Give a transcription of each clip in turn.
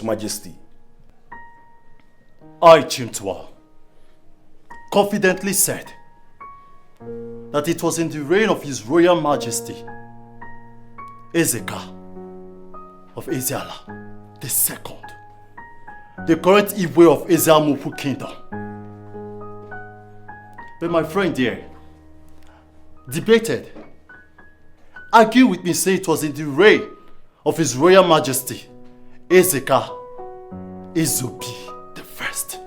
Majesty. I, Chimtwa, confidently said that it was in the reign of His Royal Majesty, Ezeka of Ezeala II, the current Igwe of Ezeamupu Kingdom. But my friend here debated, argued with me, saying it was in the reign of His Royal Majesty, Ezeka Ezobi the First.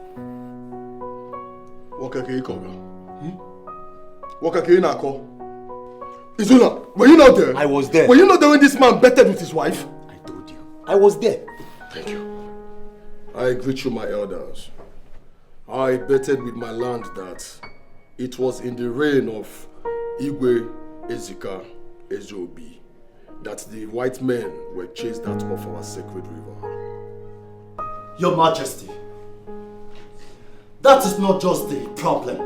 Izuna, were you not there? I was there. Were you not there when this man betted with his wife? I told you. I was there. Thank you. I greet you, my elders. I betted with my land that it was in the reign of Igwe Ezeka Ezobi that the white men were chased out of our sacred river. Your Majesty, that is not just the problem.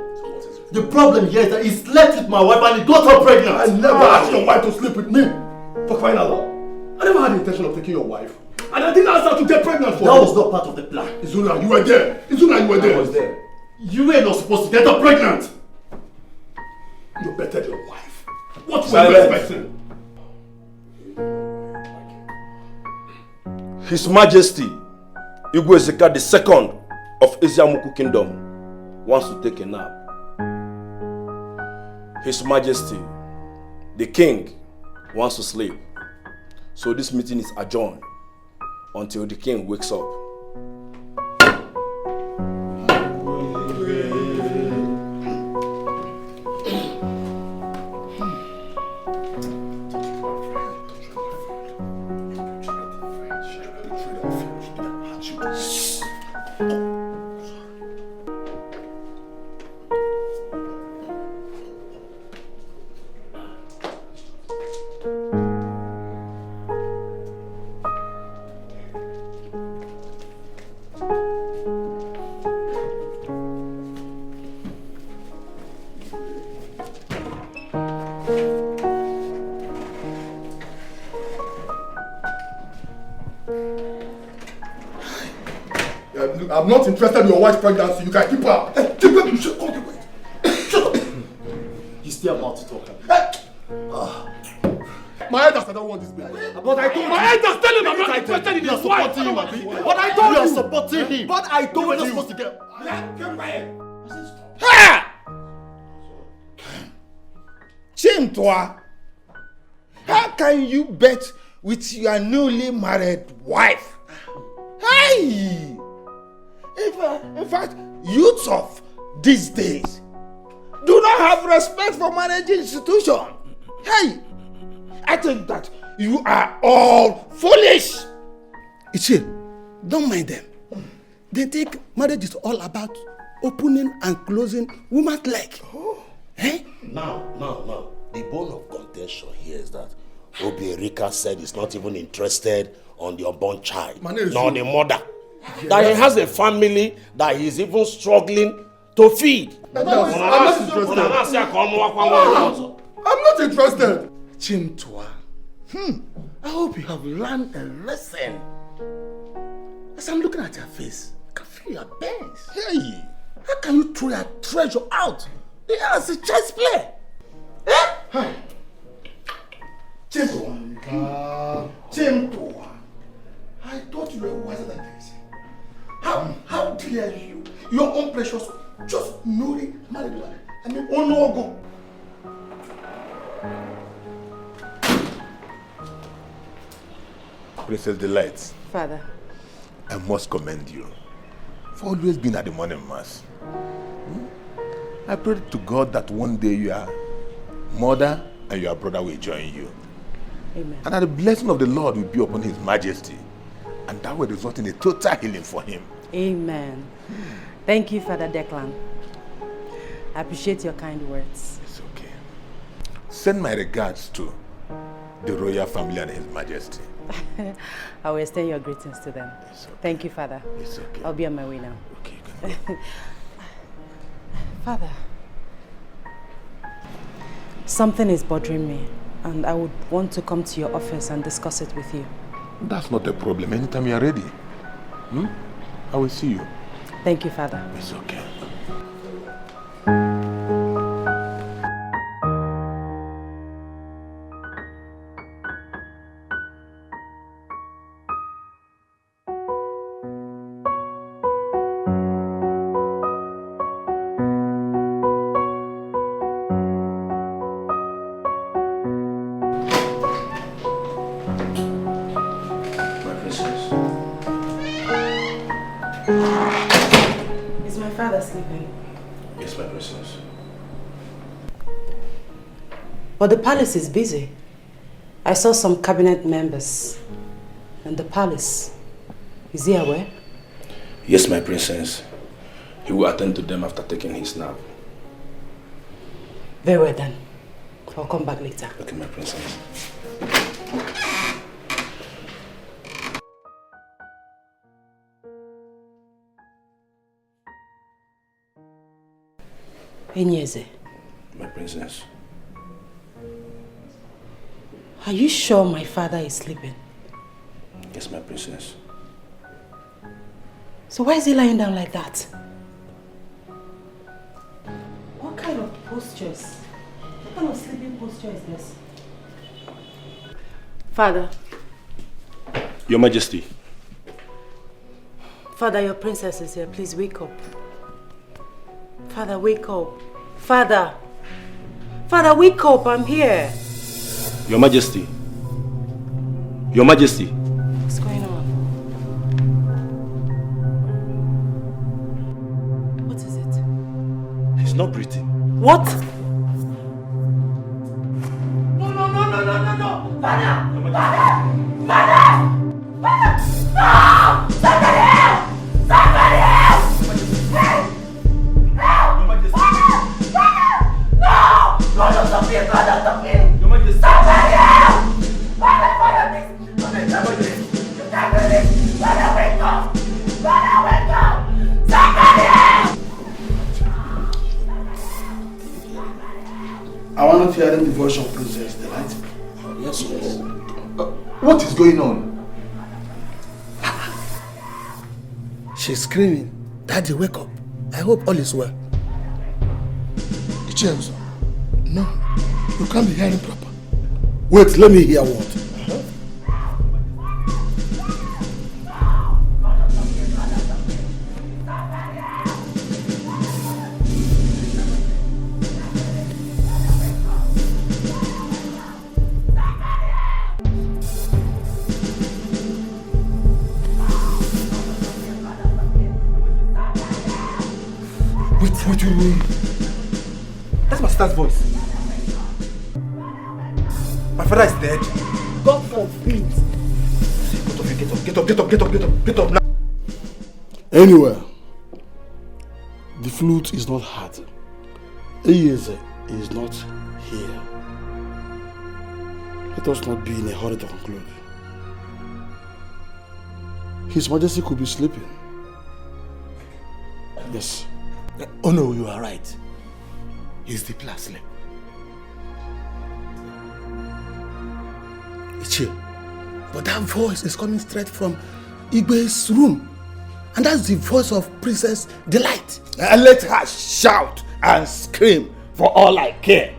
The problem here is that he slept with my wife and he got her pregnant. I never asked your wife to sleep with me. For crying out loud. I never had the intention of taking your wife. And I didn't ask her to get pregnant for That was not part of the plan. Izuna, you were there. Izuna, you were there. I was there. You were not supposed to get her pregnant. You betted your wife. What were you expecting? His Majesty, Igwe Ezeka II of Ezeamuku Kingdom, wants to take a nap. His Majesty, the King, wants to sleep. So this meeting is adjourned until the King wakes up. I'm not interested in your wife's pregnancy. You can keep her. Hey, keep her. Shut up. He's still about to talk. My elders, I don't want this baby. But I told My elders tell him I'm not interested in his wife. But I told you. You are supporting him. But I told You you. were supposed to get... Ha! Chimtwa, how can you bet with your newly married wife? Hey! In fact, youths of these days do not have respect for marriage institution. Hey! I think that you are all foolish. Ichie, don't mind them. They think marriage is all about opening and closing woman's leg. Oh. Eh? Now, the bone of contention here is that Obi Erika said he's not even interested on the unborn child, nor the mother. Yeah. That he has a family that he's even struggling to feed. I'm not interested. Chimtwa, I hope you have learned a lesson. As I'm looking at your face, I can feel your pains. Hey, how can you throw your treasure out? They are as a chess player. Eh? Hey. Chimtwa, I thought you were wiser than this. How dare you? Your own precious, just newly married one. I mean, oh no go. Princess Delight. Father. I must commend you for always being at the morning mass. I pray to God that one day your mother and your brother will join you. Amen. And that the blessing of the Lord will be upon His Majesty. And that will result in a total healing for him. Amen. Thank you, Father Declan. I appreciate your kind words. It's okay. Send my regards to the royal family and His Majesty. I will extend your greetings to them. Okay. Thank you, Father. It's okay. I'll be on my way now. Okay, you can go. Father, something is bothering me, and I would want to come to your office and discuss it with you. That's not a problem. Anytime you are ready. I will see you. Thank you, Father. It's okay. But the palace is busy. I saw some cabinet members in the palace. Is he aware? Yes, my princess. He will attend to them after taking his nap. Very well then. I'll come back later. Okay, my princess. Enyeze. My princess. Are you sure my father is sleeping? Yes, my princess. So why is he lying down like that? What kind of postures? What kind of sleeping posture is this? Father. Your Majesty. Father, your princess is here. Please wake up. Father, wake up. Father. Father, wake up. I'm here. Your Majesty. Your Majesty. What's going on? What is it? He's not breathing. What? No! Father! Father! Father! No! Somebody help! Somebody help! Father, stop me! Father, stop me! Somebody help! Father, please! Father, please! Father, wake up! Father, wake up! Somebody help! I want not hearing the voice of Princess Delight. Yes, please. What is going on? She's screaming. Daddy, wake up. I hope all is well. James, no, you can't be hearing proper. Wait, let me hear what. Wait. That's my sister's voice. My father is dead. God forbid. Get up now. Anyway, the flute is not hard. Eyeze is not here. Let us not be in a hurry to conclude. His Majesty could be sleeping. Yes. Oh no, you are right. He's deeply asleep. Ichie, but that voice is coming straight from Igwe's room. And that's the voice of Princess Delight. Let her shout and scream for all I care.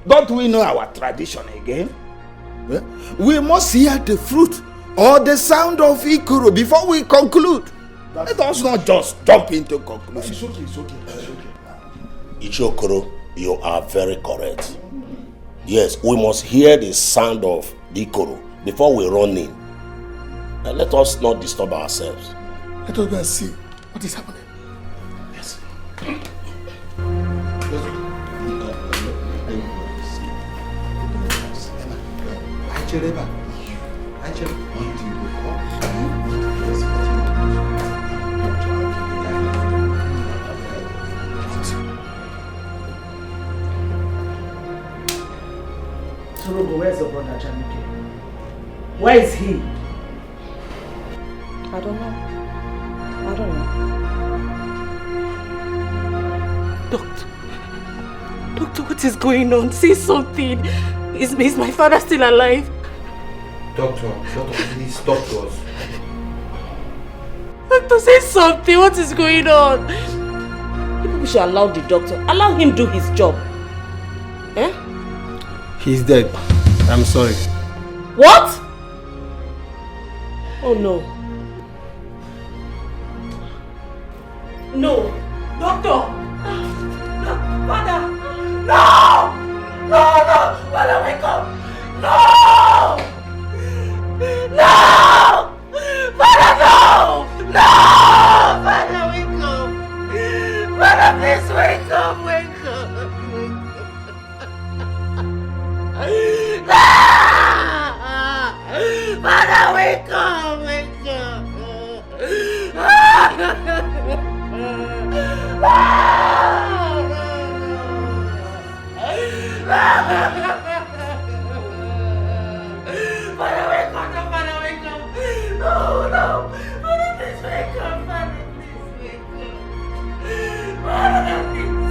Don't we know our tradition again? We must hear the fruit or the sound of Ikoro before we conclude. Let us not just jump into conclusion. It's okay. Ichiokoro, you are very correct. Yes, we must hear the sound of the Ikoro before we run in. And let us not disturb ourselves. Let us go and see what is happening. Yes. Where's your brother Jamike? Where is he? I don't know. Doctor, what is going on? Say something. Is my father still alive? Doctor, please talk to us. Doctor, say something. What is going on? People should allow the doctor. Allow him do his job. Eh? He's dead. I'm sorry. What? Oh no. No. Doctor. No, Father. No! No, no! Father, wake up! No! No! Father, no! No! Father, wake up! Father, please wake up! Wake up! No! Father, wake up! Wake up! Father, wake up! Father, wake up! No, no! Father, please wake up! Father, please wake up! Father, please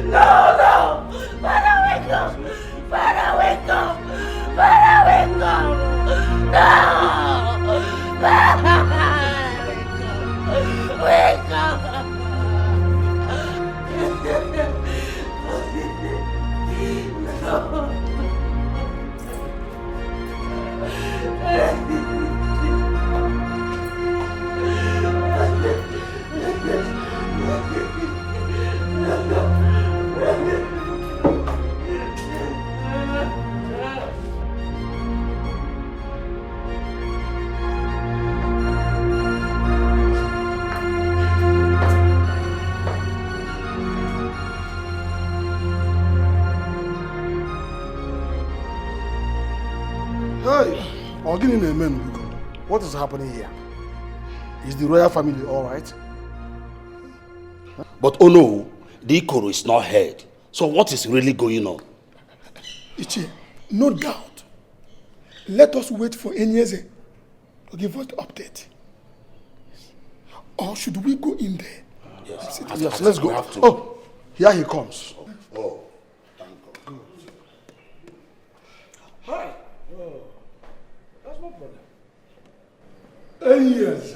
No, no! Father, wake up! Father, wake up! Father, wake up! No! Father, wake up! What is happening here? Is the royal family all right? But oh no, the Ikoro is not heard. So what is really going on? Ichie, no doubt. Let us wait for Enyeze to give us the update. Or should we go in there? Yes, yes, let's go. Oh, here he comes. Oh, thank God. Hi. Oh, that's my brother. Yes.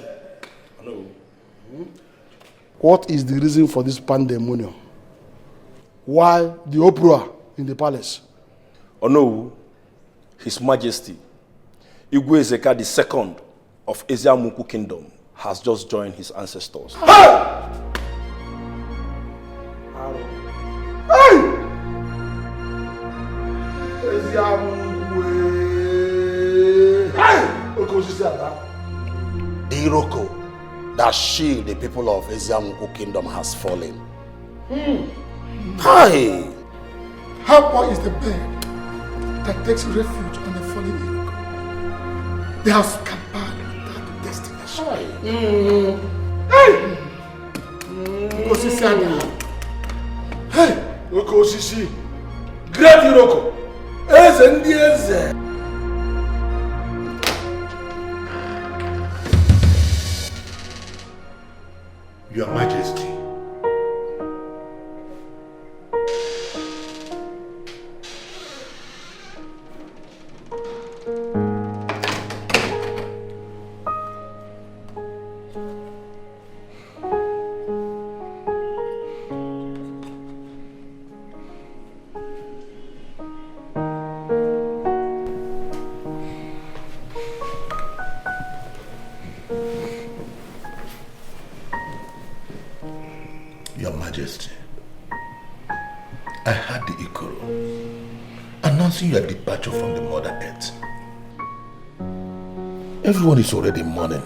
Hello. What is the reason for this pandemonium? Why the uproar in the palace? Oh no, His Majesty, Igwe Ezeka II of Eziamuku Kingdom has just joined his ancestors. Hey! Hey! Eziamuku. Hey! The Iroko that shield the people of Eziamuku Kingdom has fallen. Hi! How far is the bird that takes refuge on the fallen Iroko? They have scampered without destination. Hey! Okosisi Ada. Hey! Okosisi. Great Iroko. Eze ndi eze. Your Majesty. Your Majesty, I heard the Ikoro announcing your departure from the Mother Earth. Everyone is already mourning.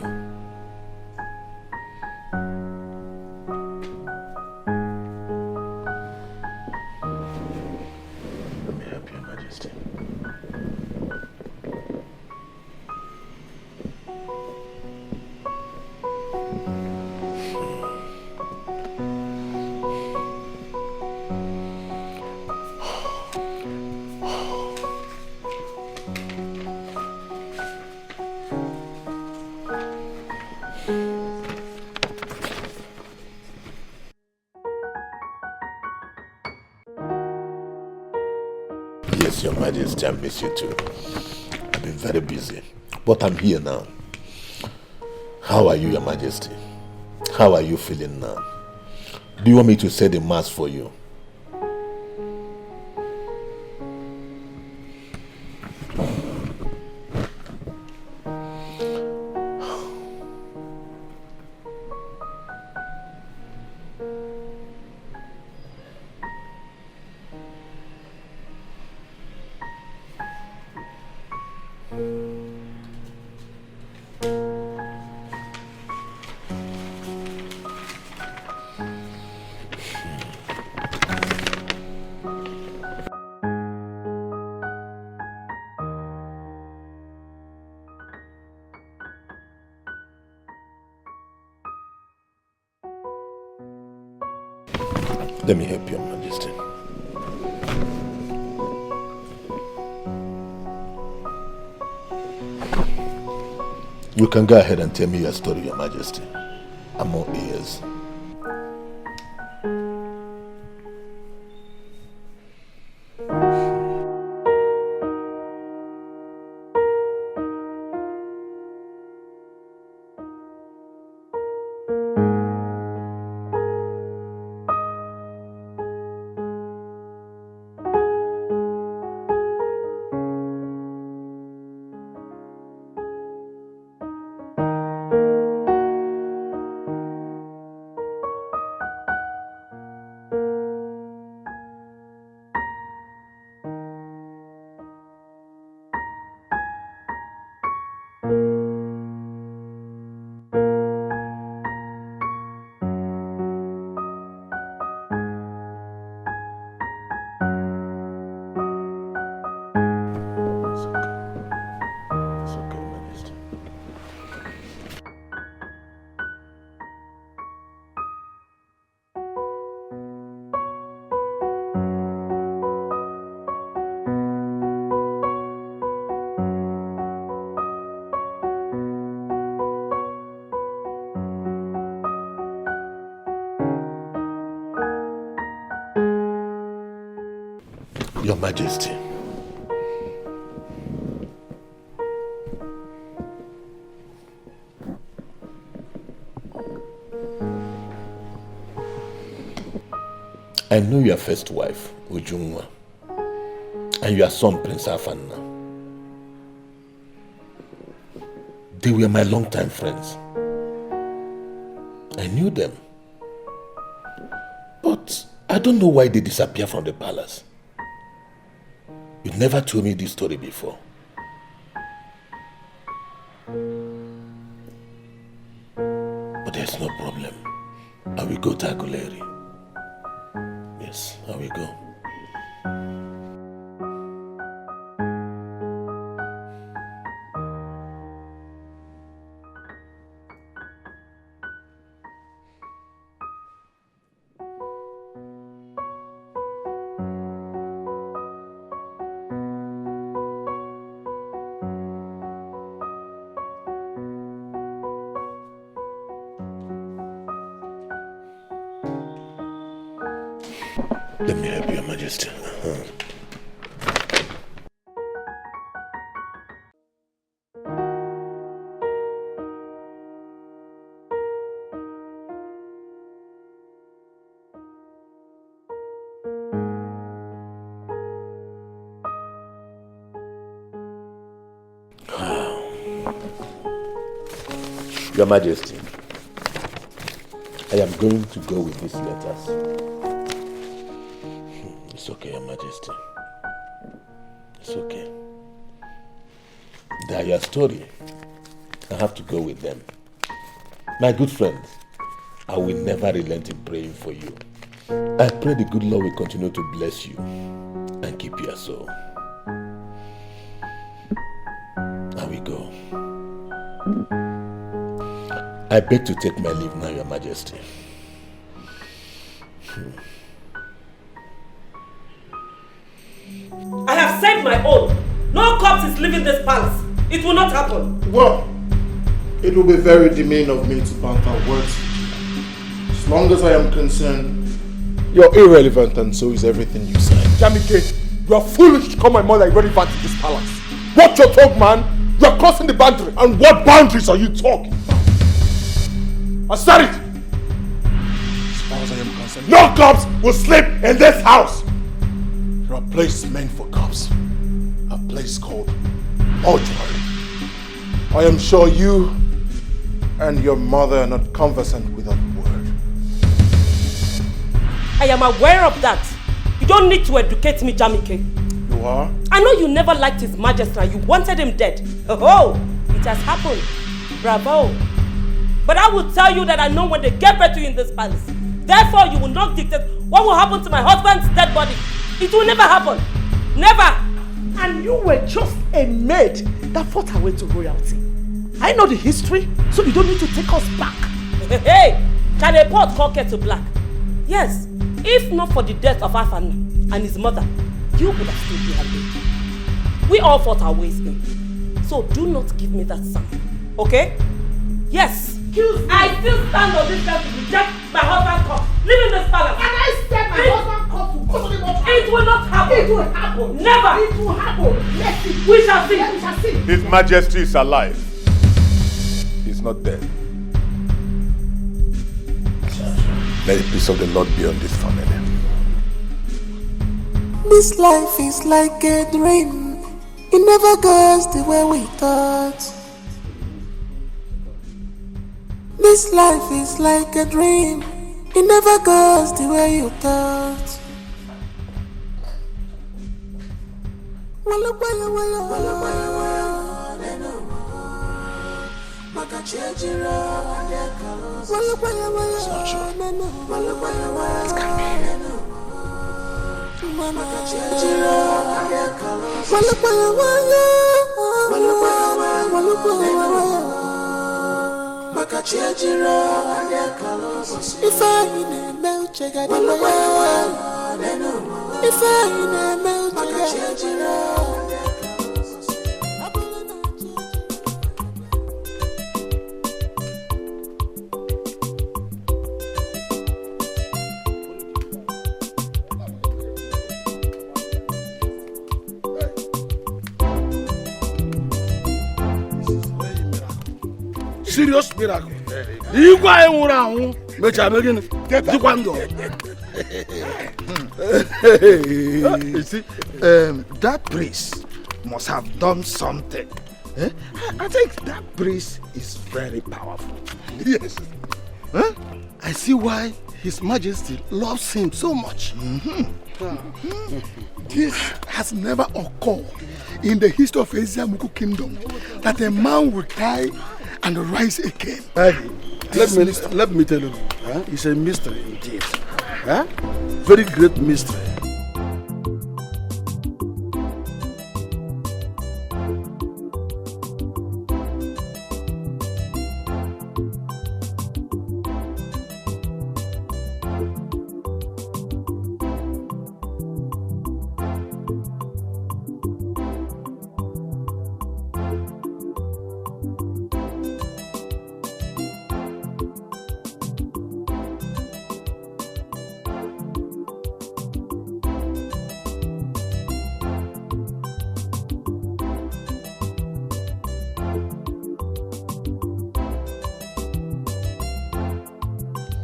Let me help you, Your Majesty. Yes, Your Majesty, I miss you too. I've been very busy, but I'm here now. How are you, Your Majesty? How are you feeling now? Do you want me to say the mass for you? Let me help you, Your Majesty. You can go ahead and tell me your story, Your Majesty. I'm all ears. Your Majesty. I know your first wife, Ujungwa, and your son, Prince Afanna. They were my longtime friends. I knew them. But I don't know why they disappeared from the palace. You never told me this story before. But there's no problem. I will go to Aguleri. Yes, I will go. Let me help you, Your Majesty. Your Majesty, I am going to go with these letters. It's okay, Your Majesty. It's okay. They are your story. I have to go with them. My good friends, I will never relent in praying for you. I pray the good Lord will continue to bless you and keep your soul. I will go. I beg to take my leave now, Your Majesty. I have said my own. No corpse is leaving this palace. It will not happen. Well, it will be very demeaning of me to banter words. As long as I am concerned, you're irrelevant and so is everything you say. Jamike, You are foolish to call my mother a relevant in this palace. Watch your talk, man. You are crossing the boundary. And what boundaries are you talking about? I said it. As far as I am concerned, no cops will sleep in this house. There are places meant for cops. A place called mortuary. I am sure you and your mother are not conversant with that word. I am aware of that. You don't need to educate me, Jamike. You are? I know you never liked His Majesty and you wanted him dead. Oh, it has happened. Bravo. But I will tell you that I know when they get back to you in this palace. Therefore, you will not dictate what will happen to my husband's dead body. It will never happen. Never. And you were just a maid that fought her way to royalty. I know the history, so you don't need to take us back. Hey, can a pot call kettle black? Yes, if not for the death of Afana and his mother, you would have still been alive. We all fought our ways in. So do not give me that sign, okay? Yes. I still stand on this ground to reject my husband's corpse. Live in this palace. And I said my husband's corpse will totally not happen. It will not happen. It will happen. Never. It will happen. Let's see. We shall see. We shall see. His Majesty is alive. He's not dead. May the peace of the Lord be on this family. This life is like a dream. It never goes the way we thought. This life is like a dream. It never goes the way you thought. Walla walla walla walla walla walla. Makachejira adekalos. Walla walla walla. It's not true. Walla walla walla. It's coming. Makachejira adekalos. Walla walla walla. Walla walla walla. Walla walla. Makachejira adekalos. If I in a melt chega de walla. If I in a melt chega. Serious miracle. You go around, but I'm again. You see, that priest must have done something. I think that priest is very powerful. Yes. I see why His Majesty loves him so much. This has never occurred in the history of Eziamuku Kingdom, that a man will die and rise again. Let me tell you, it's a mystery indeed. Very great mystery.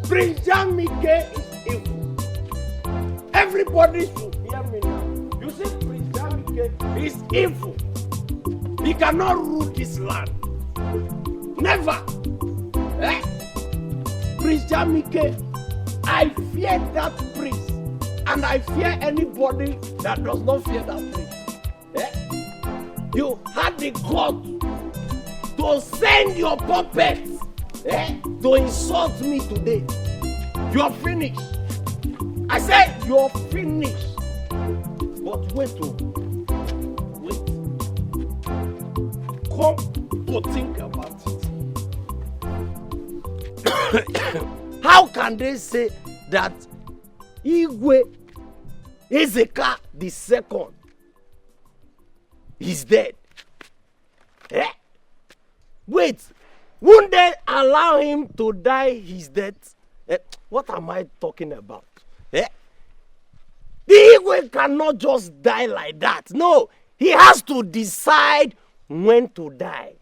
Prince Jamike is evil. Everybody should hear me now. You see, Prince Jamike is evil. He cannot rule this land. Never. Prince Jamike, I fear that priest. And I fear anybody that does not fear that priest. You had the God to send your puppets to insult me today. You're finished. I said you're finished. But wait, wait. Come to think about it. How can they say that Igwe Ezeka II is dead? Wait, won't they allow him to die his death? What am I talking about? The Igwe cannot just die like that. No, he has to decide when to die.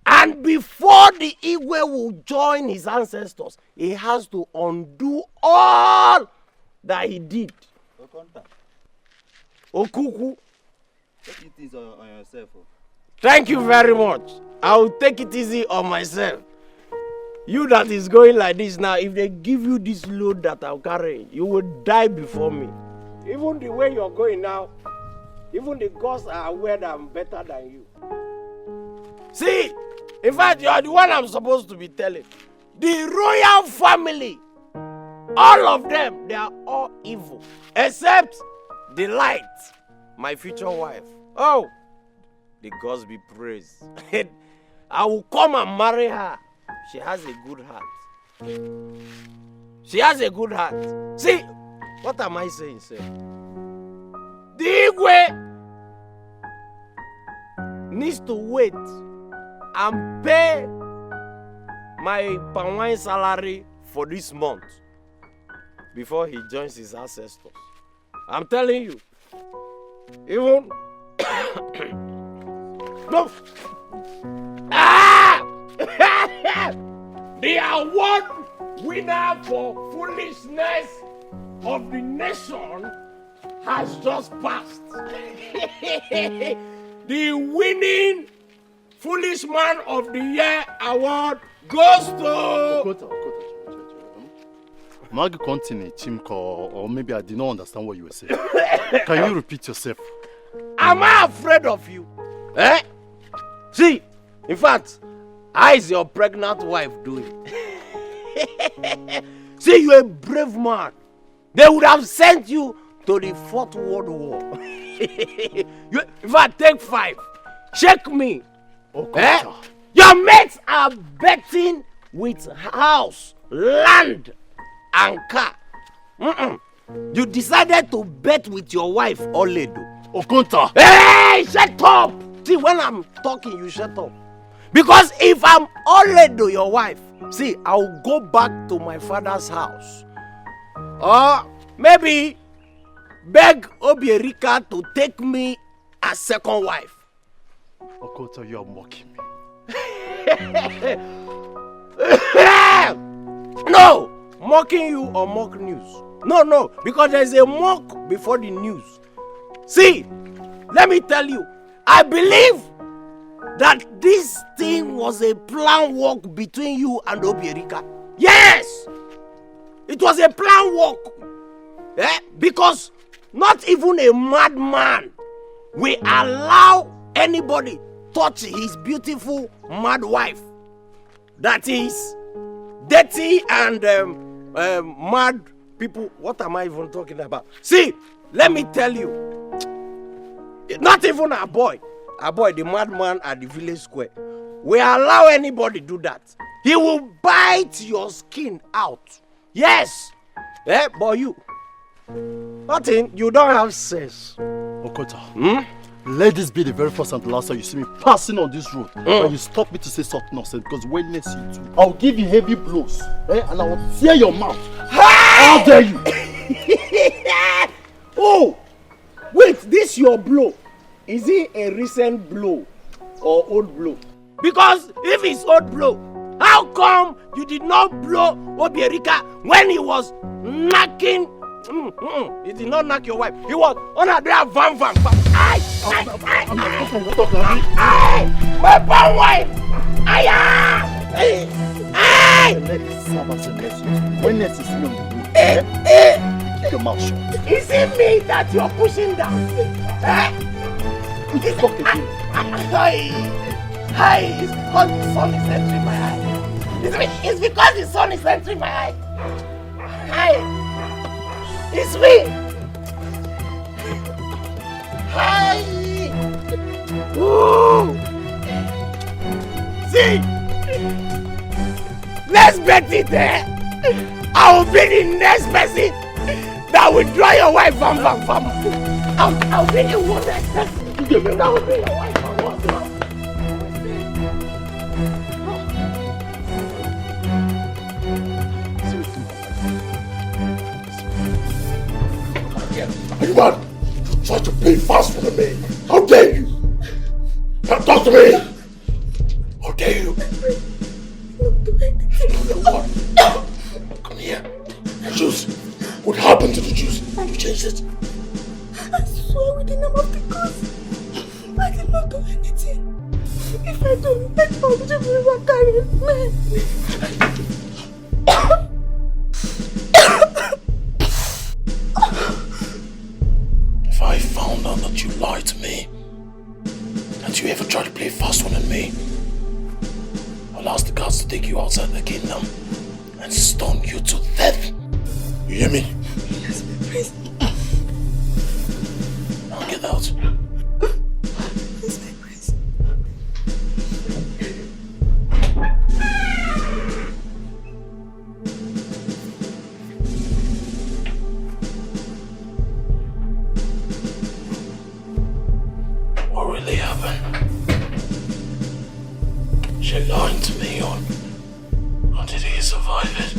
And before the Igwe will join his ancestors, he has to undo all that he did. Okuku. Take it easy on yourself. Thank you very much. I will take it easy on myself. You that is going like this now, if they give you this load that I'm carrying, you will die before me. Even the way you're going now, even the gods are aware that I'm better than you. See, in fact, you are the one I'm supposed to be telling. The royal family, all of them, they are all evil. Except the light, my future wife. Oh, the gods be praised. I will come and marry her. She has a good heart. She has a good heart. See, what am I saying, sir? The Igwe needs to wait and pay my palm salary for this month before he joins his ancestors. I'm telling you, even no. The award winner for foolishness of the nation has just passed. The winning Foolish Man of the Year award goes to... Mag continue, Chimko, or maybe I did not understand what you were saying. Can you repeat yourself? Am I afraid of you? Eh? See, in fact, how is your pregnant wife doing? See, you're a brave man. They would have sent you to the 4th World War. In fact, take 5. Check me. Eh? Your mates are betting with house, land, and car. You decided to bet with your wife, Oledo. Okonta. Hey, shut up! See, when I'm talking, you shut up. Because if I'm Oledo, your wife, see, I'll go back to my father's house. Or maybe beg Obierika to take me as second wife. Okonta, you are mocking me. No! Mocking you or mock news. No, because there's a mock before the news. See, let me tell you, I believe that this thing was a plan work between you and Obierika. Yes! It was a plan work. Because not even a madman will allow anybody touch his beautiful mad wife. That is dirty and mad people. What am I even talking about? See, let me tell you, not even a boy, the madman at the village square, will allow anybody do that. He will bite your skin out. Yes. But you, nothing, you don't have sense. Okota, let this be the very first and the last time you see me passing on this road. And you stop me to say such nonsense, because when next you do, I'll give you heavy blows, and I will tear your mouth. How dare you? Oh, wait, this your blow. Is it a recent blow or old blow? Because if it's old blow, how come you did not blow Obierika when he was knocking? He did not knock your wife. He was on a there van. Aye! My poor wife! Aye! When next you see me on the road, keep your mouth shut. Is it me that you're pushing down? It's fuck again. Hi, it's because the sun is entering my eye. It's because the sun is entering my eye. Hi, it's me. Hi. Ooh. See, let's bet it there. I will be the next person that will draw your wife from. I'll be the one next person that will be your wife from. here. Are you mad? Try to play fast for me. How dare you? Now talk to me. How dare you? What? Come here. The juice. What happened to the juice? You changed it. I swear with the name of the gods, I did not do anything. If I do, let Obijubi will carry me. If I found out that you lied to me, that you ever tried to play fast one on me, I'll ask the guards to take you outside the kingdom and stone you to death. You hear me? Yes, please. Now get out. Yes, please. What really happened? She lied to me, or did he survive it?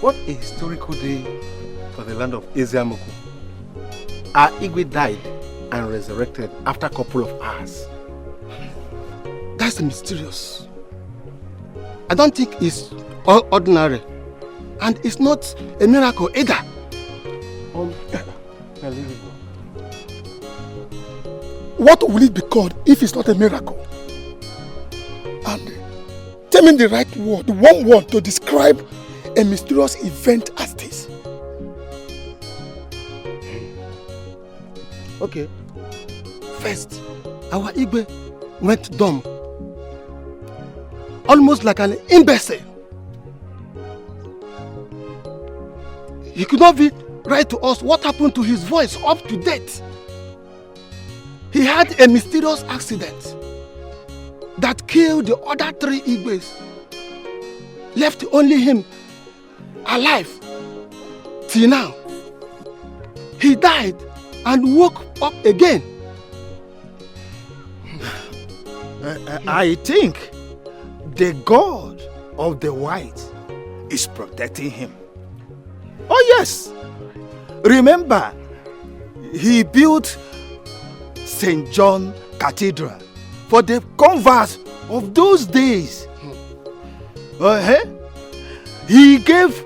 What a historical day for the land of Eziamoku. Our Igwe died and resurrected after a couple of hours. That's mysterious. I don't think it's ordinary. And it's not a miracle either. What will it be called if it's not a miracle? And tell me the right word, one word to describe a mysterious event as this. Okay. First, our Igwe went dumb. Almost like an imbecile. He could not be write to us what happened to his voice up to date. He had a mysterious accident that killed the other 3 Igwes. Left only him alive till now. He died and woke up again. I think the God of the White is protecting him. Oh yes! Remember, he built St. John Cathedral for the converts of those days. He gave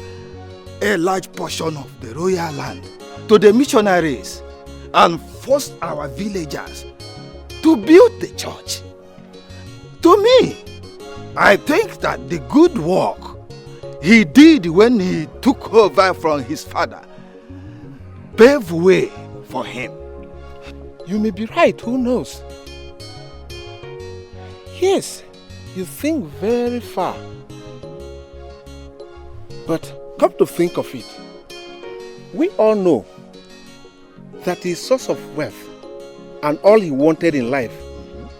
a large portion of the royal land to the missionaries and forced our villagers to build the church. To me, I think that the good work he did when he took over from his father paved way for him. You may be right, who knows? Yes, you think very far. But come to think of it, we all know that his source of wealth and all he wanted in life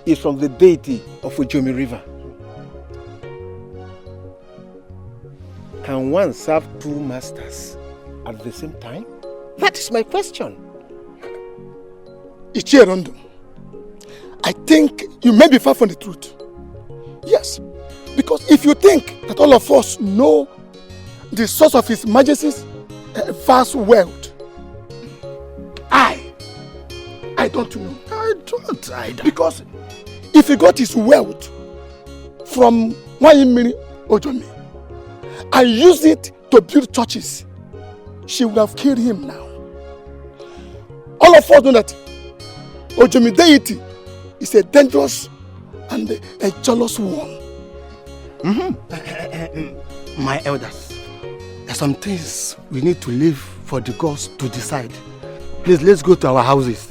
is from the deity of Ujomi River. Can one serve 2 masters at the same time? That is my question. Ichierondo, I think you may be far from the truth. Yes, because if you think that all of us know the source of His Majesty's vast wealth, I don't know. I don't either. Because if he got his wealth from Wayimiri Ojomi and used it to build churches, she would have killed him now. All of us know that Ojomi deity is a dangerous and a jealous one. My elders, there are some things we need to leave for the gods to decide. Please, let's go to our houses.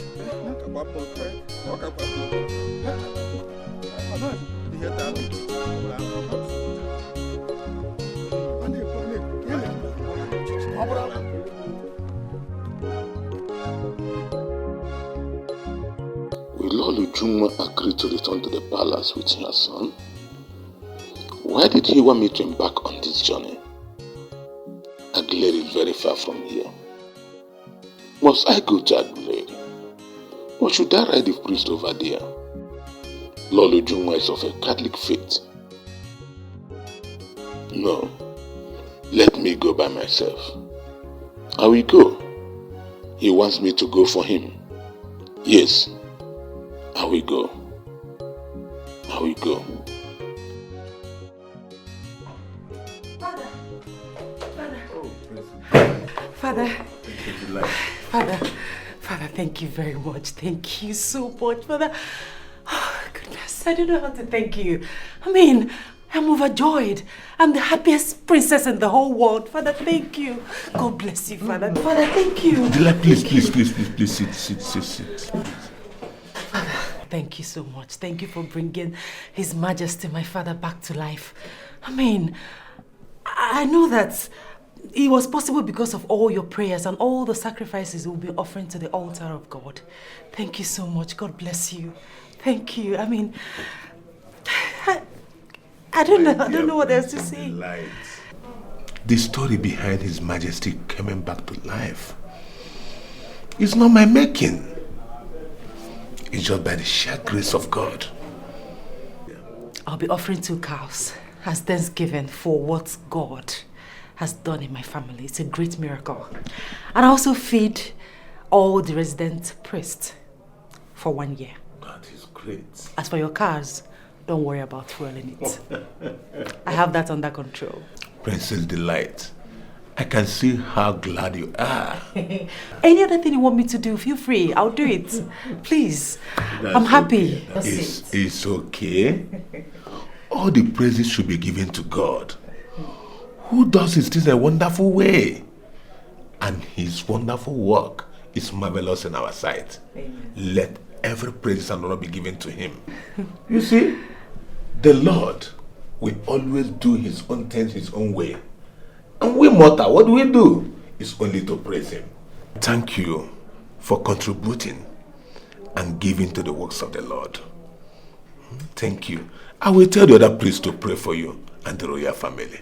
Lolo Juma agreed to return to the palace with her son? Why did he want me to embark on this journey? Aguilera is very far from here. Must I go to Aguilera? Or should I ride the priest over there? Lolo Juma is of a Catholic faith. No, let me go by myself. I will go. He wants me to go for him. Yes, I will go. I will go. Father, thank you very much. Thank you so much, Father. Oh, goodness, I don't know how to thank you. I mean, I'm overjoyed. I'm the happiest princess in the whole world. Father, thank you. God bless you, Father. Father, thank you. Please, sit. Father, thank you so much. Thank you for bringing His Majesty, my father, back to life. I mean, I know that it was possible because of all your prayers and all the sacrifices you'll be offering to the altar of God. Thank you so much. God bless you. Thank you. I mean, I don't know what else to say. The story behind His Majesty coming back to life is not my making. It's just by the sheer grace of God. I'll be offering 2 cows as thanksgiving for what God has done in my family. It's a great miracle. And I also feed all the resident priests for 1 year. That is great. As for your cars, don't worry about fueling it. I have that under control. Princess Delight, I can see how glad you are. Any other thing you want me to do, feel free. I'll do it. Please. I'm happy. Okay. It's okay. All the praises should be given to God, who does His things in a wonderful way. And His wonderful work is marvelous in our sight. Amen. Let every praise and honor be given to Him. You see, the Lord will always do His own things His own way. And we mortal, what do? Is only to praise Him. Thank you for contributing and giving to the works of the Lord. Thank you. I will tell the other priests to pray for you and the royal family.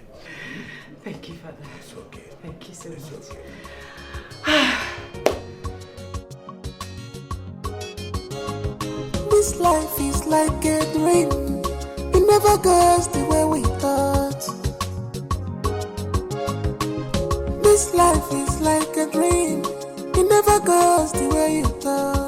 Thank you, Father. It's okay. Thank you so much. This life is like a dream. It never goes the way we thought. This life is like a dream. It never goes the way you thought.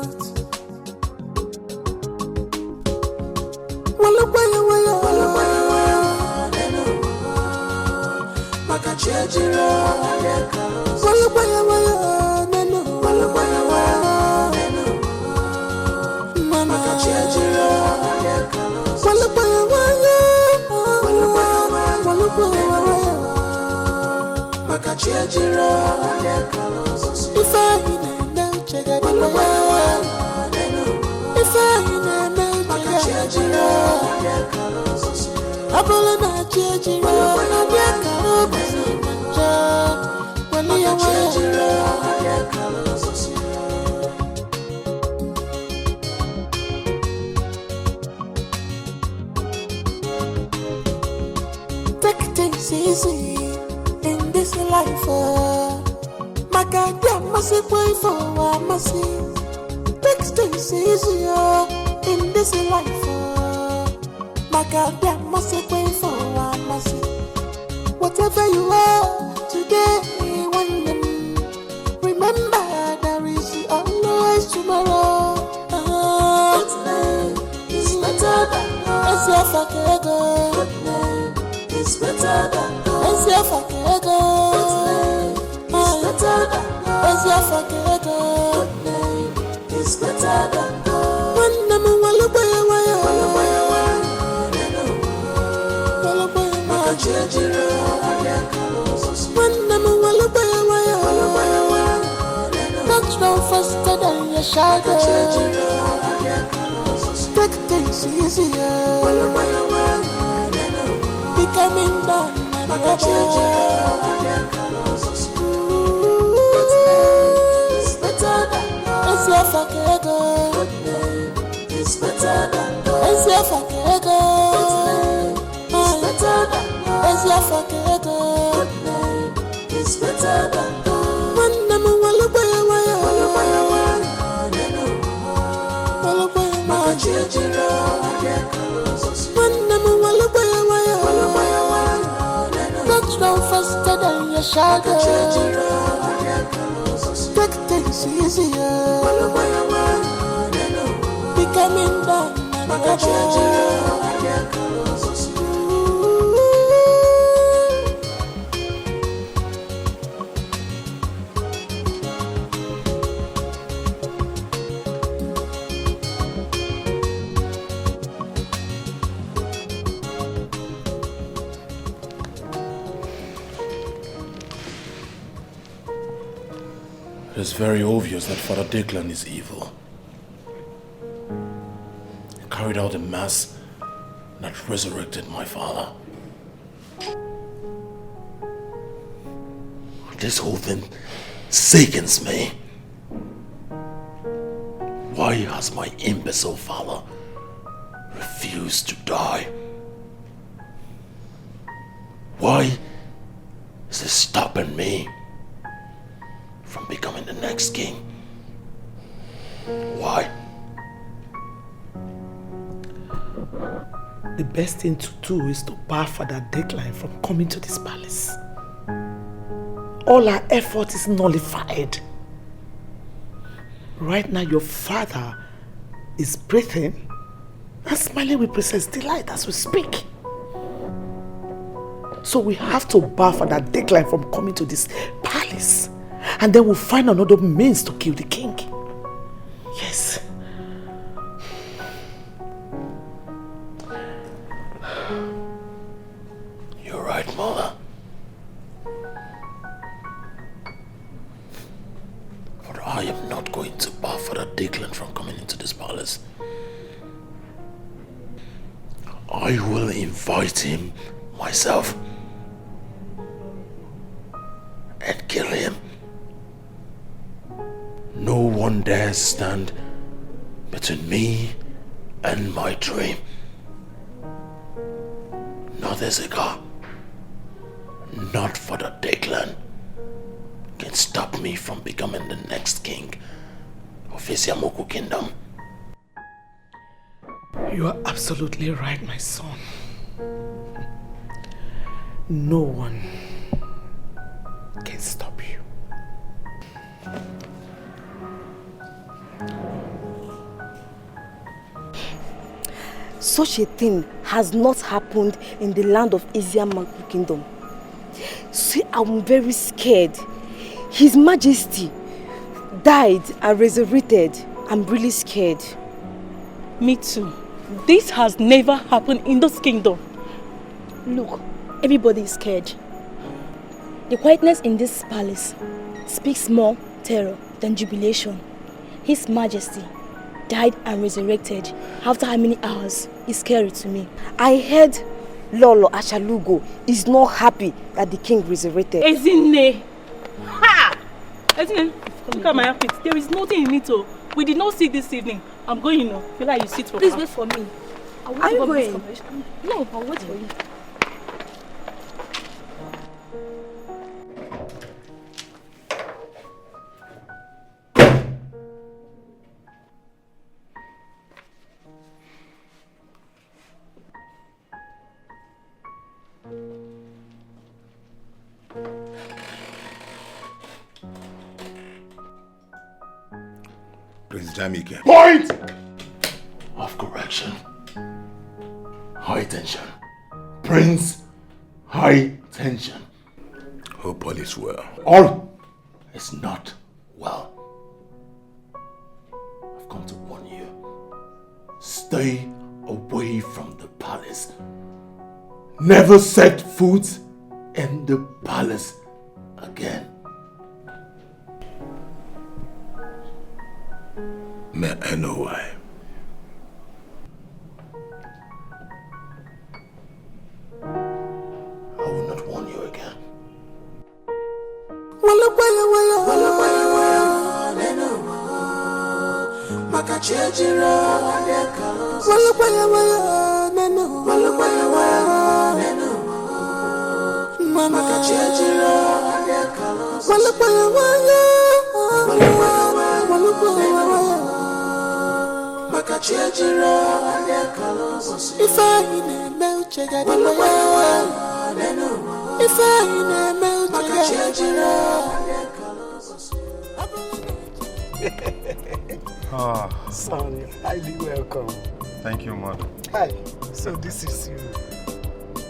Take things easy in this life. My God, I must pray for I must. Take things easier in this life. My God, I must pray for I must. Whatever you are today, one day, remember there is always tomorrow. It's better than it's better than it's better than it's better than when the not no faster than your shadow. Take things easier. Becoming done and it's better than it's Let's run faster than your shadow. Take things easier. Becoming done. It's very obvious that Father Declan is evil. He carried out a mass that resurrected my father. This whole thing sickens me. Why has my imbecile father refused to die? Why is he stopping me from becoming the next king? Why? The best thing to do is to bar Father Declan from coming to this palace. All our effort is nullified. Right now, your father is breathing and smiling with Princess Delight as we speak. So we have to bar Father Declan from coming to this palace. And then we'll find another means to kill the king. Yes. You're right, Mother. But I am not going to bar Father Declan from coming into this palace. I will invite him myself and kill him. No one dares stand between me and my dream. Not Ezeka, not Father Declan can stop me from becoming the next king of Isiamoku Kingdom. You are absolutely right, my son. No one can stop you. Such a thing has not happened in the land of Isiamoku Kingdom. See, I'm very scared. His Majesty died and resurrected. I'm really scared. Me too. This has never happened in this kingdom. Look, everybody is scared. The quietness in this palace speaks more terror than jubilation. His Majesty died and resurrected after how many hours? It's scary to me. I heard Lolo Ashalugo is not happy that the king resurrected. Ezine! Ha! Ezine, look at my outfit. There is nothing in it. We did not see this evening. I'm going, you know. Feel like you sit for Please wait for me. Are you going? No, I'll wait for you. Prince Jamike. Point of correction. High tension. Prince, high tension. Hope all is well. All is not well. I've come to warn you. Stay away from the palace. Never set foot in the palace again. May I know why? I will not warn you again. If I in a melt, check out the if I in a melt, Son, you're highly welcome. Thank you, mother. Hi. So this is you.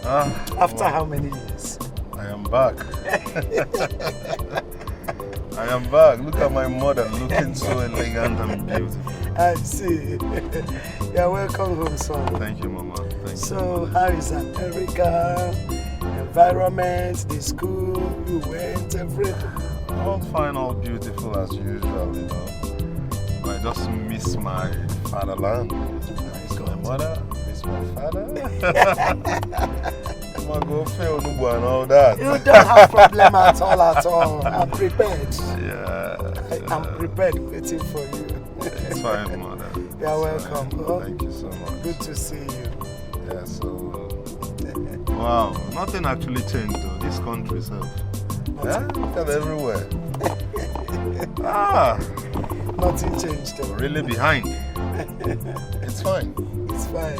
After how many years? I am back. I am back. Look at my mother looking so elegant and beautiful. I see. You're welcome home, son. Thank you, Mama. Thank you. So, how is America? Environment, the school, you went, everything? All fine, all beautiful as usual, you know. I just miss my fatherland. Miss my mother, miss my father. I'm gonna go fail Nubu and all that. You don't have problem at all. I'm prepared. Yeah. I'm prepared waiting for you. It's fine, mother. You're welcome. Thank you so much. Good to see you. Yeah, so... wow, nothing actually changed though. This country itself. Yeah, look at everywhere. Nothing changed. We're really behind. It's fine. It's fine.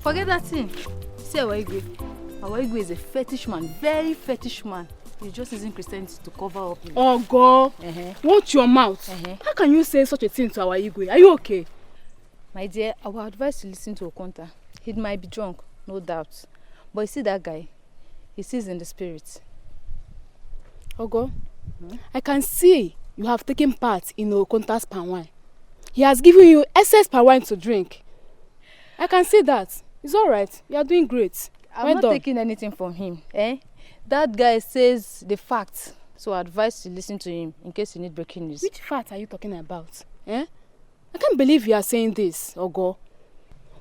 Forget that thing. See our Igwe. Our Igwe is a fetish man, very fetish man. He's just using Christianity to cover up. Oh God! Watch your mouth. How can you say such a thing to our Igwe? Are you okay? My dear, I would advise to listen to Okonta. He might be drunk, no doubt. But you see that guy? He sees in the spirit. Ogo, I can see you have taken part in Okonta's palm wine. He has given you excess palm wine to drink. I can see that. It's all right. You are doing great. I'm not taking anything from him. That guy says the facts. So I advise to listen to him in case you need breaking news. Which facts are you talking about? I can't believe you are saying this, Ogo.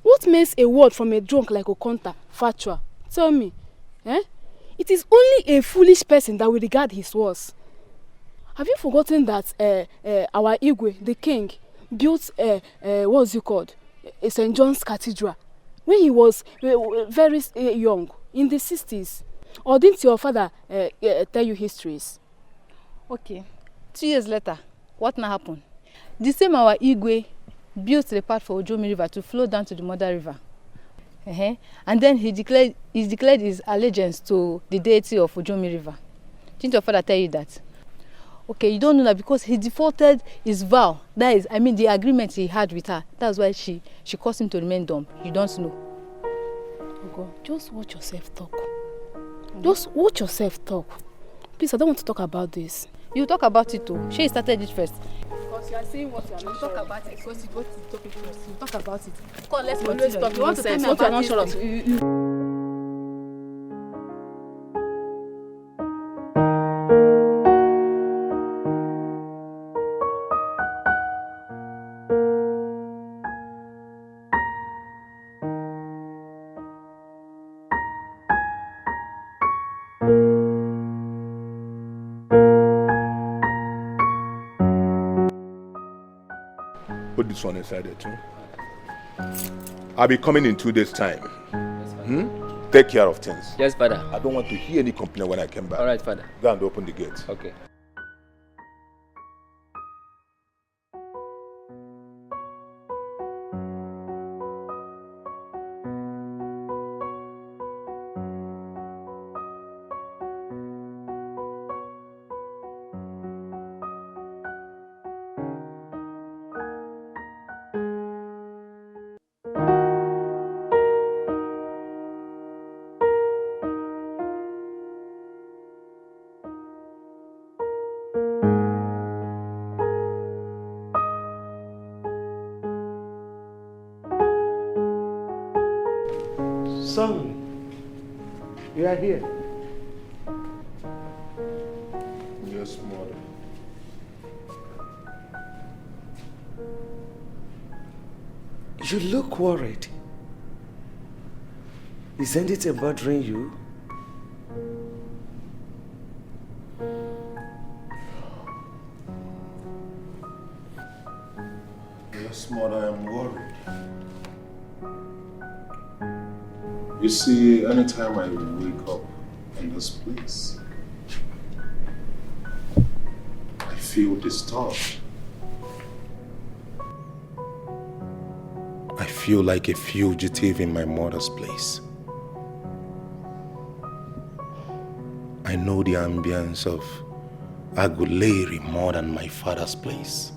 What makes a word from a drunk like Okonta factual? Tell me. It is only a foolish person that will regard his words. Have you forgotten that our Igwe, the king, built what's it called? A St. John's Cathedral when he was very young, in the 60s? Or didn't your father tell you histories? Okay. 2 years later, what now happened? The same our Igwe built the path for Ojomi River to flow down to the Mother River. And then he declared his allegiance to the deity of Ojomi River. Didn't your father tell you that? Okay, you don't know that because he defaulted his vow. That is, the agreement he had with her. That's why she caused him to remain dumb. You don't know. Okay, just watch yourself talk. Just watch yourself talk. Please, I don't want to talk about this. You talk about it too. She started it first. Because You are saying what you are not sure. Talk about it because you go to the topic first. You talk about it. Come on, let's always talk. You want to tell me what you are not sure of. Put this one inside there too. I'll be coming in 2 days' time. Take care of things. Yes, Father. I don't want to hear any complaint when I come back. All right, Father. Go and open the gate. Okay. Son, you are here. Yes, mother. You look worried. Is anything bothering you? Yes, mother, I'm worried. You see, anytime I wake up in this place, I feel disturbed. I feel like a fugitive in my mother's place. I know the ambience of Aguleri more than my father's place.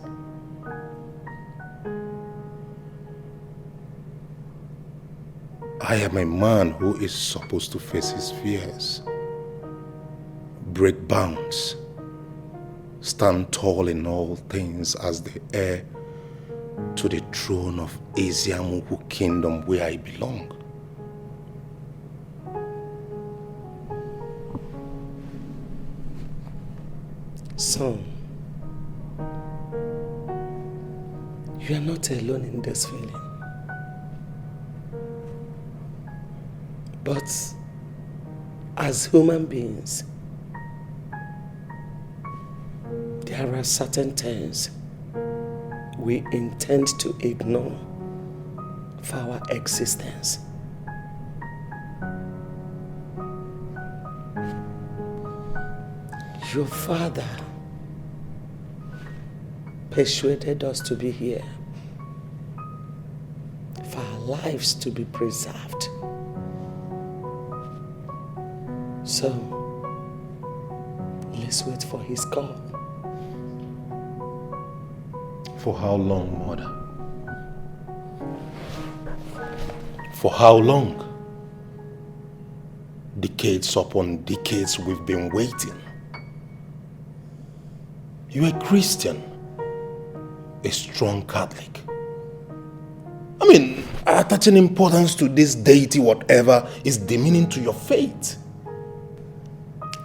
I am a man who is supposed to face his fears, break bounds, stand tall in all things as the heir to the throne of Eziamuku kingdom where I belong. Son, you are not alone in this feeling. But as human beings, there are certain things we intend to ignore for our existence. Your father persuaded us to be here for our lives to be preserved. So, let's wait for his call. For how long, mother? For how long? Decades upon decades we've been waiting. You're a Christian, a strong Catholic. I mean, attaching importance to this deity, whatever, is demeaning to your faith.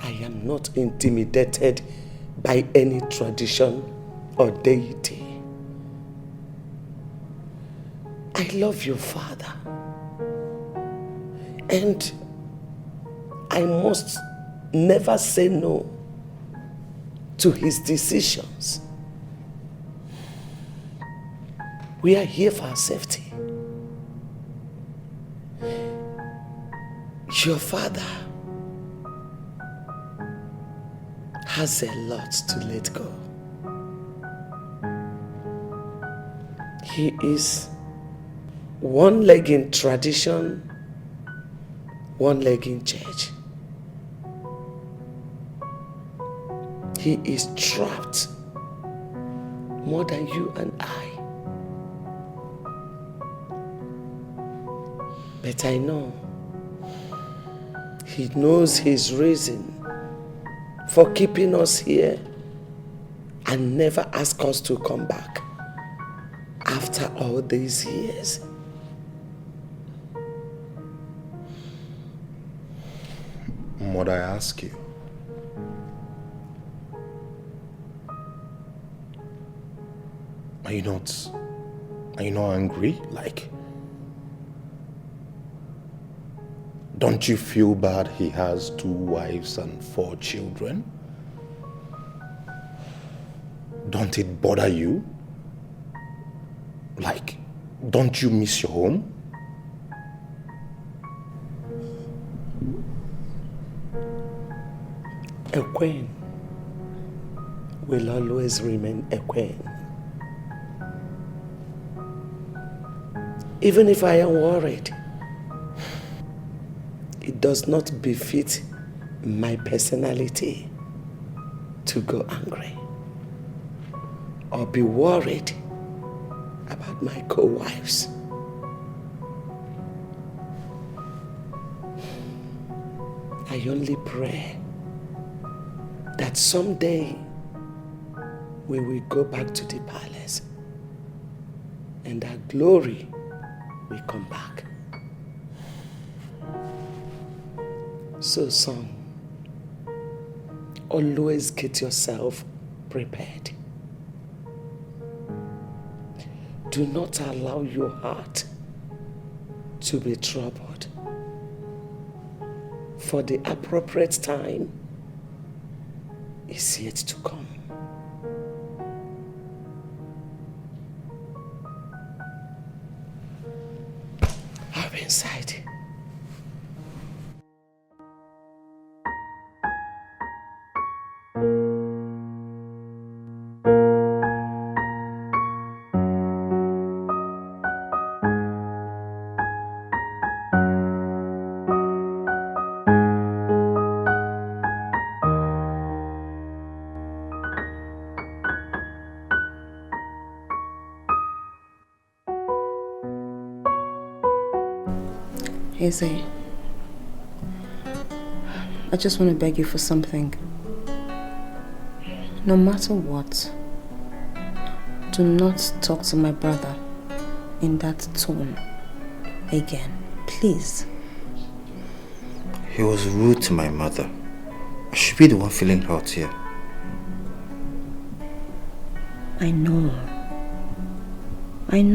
I am not intimidated by any tradition or deity. I love your father. And I must never say no to his decisions. We are here for our safety. Your father has a lot to let go. He is one leg in tradition, one leg in church. He is trapped more than you and I. But I know he knows his reason for keeping us here and never ask us to come back after all these years? Mother, I ask you. Are you not angry? Like, don't you feel bad he has 2 wives and 4 children? Don't it bother you? Like, don't you miss your home? A queen will always remain a queen. Even if I am worried, it does not befit my personality to go angry or be worried about my co-wives. I only pray that someday we will go back to the palace and our glory will come back. So, son, always get yourself prepared. Do not allow your heart to be troubled, for the appropriate time is yet to come. I'll be inside. Eze, I just want to beg you for something. No matter what, do not talk to my brother in that tone again, please. He was rude to my mother. I should be the one feeling hurt here. I know,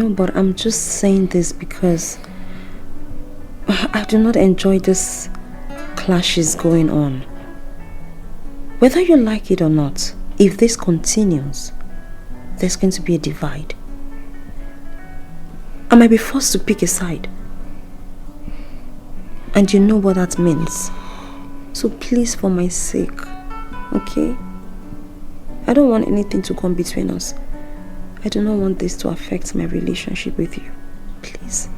but I'm just saying this because I do not enjoy this clashes going on. Whether you like it or not, if this continues, there's going to be a divide. I might be forced to pick a side. And you know what that means. So please, for my sake, okay? I don't want anything to come between us. I do not want this to affect my relationship with you. Please.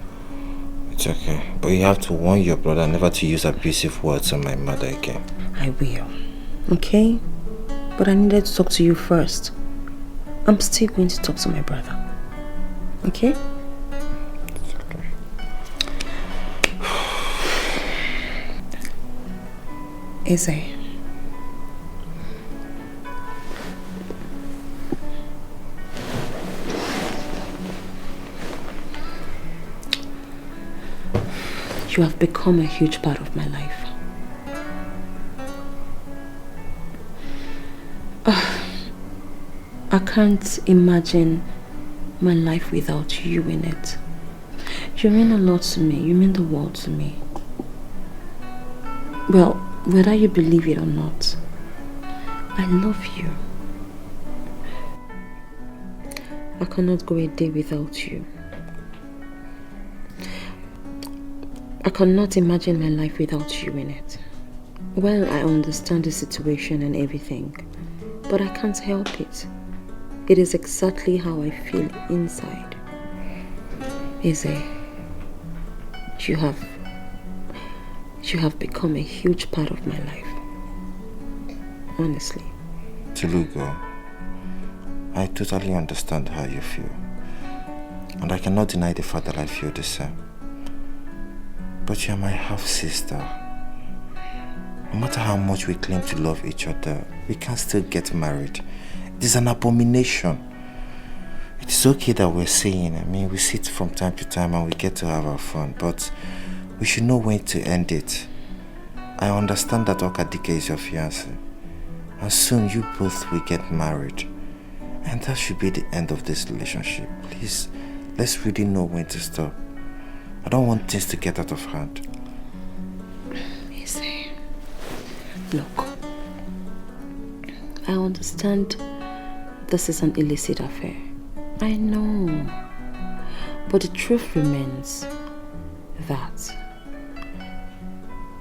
It's okay, but you have to warn your brother never to use abusive words on my mother again. I will, okay? But I needed to talk to you first. I'm still going to talk to my brother, okay? Eze, you have become a huge part of my life. I can't imagine my life without you in it. You mean a lot to me. You mean the world to me. Well, whether you believe it or not, I love you. I cannot go a day without you. I cannot imagine my life without you in it. Well, I understand the situation and everything, but I can't help it. It is exactly how I feel inside. Eze, you have become a huge part of my life. Honestly. Telugu, I totally understand how you feel. And I cannot deny the fact that I feel the same. But you're my half-sister. No matter how much we claim to love each other, we can still get married It is an abomination. It is okay that we're saying, I mean, we sit from time to time and we get to have our fun, but we should know when to end it. I understand that Okadike is your fiancé, and soon you both will get married. And that should be the end of this relationship. Please, let's really know when to stop. I don't want things to get out of hand. Easy. Look, I understand this is an illicit affair. I know. But the truth remains that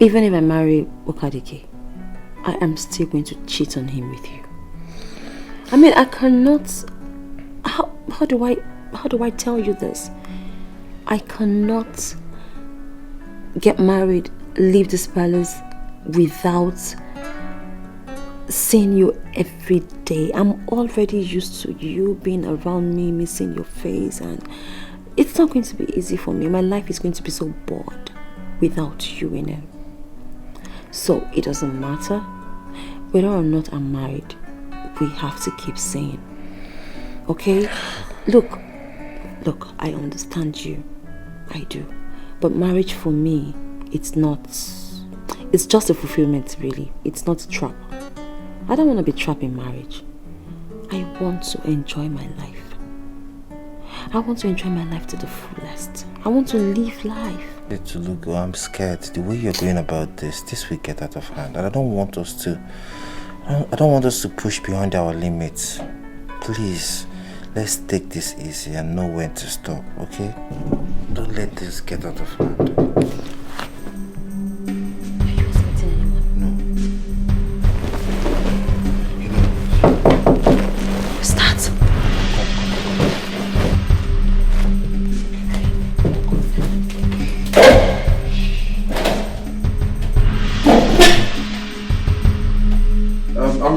even if I marry Okadike, I am still going to cheat on him with you. I mean, I cannot... How do I tell you this? I cannot get married, leave this palace without seeing you every day. I'm already used to you being around me, missing your face, and it's not going to be easy for me. My life is going to be so bored without you in it. So it doesn't matter whether or not I'm married. We have to keep saying, okay? Look, I understand you. I do. But marriage for me, it's just a fulfillment, really. It's not a trap. I don't want to be trapped in marriage. I want to enjoy my life. I want to enjoy my life to the fullest. I want to live life. Tulugo, I'm scared. The way you're going about this will get out of hand. And I don't want us to push beyond our limits. Please, let's take this easy and know when to stop, okay? Don't let this get out of hand.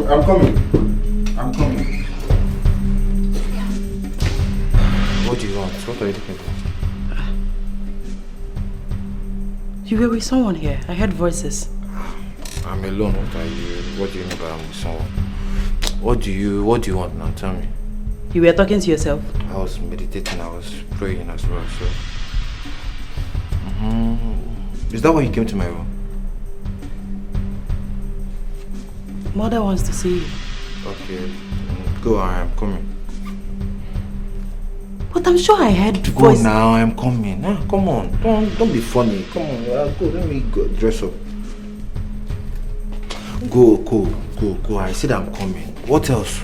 I'm coming. What do you want? What are you looking for? You were with someone here. I heard voices. I'm alone. What do you mean by I'm with someone? What do you want now? Tell me. You were talking to yourself? I was meditating. I was praying as well. So. Is that why you came to my room? Mother wants to see you. Okay. Go, I am coming. But I'm sure I heard Go voices. now, I am coming. Come on. Don't be funny. Come on. Go. Let me go dress up. Go. I said I'm coming. What else?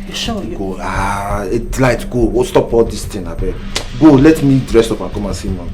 You sure? Go. It's light. Go. Stop all this thing, I beg. Go. Let me dress up and come and see Mom.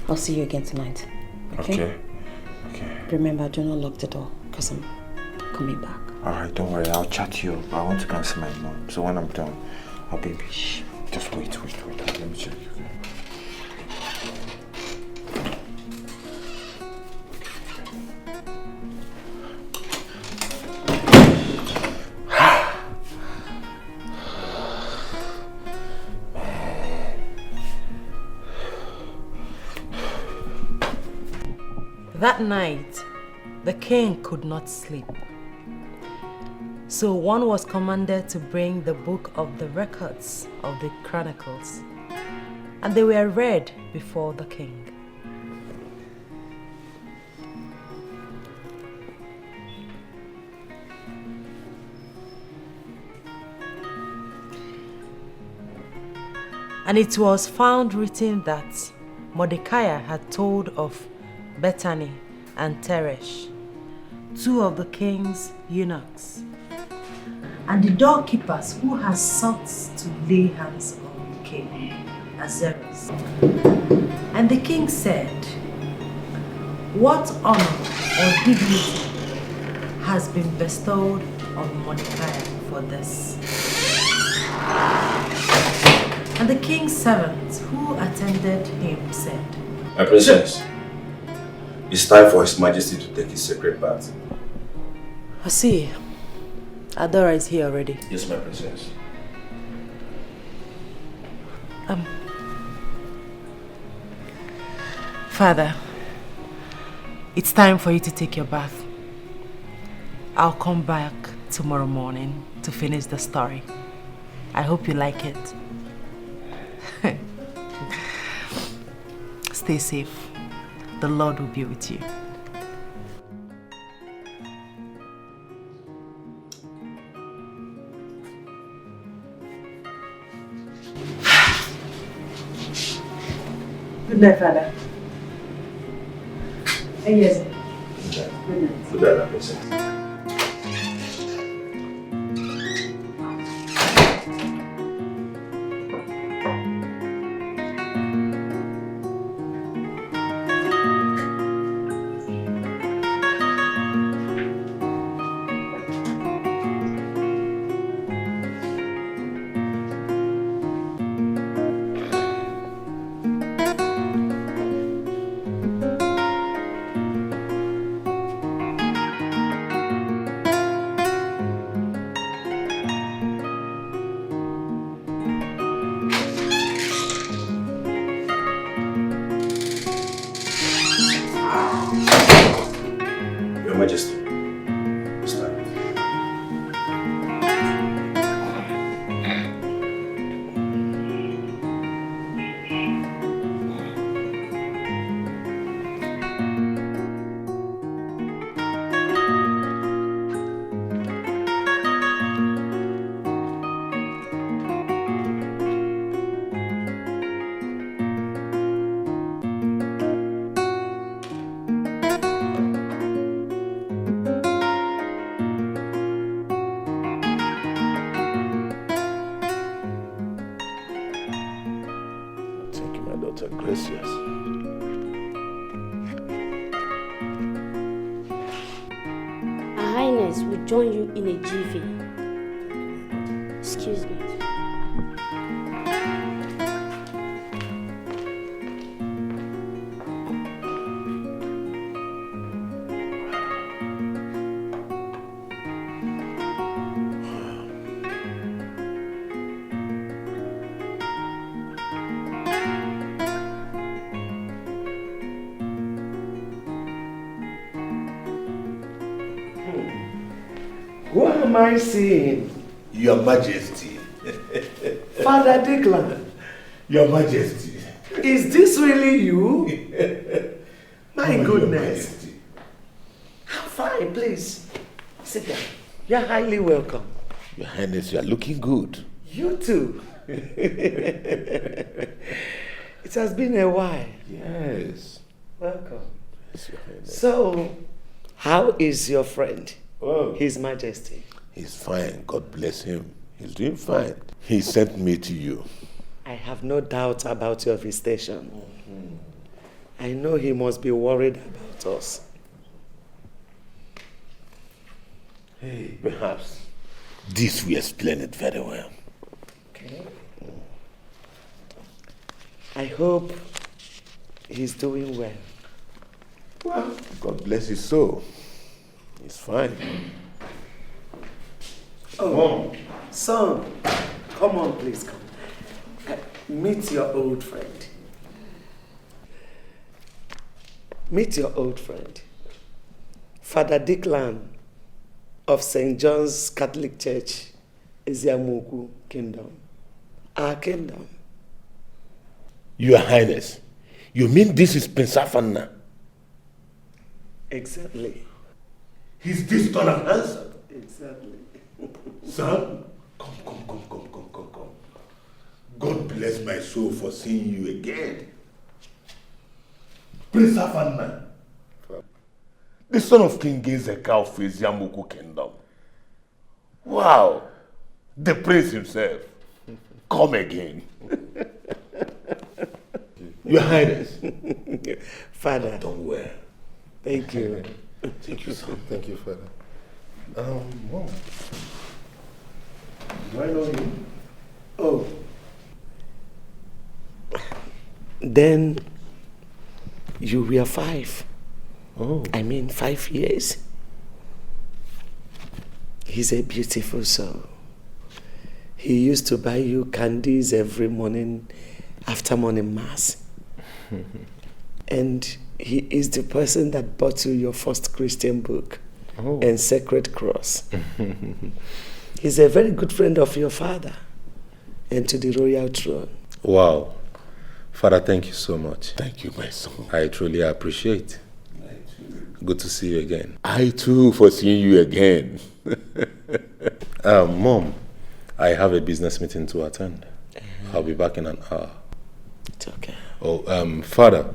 I'll see you again tonight. Okay? Remember, do not lock the door because I'm coming back. Alright, don't worry. I'll chat to you. I want to go and see my mom. So when I'm done, I'll be... Just wait. Let me check. That night, the king could not sleep. So one was commanded to bring the book of the records of the chronicles, and they were read before the king. And it was found written that Mordecai had told of Bethany and Teresh, 2 of the king's eunuchs, and the doorkeepers who had sought to lay hands on the king, Ahasuerus. And the king said, "What honor or dignity has been bestowed on Mordecai for this?" And the king's servants who attended him said, My princess, it's time for His Majesty to take his sacred bath. I see. Adora is here already. Yes, my princess. Father, it's time for you to take your bath. I'll come back tomorrow morning to finish the story. I hope you like it. Stay safe. The Lord will be with you. Good night, Father. Yes. Good night. Good night, princess. Your Majesty, it's time. Gracious. Her Highness will join you in a jiffy. Excuse me. Who am I seeing? Your Majesty. Father Declan. Your Majesty. Is this really you? My goodness. How fine, please. Sit down. You're highly welcome. Your Highness, you are looking good. You too. It has been a while. Yes. Welcome. Yes, Your Highness. So, how is your friend? Oh. His Majesty. He's fine. God bless him. He's doing fine. He sent me to you. I have no doubt about your visitation. I know he must be worried about us. Hey, perhaps this will explain it very well. Okay. I hope he's doing well. Well, God bless his soul. He's fine. Oh, son, come on, please come. Meet your old friend. Meet your old friend, Father Declan of St. John's Catholic Church, Eziamuku Kingdom. Our kingdom. Your Highness, you mean this is Prince Afana? Exactly. He's this son of handsome. Exactly. Son, come. God bless my soul for seeing you again. Prince Afanna, the son of King Ezeka of Eziamuku Kingdom. Wow, the prince himself. Come again. Your Highness. Father. Don't worry. Thank you. Thank you, son. Thank you, Father. Mom. Do I know you? Oh. Then you were 5. Oh. I mean 5 years. He's a beautiful soul. He used to buy you candies every morning after morning mass. And he is the person that bought you your first Christian book and Sacred Cross. He's a very good friend of your father and to the royal throne. Wow. Father, thank you so much. Thank you, my son. I truly appreciate. Good to see you again. I too for seeing you again. Mom, I have a business meeting to attend. I'll be back in an hour. It's okay. Oh, Father,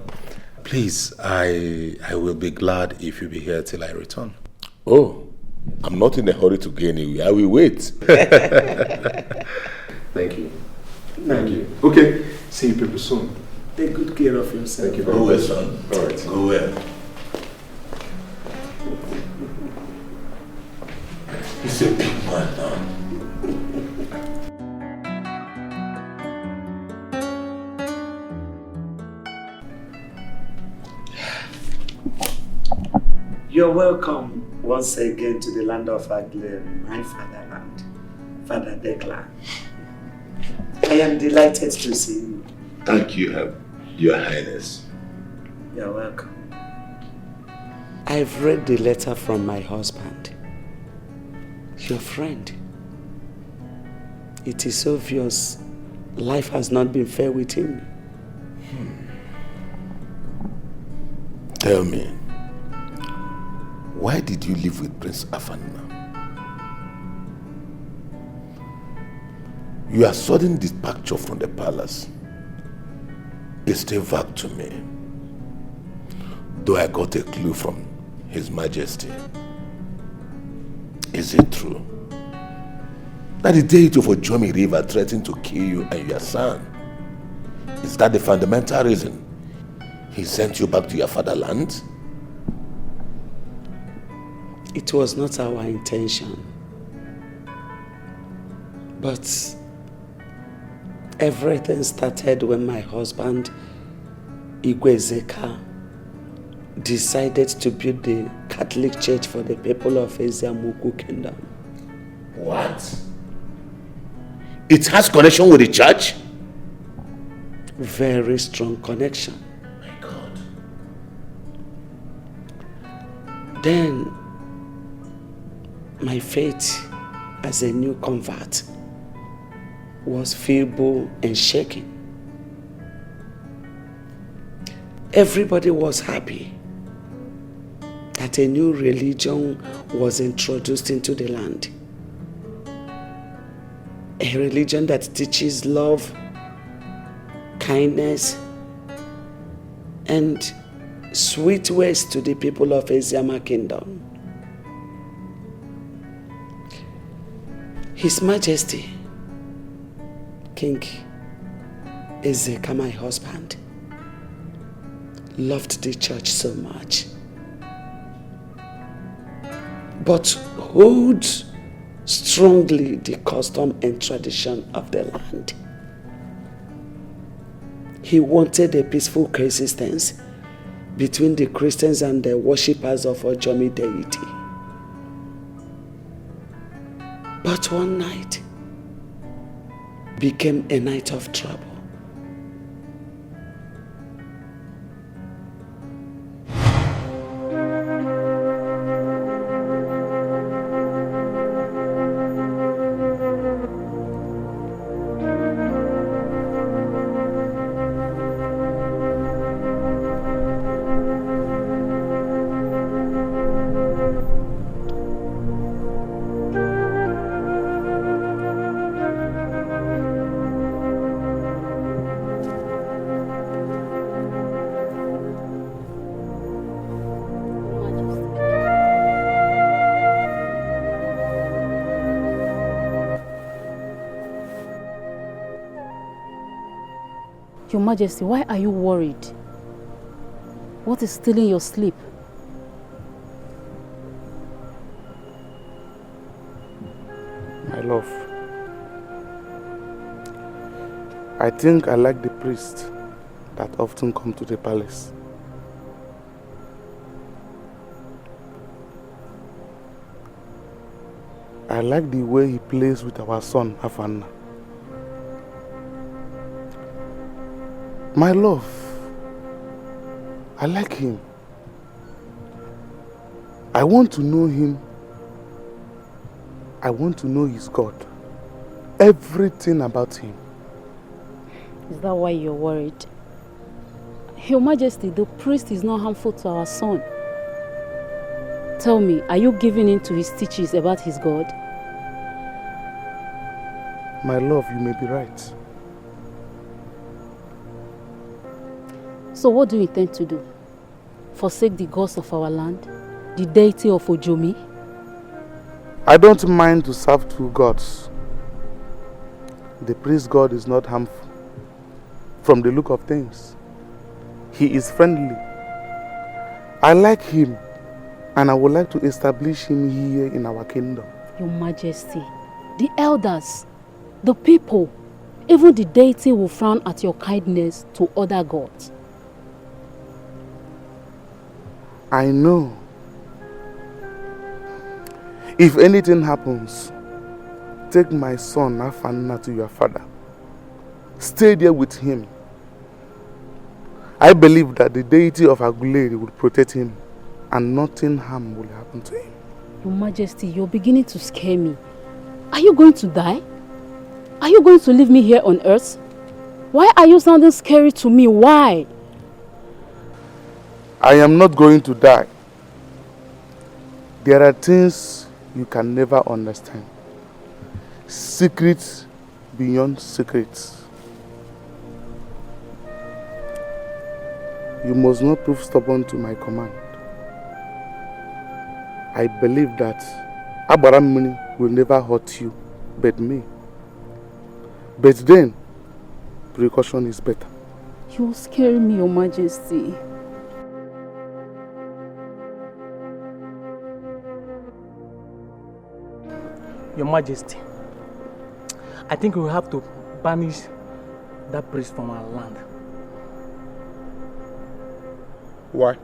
please, I will be glad if you'll be here till I return. Oh, I'm not in a hurry to go anywhere. I will wait. Thank you. Thank you. Okay, see you people soon. Take good care of yourself. Thank you very Go much. well, son. All right. Go well. He's a big man now. You're welcome once again to the land of Aglen, my fatherland, Father Declan. I am delighted to see you. Thank you, Your Highness. You're welcome. I've read the letter from my husband, your friend. It is obvious life has not been fair with him. Tell me, why did you live with Prince Afanna? Your sudden departure from the palace is still vague to me, though I got a clue from His Majesty. Is it true that the deity of Ojomi River threatened to kill you and your son? Is that the fundamental reason he sent you back to your fatherland? It was not our intention. But everything started when my husband, Igwe Ezeka, decided to build the Catholic Church for the people of Eziamuku Kingdom. What? It has connection with the church? Very strong connection. My God. Then, my faith as a new convert was feeble and shaking. Everybody was happy that a new religion was introduced into the land. A religion that teaches love, kindness, and sweet ways to the people of Eziama Kingdom. His Majesty, King Ezeka, my husband, loved the church so much, but holds strongly the custom and tradition of the land. He wanted a peaceful coexistence between the Christians and the worshippers of Ojomi deity. But one night became a night of trouble. Your Majesty, why are you worried? What is stealing your sleep? My love, I think I like the priests that often come to the palace. I like the way he plays with our son, Afanna. My love, I like him. I want to know him. I want to know his God. Everything about him. Is that why you're worried? Your Majesty, the priest is not harmful to our son. Tell me, are you giving in to his teachings about his God? My love, you may be right. So what do you intend to do? Forsake the gods of our land? The deity of Ojomi? I don't mind to serve two gods. The priest God is not harmful from the look of things. He is friendly. I like him, and I would like to establish him here in our kingdom. Your Majesty, the elders, the people, even the deity will frown at your kindness to other gods. I know. If anything happens, take my son Afanna to your father. Stay there with him. I believe that the deity of Aguleri will protect him and nothing harm will happen to him. Your Majesty, you're beginning to scare me. Are you going to die? Are you going to leave me here on earth? Why are you sounding scary to me? Why? I am not going to die. There are things you can never understand. Secrets beyond secrets. You must not prove stubborn to my command. I believe that Abaramuni will never hurt you, but me. But then, precaution is better. You're scaring me, Your Majesty. Your Majesty, I think we will have to banish that priest from our land. Why?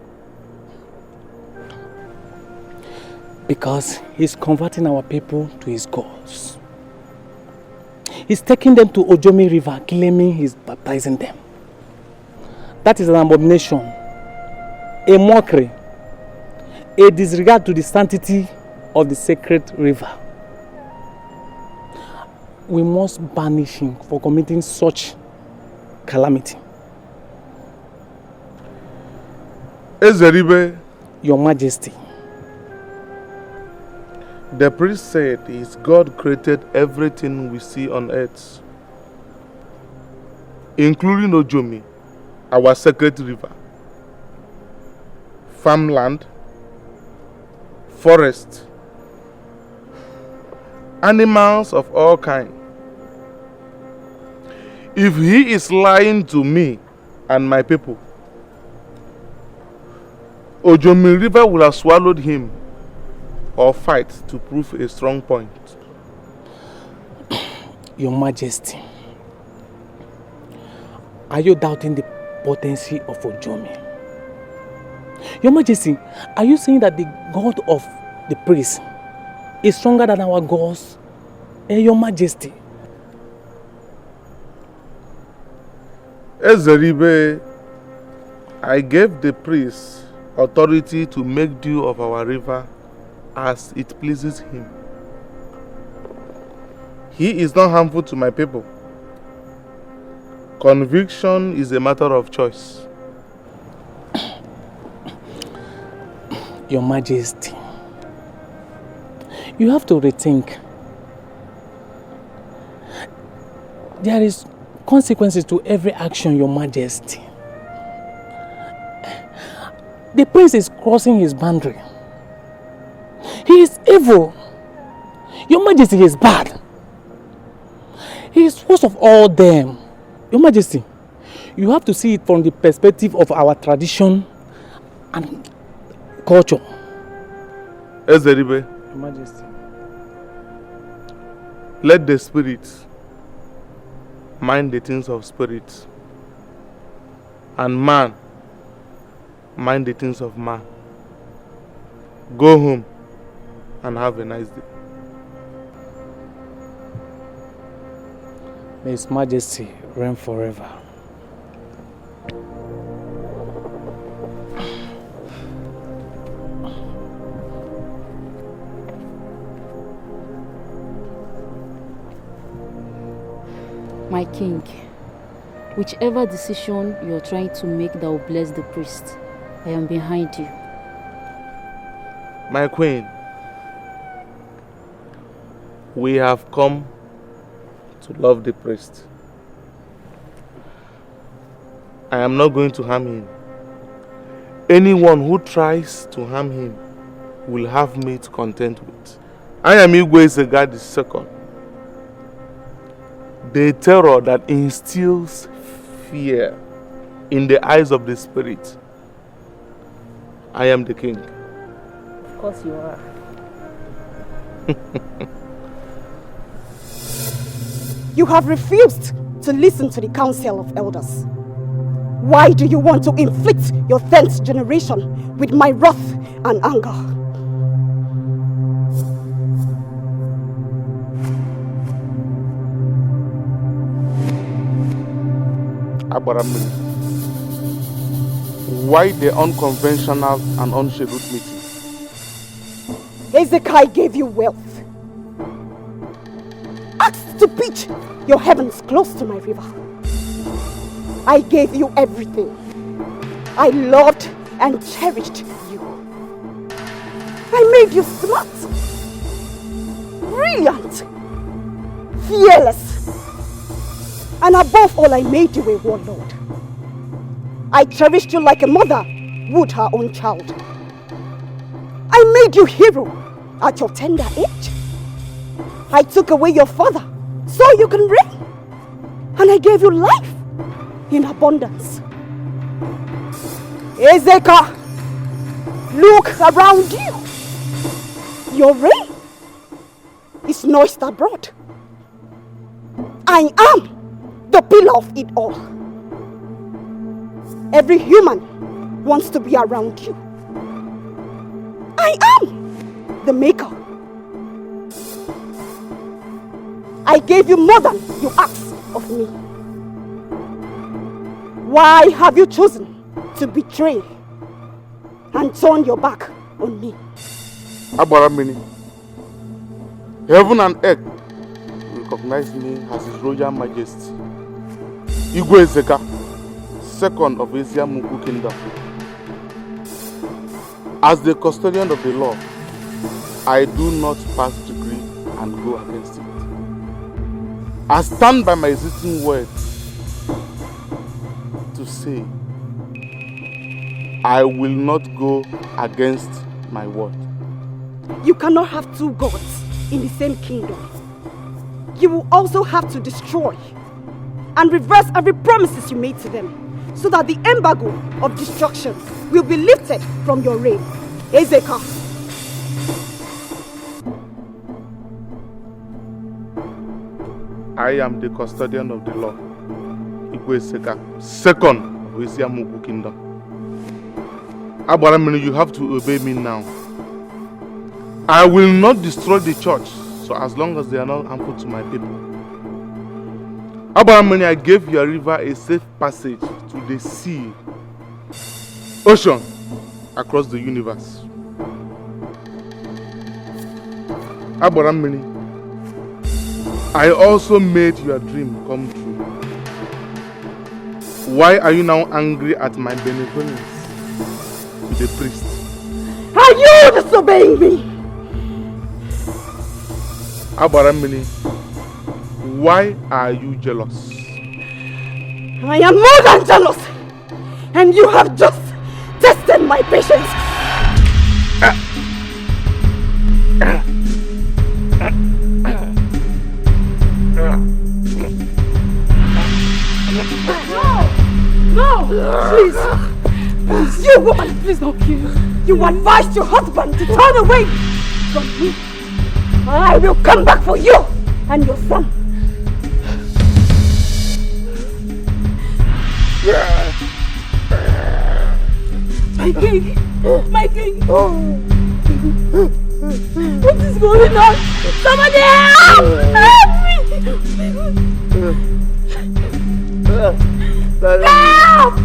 Because he's converting our people to his gods. He's taking them to Ojomi River, claiming he's baptizing them. That is an abomination, a mockery, a disregard to the sanctity of the sacred river. We must banish him for committing such calamity. Ezeribe, Your Majesty. The priest said his God created everything we see on earth, including Ojomi, our sacred river, farmland, forest, animals of all kinds. If he is lying to me and my people, Ojomi River will have swallowed him or fight to prove a strong point. Your Majesty, are you doubting the potency of Ojomi? Your Majesty, are you saying that the God of the priest is stronger than our gods? Your Majesty. Ezeribe, I gave the priest authority to make dew of our river as it pleases him. He is not harmful to my people. Conviction is a matter of choice. Your Majesty, you have to rethink. There is consequences to every action, Your Majesty. The prince is crossing his boundary. He is evil. Your Majesty, he is bad. He is worst of all them. Your Majesty, You have to see it from the perspective of our tradition and culture. Ezeribe, Your Majesty. let the spirits mind the things of spirits, and man mind the things of man. Go home and have a nice day. May His Majesty reign forever. My king, whichever decision you're trying to make that will bless the priest, I am behind you. My queen, we have come to love the priest. I am not going to harm him. Anyone who tries to harm him will have me to contend with. I am Igwe Zega II. The terror that instills fear in the eyes of the spirit. I am the king. Of course you are. You have refused to listen to the council of elders. Why do you want to inflict your 10th generation with my wrath and anger? Abaramiri, why the unconventional and unscheduled meeting? Hezekiah gave you wealth. Asked to pitch your heavens close to my river. I gave you everything. I loved and cherished you. I made you smart, brilliant, fearless, and above all, I made you a warlord. I cherished you like a mother would her own child. I made you hero at your tender age. I took away your father so you can reign, and I gave you life in abundance. Ezeka, look around you. Your reign is noised abroad. I am the pillar of it all. Every human wants to be around you. I am the maker. I gave you more than you asked of me. Why have you chosen to betray and turn your back on me? Abaramini, heaven and earth recognize me as His Royal Majesty Igwe Ezeka, second of Asia Mugu Kingdom. As the custodian of the law, I do not pass decree and go against it. I stand by my existing words to say, I will not go against my word. You cannot have two gods in the same kingdom. You will also have to destroy and reverse every promises you made to them, so that the embargo of destruction will be lifted from your reign. Ezeka. I am the custodian of the law, Igwe Ezeka, second of Asia Mugu Kingdom. Abaramini, you have to obey me now. I will not destroy the church, so as long as they are not harmful to my people. Abaramini, I gave your river a safe passage to the sea, ocean, across the universe. Abaramini, I also made your dream come true. Why are you now angry at my benevolence to the priest? Are you disobeying me? Abaramini, why are you jealous? I am more than jealous, and you have just tested my patience. No! You advised your husband to turn away from me. I will come back for you and your son. My king! My king! What is going on? Somebody help! Help me!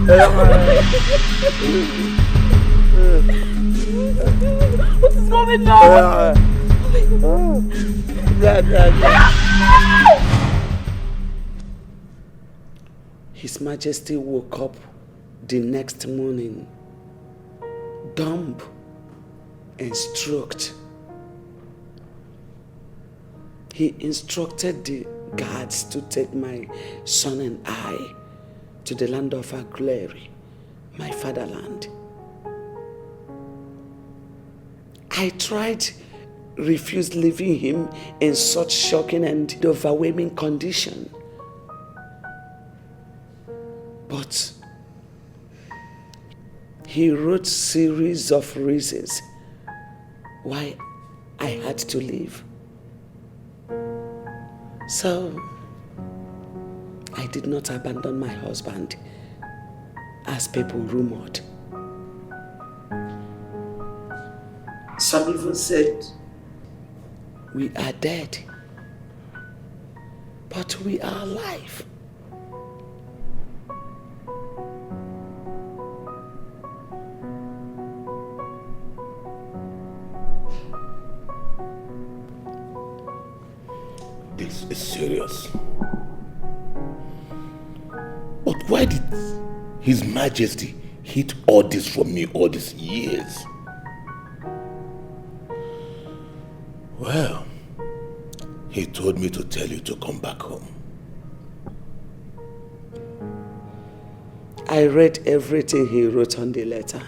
Help! What is going on? His Majesty woke up the next morning, dumb and stroked. He instructed the guards to take my son and I to the land of our glory, my fatherland. I tried refuse leaving him in such shocking and overwhelming condition. But he wrote series of reasons why I had to leave. So I did not abandon my husband, as people rumored. Some even said we are dead, but we are alive. This is serious. But why did His Majesty hid all this from me all these years? Well, he told me to tell you to come back home. I read everything he wrote on the letter.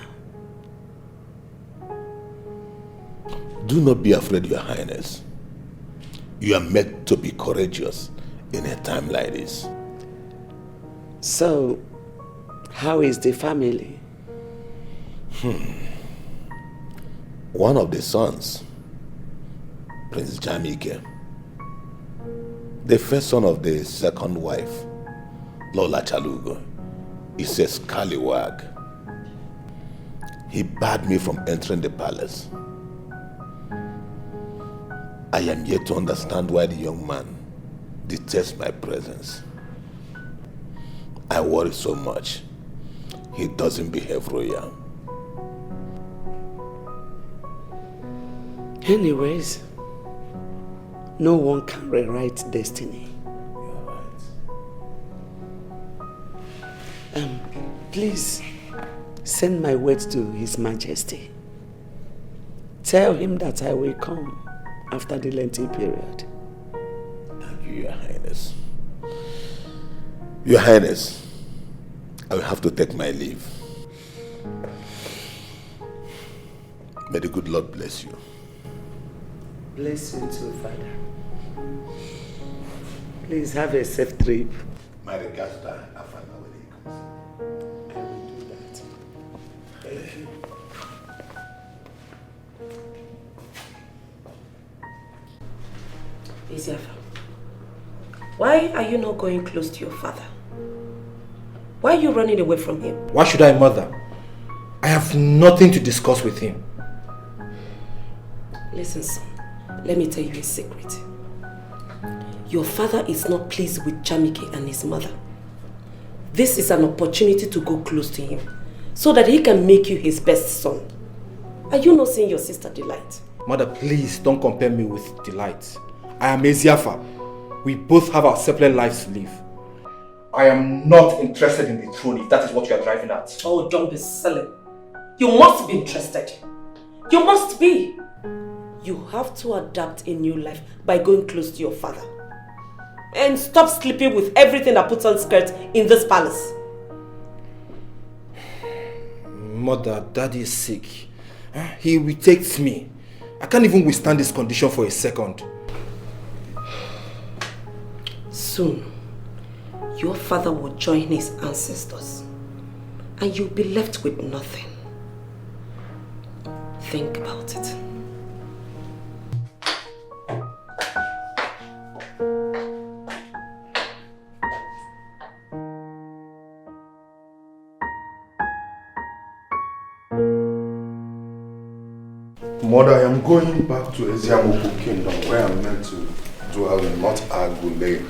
Do not be afraid, Your Highness. You are meant to be courageous in a time like this. So, how is the family? One of the sons, Prince Jamike, the first son of the second wife, Lola Chalugo, is a scallywag. He barred me from entering the palace. I am yet to understand why the young man detests my presence. I worry so much. He doesn't behave royal. Anyways, no one can rewrite destiny. You're right. Please send my words to His Majesty. Tell him that I will come after the Lenten period. Thank you, Your Highness. Your Highness, I will have to take my leave. May the good Lord bless you. Bless you too, Father. Please have a safe trip. My regards to Afana when he comes. I will do that. Thank you. Isiafa, why are you not going close to your father? Why are you running away from him? Why should I, mother? I have nothing to discuss with him. Listen, son, let me tell you a secret. Your father is not pleased with Jamike and his mother. This is an opportunity to go close to him so that he can make you his best son. Are you not seeing your sister Delight? Mother, please don't compare me with Delight. I am Eziafa. We both have our separate lives to live. I am not interested in the throne if that is what you are driving at. Oh, don't be silly. You must be interested. You must be. You have to adapt a new life by going close to your father. And stop sleeping with everything that puts on skirt in this palace. Mother, Daddy is sick. He irritates me. I can't even withstand this condition for a second. Soon, your father will join his ancestors and you'll be left with nothing. think about it. Mother, I am going back to Eziamoku Kingdom where I'm meant to dwell in, not Agule.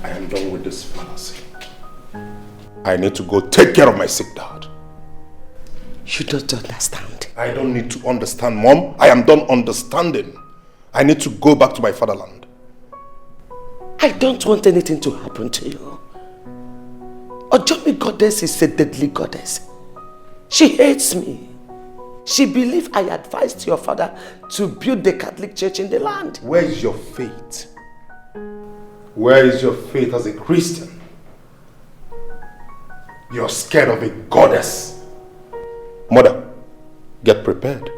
I am done with this fallacy. I need to go take care of my sick dad. You don't understand. I don't need to understand, Mom. I am done understanding. I need to go back to my fatherland. I don't want anything to happen to you. Ojomi goddess is a deadly goddess. She hates me. She believes I advised your father to build the Catholic Church in the land. Where is your faith? Where is your faith as a Christian? You're scared of a goddess. Mother, get prepared.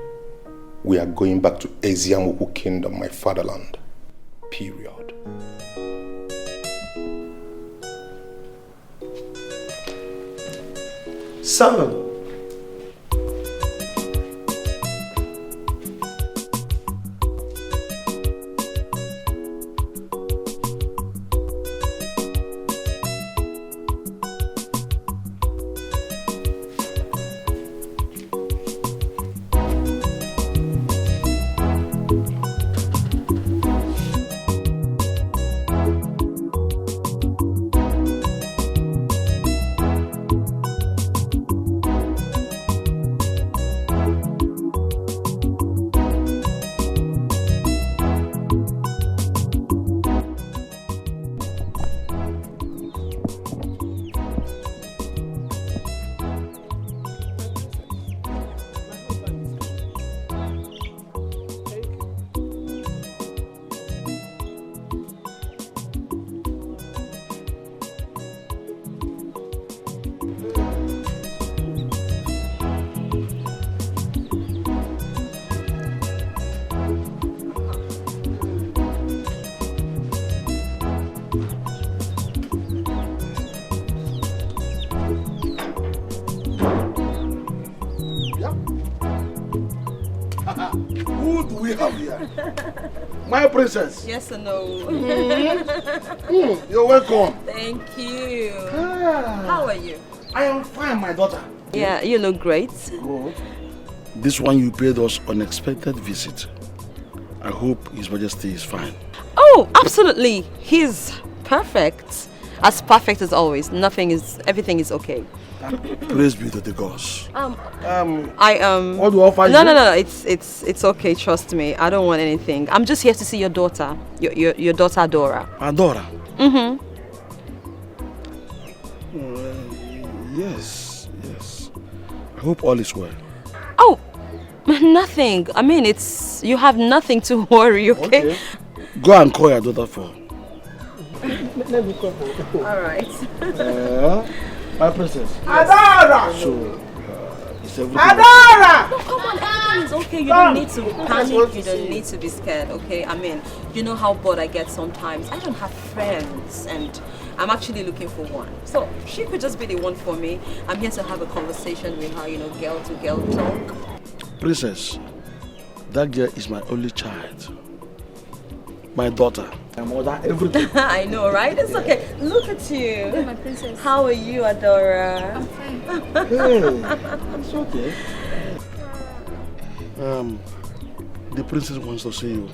We are going back to Eziamoku Kingdom, my fatherland. Period. Son. Who do we have here? My princess. Yes or no? You're welcome. Thank you. Ah. How are you? I am fine, my daughter. Yeah, you look great. Good. This one you paid us unexpected visit. I hope His Majesty is fine. Oh, absolutely. He's perfect. As perfect as always. Everything is okay. Praise be to the gods. What do I offer you? No. It's okay. Trust me. I don't want anything. I'm just here to see your daughter. Your daughter Adora. Adora? Mm-hmm. Yes. I hope all is well. Oh, nothing. I mean, you have nothing to worry, okay? Go and call your daughter for. Let me call her. All right. My princess. Adora! So, is everything Adora! No, come on, everything is okay. You don't need to panic. You don't need to be scared, okay? I mean, you know how bored I get sometimes. I don't have friends, and I'm actually looking for one. So she could just be the one for me. I'm here to have a conversation with her, girl to girl talk. Princess, that girl is my only child. My daughter. My mother, everything. I know, right? It's okay. Look at you. Hey, my princess. How are you, Adora? I'm fine. Hey, it's okay. The princess wants to see you.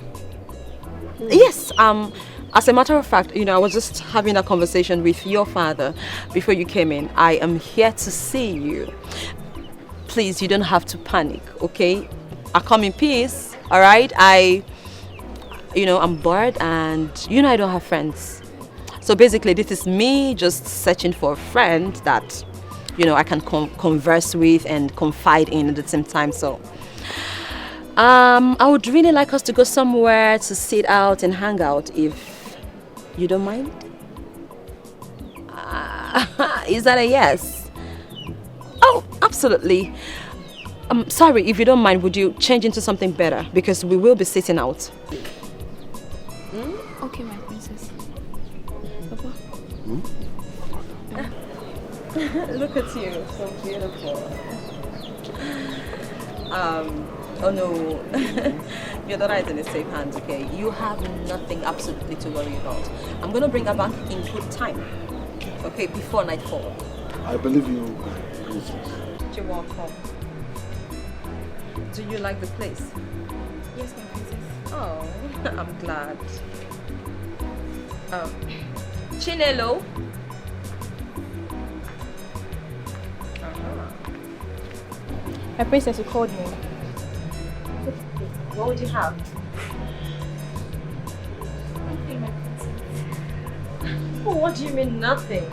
Yes, as a matter of fact, I was just having a conversation with your father before you came in. I am here to see you. Please, you don't have to panic, okay? I come in peace, all right? I'm bored and, I don't have friends. So basically, this is me just searching for a friend that, I can converse with and confide in at the same time. So, I would really like us to go somewhere to sit out and hang out, if you don't mind. Is that a yes? Oh, absolutely. Sorry, if you don't mind, would you change into something better? Because we will be sitting out. Okay, my princess. Papa? Look at you, so beautiful. Oh no, your daughter is in a safe hands, okay? You have nothing absolutely to worry about. I'm gonna bring her back in good time, okay, before nightfall. I believe you, Princess. You're welcome. Do you like the place? Yes, my princess. Oh, I'm glad. Chinelo? My princess, you called me. What would you have? Nothing, my princess. Oh, what do you mean nothing?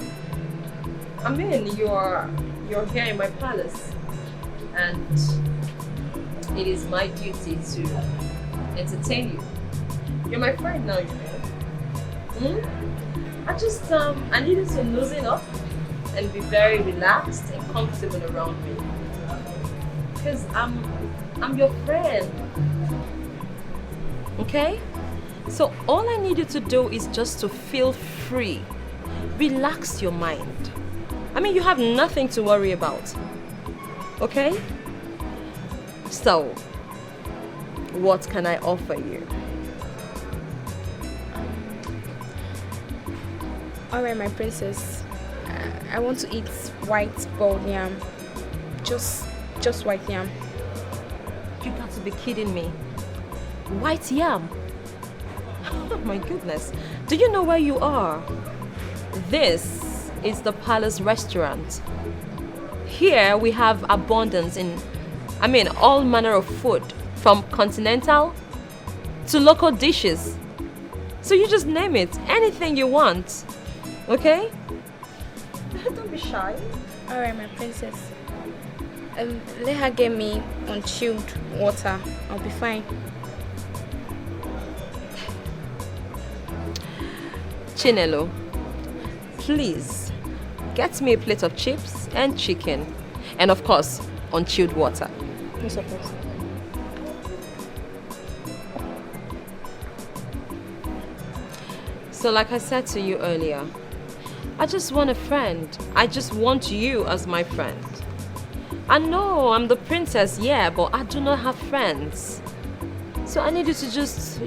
I mean, you're here in my palace, and it is my duty to entertain you. You're my friend now, you know. I needed to loosen up and be very relaxed and comfortable around me. Because I'm your friend. Okay? So all I need you to do is just to feel free. Relax your mind. I mean, you have nothing to worry about. Okay? So, what can I offer you? Alright, my princess. I want to eat white boiled yam. Just white yam. You got to be kidding me. White yam? Oh my goodness. Do you know where you are? This is the palace restaurant. Here we have abundance in, all manner of food, from continental to local dishes. So you just name it, anything you want. Okay? Don't be shy. Alright, my princess. Let her get me unchilled water. I'll be fine. Chinelo, please get me a plate of chips and chicken. And of course, unchilled water. Yes, of course. So like I said to you earlier, I just want a friend. I just want you as my friend. I know I'm the princess, yeah, but I do not have friends. So I need you to just,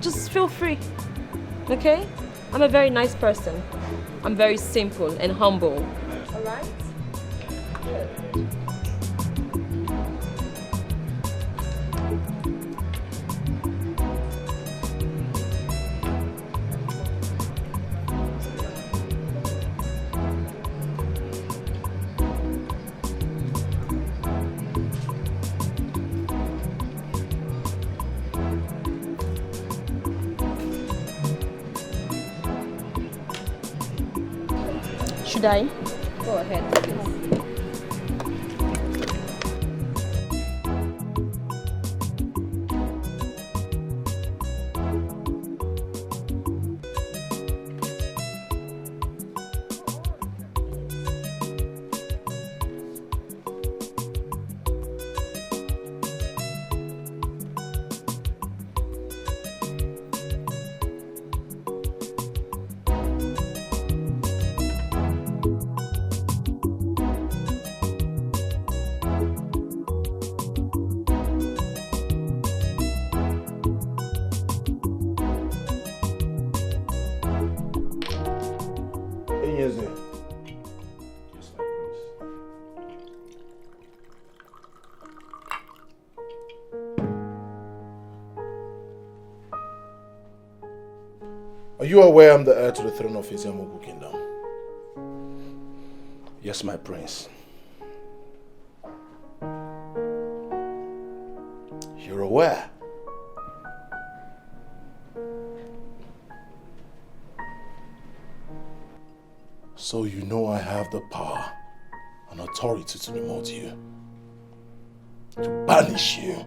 just feel free. Okay? I'm a very nice person. I'm very simple and humble. Alright? Good. Should I? Go ahead, please. Are you aware I'm the heir to the throne of Ezemogu Kingdom? Yes, my prince. You're aware? So you know I have the power and authority to demote you, to banish you,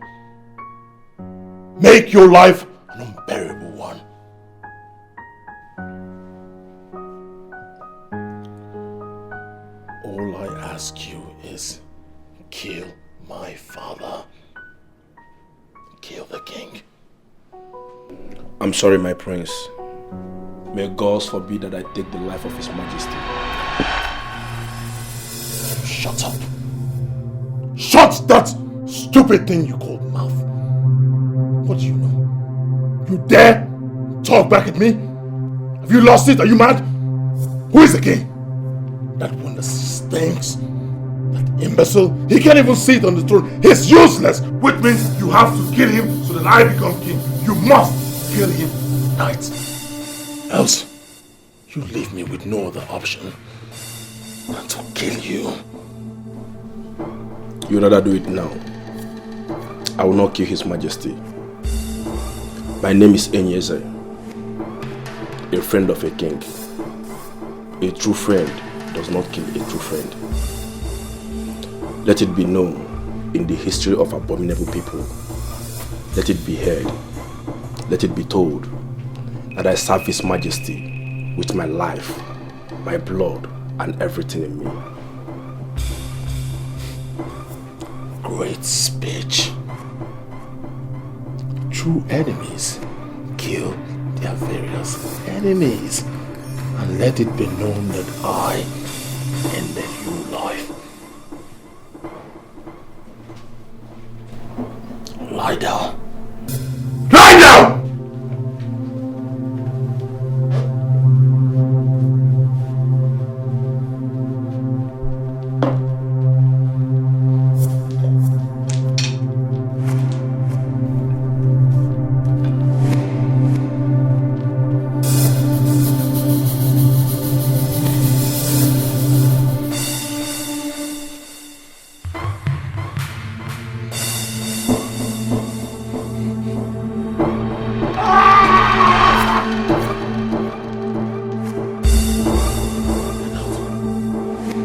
make your life an unbearable one. All I ask you is kill my father. Kill the king. I'm sorry, my prince. May gods forbid that I take the life of His Majesty. Shut up. Shut that stupid thing you call mouth. What do you know? You dare talk back at me? Have you lost it? Are you mad? Who is the king? That one that stinks? That imbecile? He can't even sit on the throne. He's useless! Which means you have to kill him so that I become king. You must kill him tonight. Else, you leave me with no other option than to kill you. You rather do it now. I will not kill His Majesty. My name is Enyeze, a friend of a king. A true friend does not kill a true friend. Let it be known in the history of abominable people. Let it be heard. Let it be told that I serve His Majesty with my life, my blood, and everything in me. Great speech. True enemies kill their various enemies. And let it be known that I ended your life. Lie down. Lie down!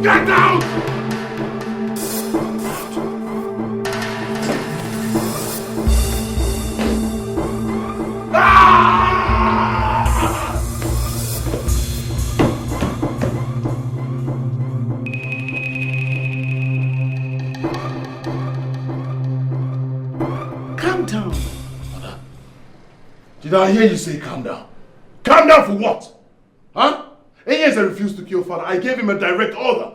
Get down! Calm down. Mother, did I hear you say calm down? Calm down for what? Huh? Enyeze refused to kill father. I gave him a direct order.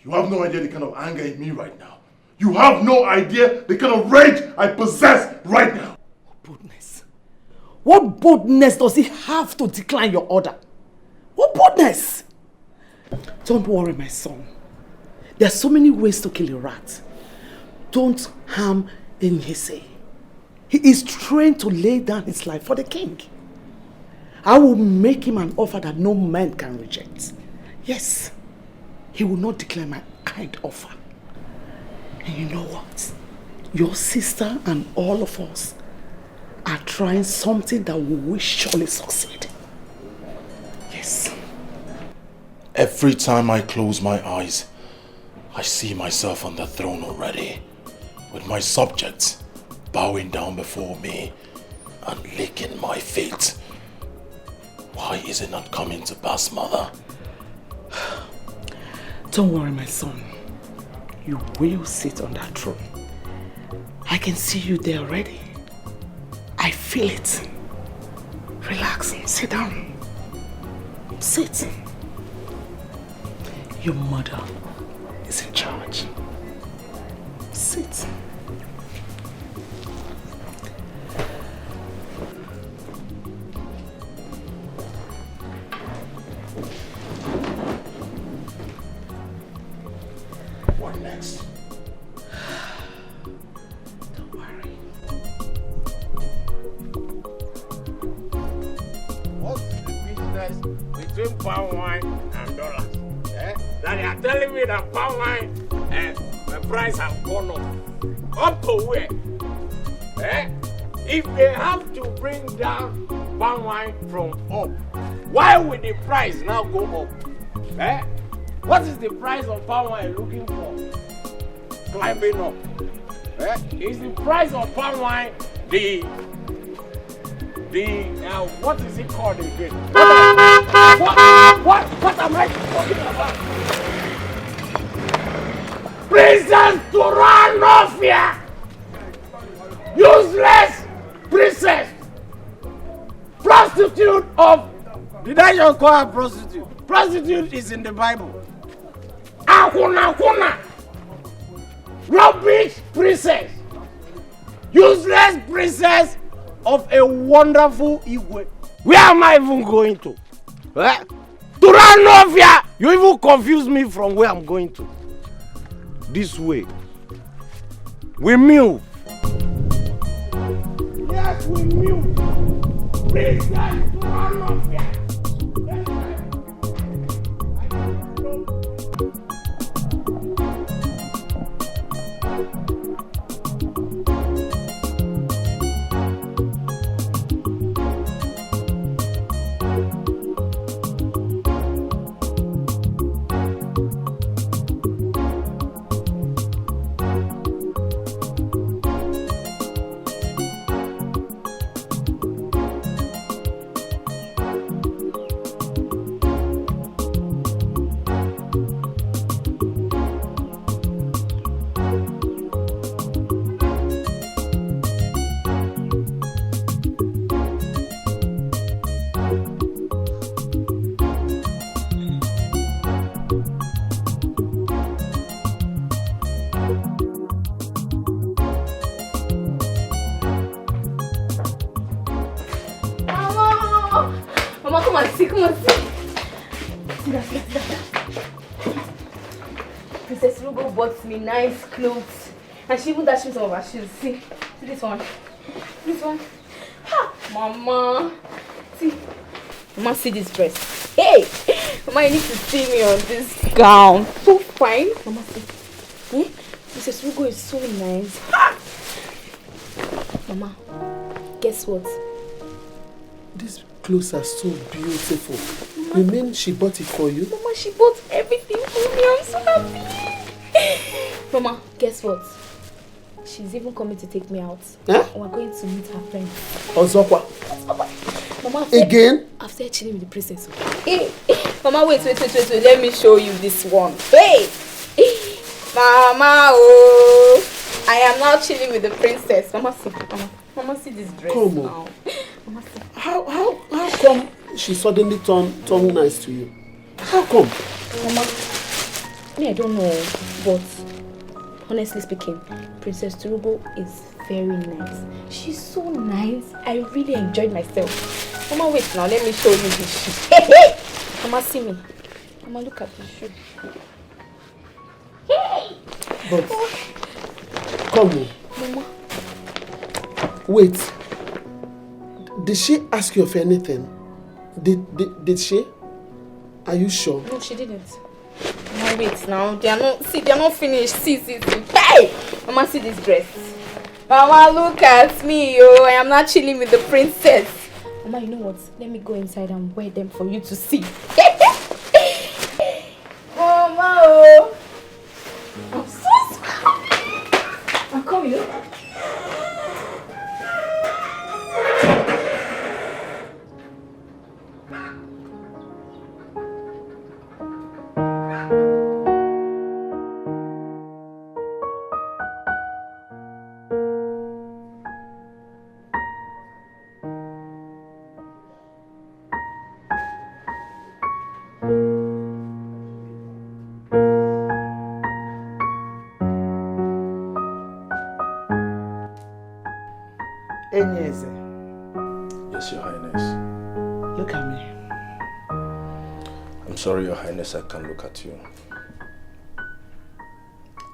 You have no idea the kind of anger in me right now. You have no idea the kind of rage I possess right now. Boldness. What boldness does he have to decline your order? What boldness? Don't worry, my son. There are so many ways to kill a rat. Don't harm Enyeze. He is trained to lay down his life for the king. I will make him an offer that no man can reject. Yes, he will not decline my kind offer. And you know what? Your sister and all of us are trying something that we will surely succeed. Yes. Every time I close my eyes, I see myself on the throne already, with my subjects bowing down before me and licking my feet. Why is it not coming to pass, Mother? Don't worry, my son. You will sit on that throne. I can see you there already. I feel it. Relax. Sit down. Sit. Your mother is in charge. Sit. What next? Don't worry. What's the business between palm wine and dollars? That they are telling me that palm wine the price has gone up. Up to where? If they have to bring down palm wine from up, why would the price now go up? What is the price of palm wine looking for? Climbing up. Is the price of palm wine the what is it called again? What am I talking about? Princess to run off here! Useless princess! Prostitute of... Did I just call her prostitute? Prostitute is in the Bible. Akuna. Rubbish princess. princess of a wonderful Igwe. Where am I even going to? Eh? To run off here! You even confuse me from where I'm going to. This way. We move. Yes, we move. Princess, to run off here. Princess Rugo bought me nice clothes and she even dashed me some of her shoes. See this one. This one. Ha! Mama. See. Mama, see this dress. Hey! Mama, you need to see me on this gown. So fine. Mama, see. Eh? Princess Rugo is so nice. Ha! Mama, guess what? These clothes are so beautiful. Mama, you mean she bought it for you? Mama, she bought everything for me. I'm so happy. Mama, guess what? She's even coming to take me out. Huh? We're going to meet her friend. Ozokwa. Mama, again? After chilling with the princess. Hey, Mama, wait. Let me show you this one. Hey, Mama, oh, I am now chilling with the princess. Mama, see, Mama, see this dress. Come on. Now. Mama, see. How come she suddenly turned nice to you? How come? Mama, I don't know, but honestly speaking, Princess Turubo is very nice. She's so nice. I really enjoyed myself. Mama, wait now. Let me show you this shoe. Hey! Mama, see me. Mama, look at this shoe. Hey! But, come on. Mama. Wait. Did she ask you for anything? Did she? Are you sure? No, she didn't. Mama, wait now. They are not finished. See. Hey! Mama, see this dress. Mama, look at me, yo. I am not chilling with the princess. Mama, you know what? Let me go inside and wear them for you to see. Mama, oh. I'm so sorry. I'm coming. Yes, Your Highness. Look at me. I'm sorry, Your Highness, I can't look at you.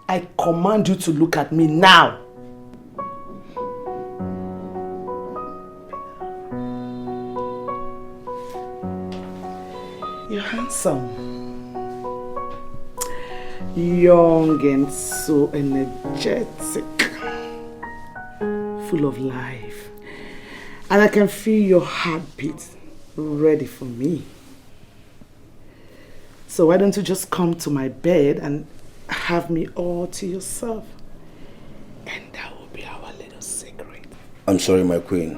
I command you to look at me now. You're handsome. Young and so energetic. Full of life. And I can feel your heartbeat ready for me. So why don't you just come to my bed and have me all to yourself? And that will be our little secret. I'm sorry, my queen.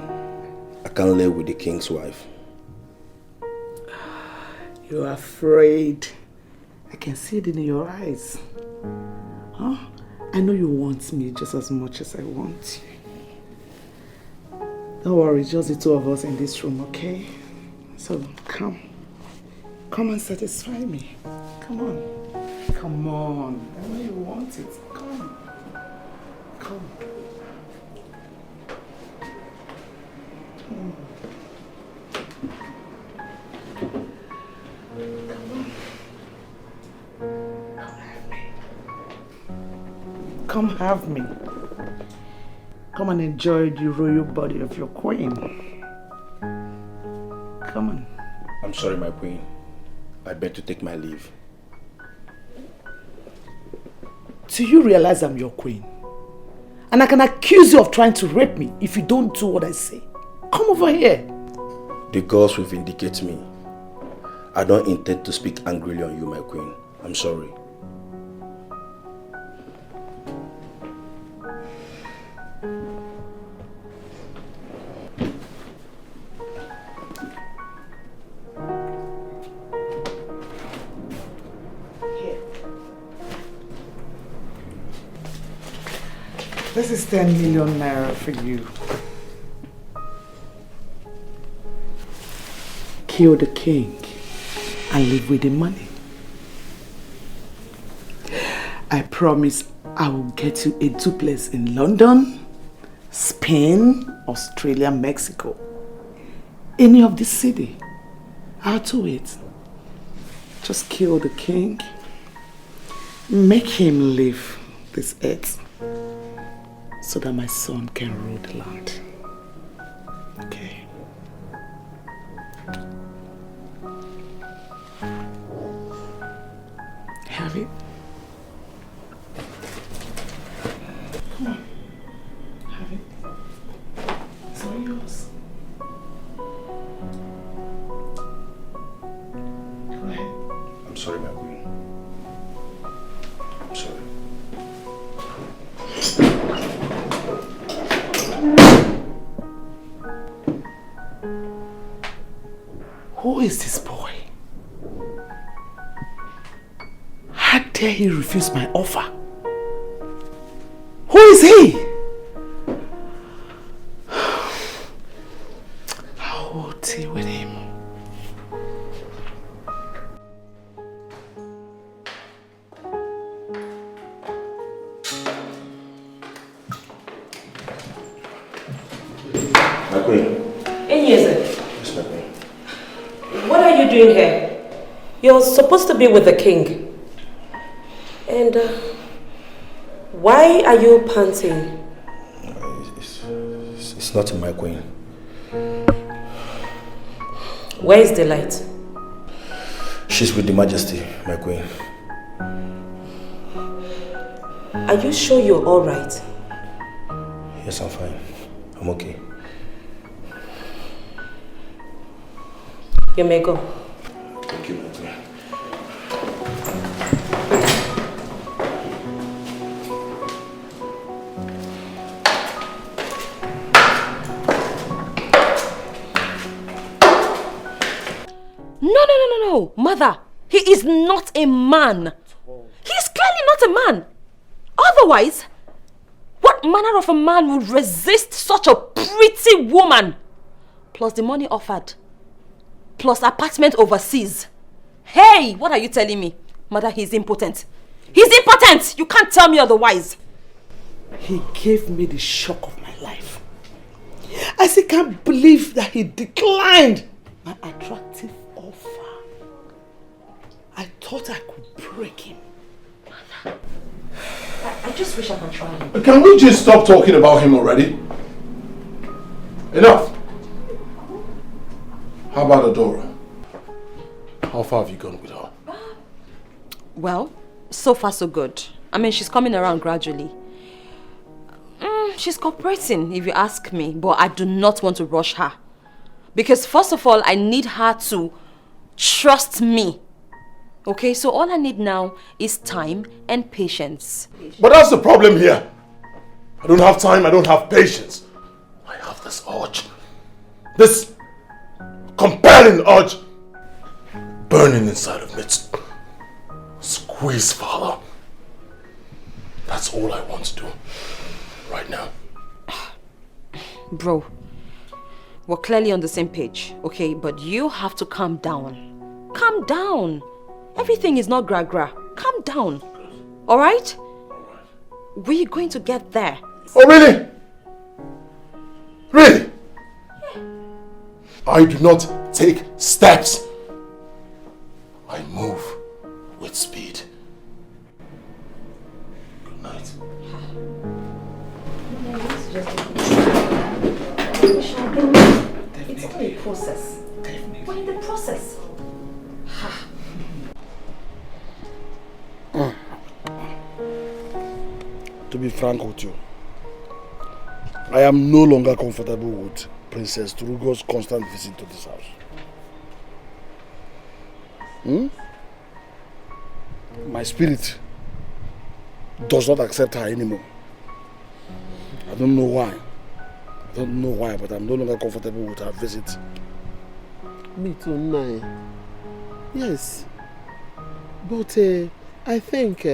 I can't live with the king's wife. You're afraid. I can see it in your eyes. Huh? I know you want me just as much as I want you. Don't worry, just the two of us in this room, okay? So, come. Come and satisfy me. Come on. Come on. I know you want it. Come. Come. come have me. Come and enjoy the royal body of your queen. Come on. I'm sorry, my queen. I beg to take my leave. Do you realize I'm your queen? And I can accuse you of trying to rape me if you don't do what I say. Come over here. The gods will vindicate me. I don't intend to speak angrily on you, my queen. I'm sorry. This is 10 million naira for you. Kill the king and live with the money. I promise I will get you a duplex in London, Spain, Australia, Mexico. Any of the city. I'll do it. Just kill the king. Make him leave this earth so that my son can rule the land. Okay. Have it. Come on. Have it. It's all yours. Go ahead. I'm sorry, my queen. I'm sorry. Who is this boy? How dare he refuse my offer? Who is he? I will deal with him. My queen. Enyeze, Yes, my queen. what are you doing here? You're supposed to be with the king. And why are you panting? It's nothing, my queen. Where is the light? She's with the Majesty, my queen. Are you sure you're all right? Yes, I'm fine. I'm okay. You may go. Thank you, my queen. No, mother. He is not a man. He is clearly not a man. Otherwise, what manner of a man would resist such a pretty woman? Plus the money offered. Plus apartment overseas. Hey, what are you telling me? Mother, he's impotent. He's impotent! You can't tell me otherwise. He gave me the shock of my life. I still can't believe that he declined my attractive offer. I thought I could break him. Mother, I just wish I could try him. Can we just stop talking about him already? Enough. How about Adora? How far have you gone with her? Well, so far so good. I mean, she's coming around gradually. She's cooperating, if you ask me, but I do not want to rush her. Because first of all, I need her to trust me. Okay, so all I need now is time and patience. But that's the problem here. I don't have time, I don't have patience. I have this urge. This compelling urge burning inside of me. Squeeze, Father. That's all I want to do right now. Bro, we're clearly on the same page, okay? But you have to calm down. Calm down. Everything is not gra-gra. Calm down. Alright? We're going to get there. Oh, really? Really? I do not take steps. I move with speed. Good night. It's only a process. We're in the process. To be frank with you, I am no longer comfortable with Princess Turugo's constant visit to this house. My spirit does not accept her anymore. I don't know why. But I'm no longer comfortable with her visit. Me too, Nai. Yes. But I think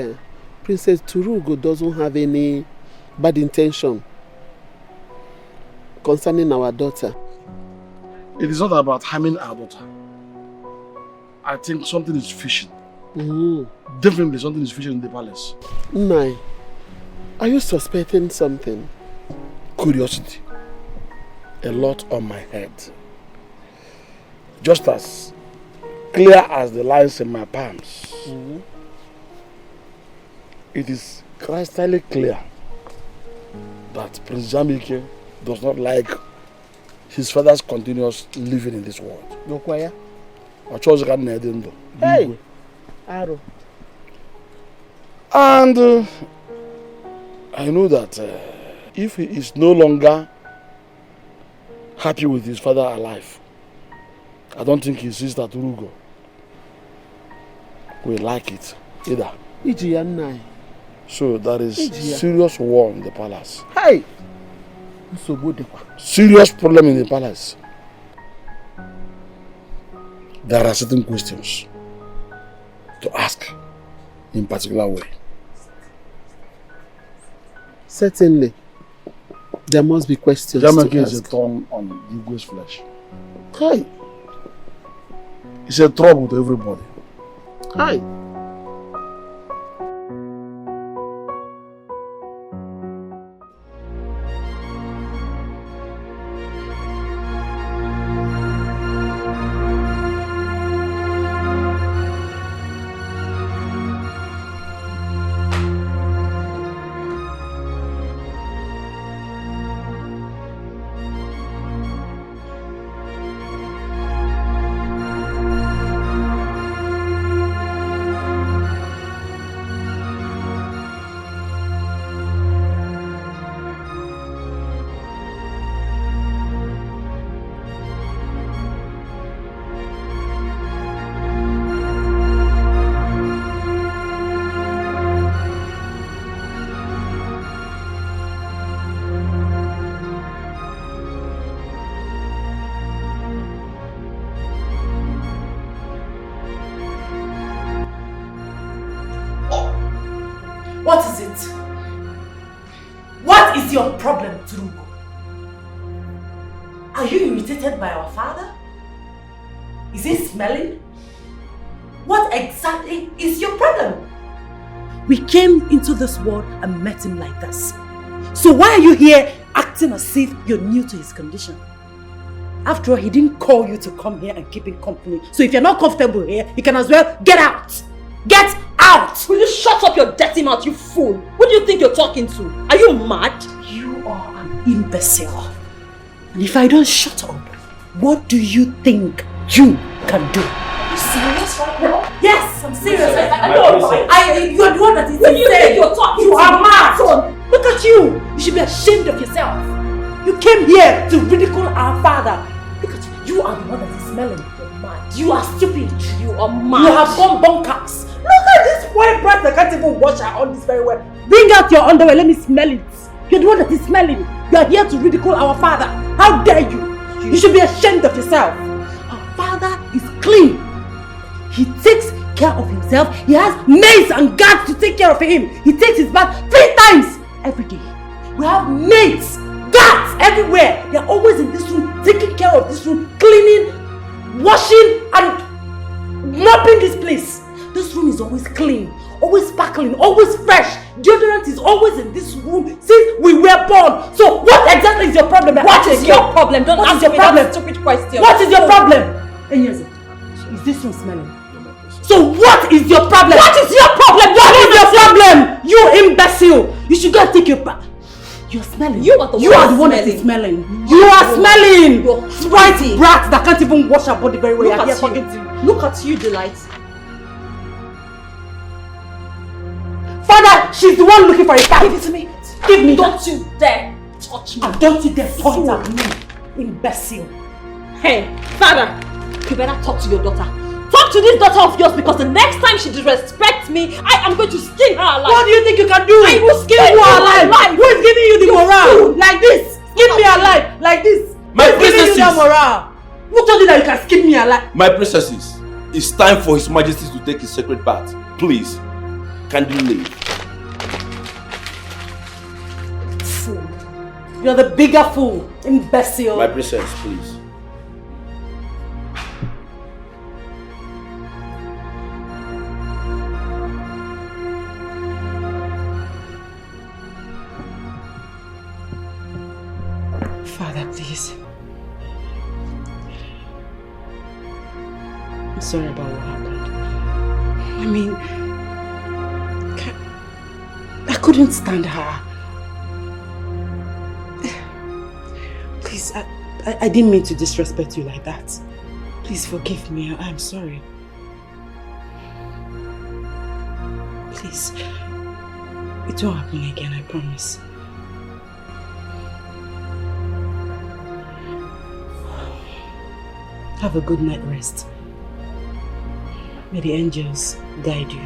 Princess Turugo doesn't have any bad intention concerning our daughter. It is not about harming our daughter. I think something is fishing. Definitely something is fishing in the palace. Nai, are you suspecting something? Curiosity. A lot on my head. Just as clear as the lines in my palms. It is crystal clear that Prince Jamike does not like his father's continuous living in this world. Hey! Aro. And I know that if he is no longer happy with his father alive, I don't think his sister Turugo will like it either. So there is serious war in the palace. Hey! Serious problem in the palace. There are certain questions to ask in particular way. Certainly. There must be questions Jamake to is a ask. thorn on Igwe's flesh. Hey! It's a trouble to everybody. Hi. What is it? What is your problem, Turugo? Are you irritated by our father? Is he smelling? What exactly is your problem? We came into this world and met him like this. So why are you here acting as if you're new to his condition? After all, he didn't call you to come here and keep him company. So if you're not comfortable here, you can as well get out. Get out! Will you shut up your dirty mouth, you fool? Who do you think you're talking to? Are you mad? You are an imbecile. And if I don't shut up, what do you think you can do? Are you serious right now? Yes, I'm serious. You're the one that is insane. You think you're talking You to are me? mad. Look at you. You should be ashamed of yourself. You came here to ridicule our father. Look at you. You are the one that is smelling. You're mad. You are stupid. You are mad. You have gone bonkers. Look at this poor brat that can't even wash her on this very well. Bring out your underwear. Let me smell it. You're the one that is smelling. You are here to ridicule our father. How dare you? You should be ashamed of yourself. Our father is clean. He takes care of himself. He has maids and guards to take care of him. He takes his bath 3 times every day. We have maids, guards everywhere. They are always in this room, taking care of this room, cleaning, washing and mopping this place. This room is always clean, always sparkling, always fresh. Deodorant is always in this room since we were born. So what exactly is your problem? What is your problem? Don't answer me that stupid question. What is your problem? Is this room smelling? So what is your problem? What is your problem? What is your problem? You imbecile! You should go and take your bath. You're smelling. You are the one that is smelling. You are smelling! Sprite brat that can't even wash her body very well. Look at you. Look at you, Delight. Father, she's the one looking for a fight. Give it to me. Give me. Don't you dare touch me. And don't you dare point at me, imbecile. Hey, Father, you better talk to your daughter. Talk to this daughter of yours because the next time she disrespects me, I am going to skin her alive. What do you think you can do? I will skin you alive. Who is giving you the morale? Like this. Skin me alive. Like this. My Who's giving you that princesses. morale? Who told you that you can skin me alive? My princesses, it's time for His Majesty to take his sacred bath. Please, kindly leave. Fool. You're the bigger fool, imbecile. My princess, please. Father, please. I'm sorry about what happened. I mean, I couldn't stand her. Please, I didn't mean to disrespect you like that. Please forgive me. I'm sorry. Please. It won't happen again, I promise. Have a good night rest. May the angels guide you.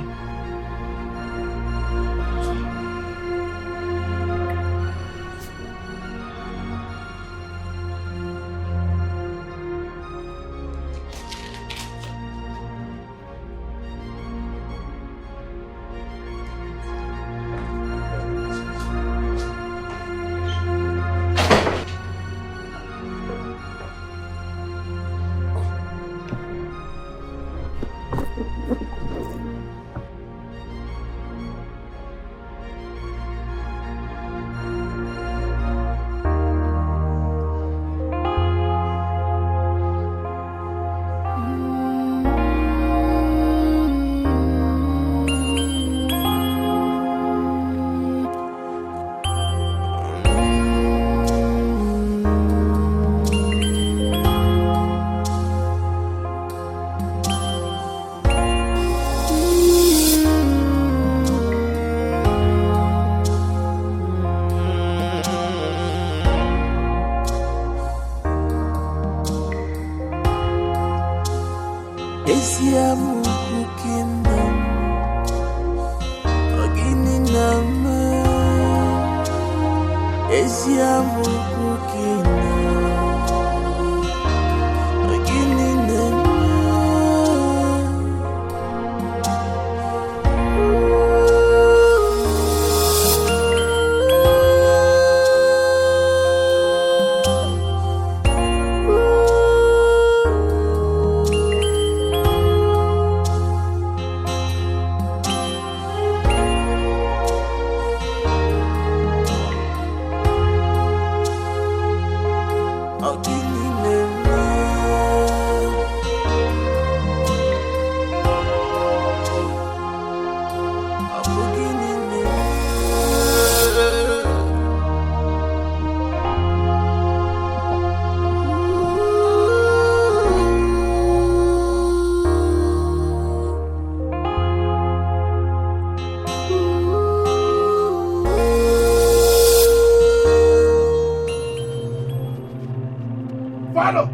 Father!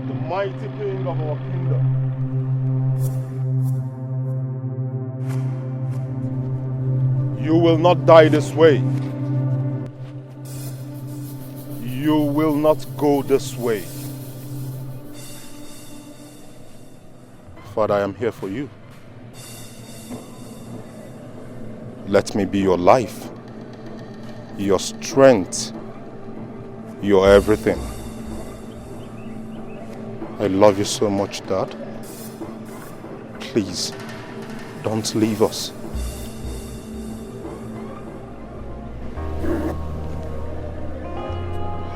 The mighty king of our kingdom. You will not die this way. You will not go this way. Father, I am here for you. Let me be your life, your strength, your everything. I love you so much, Dad. Please, don't leave us.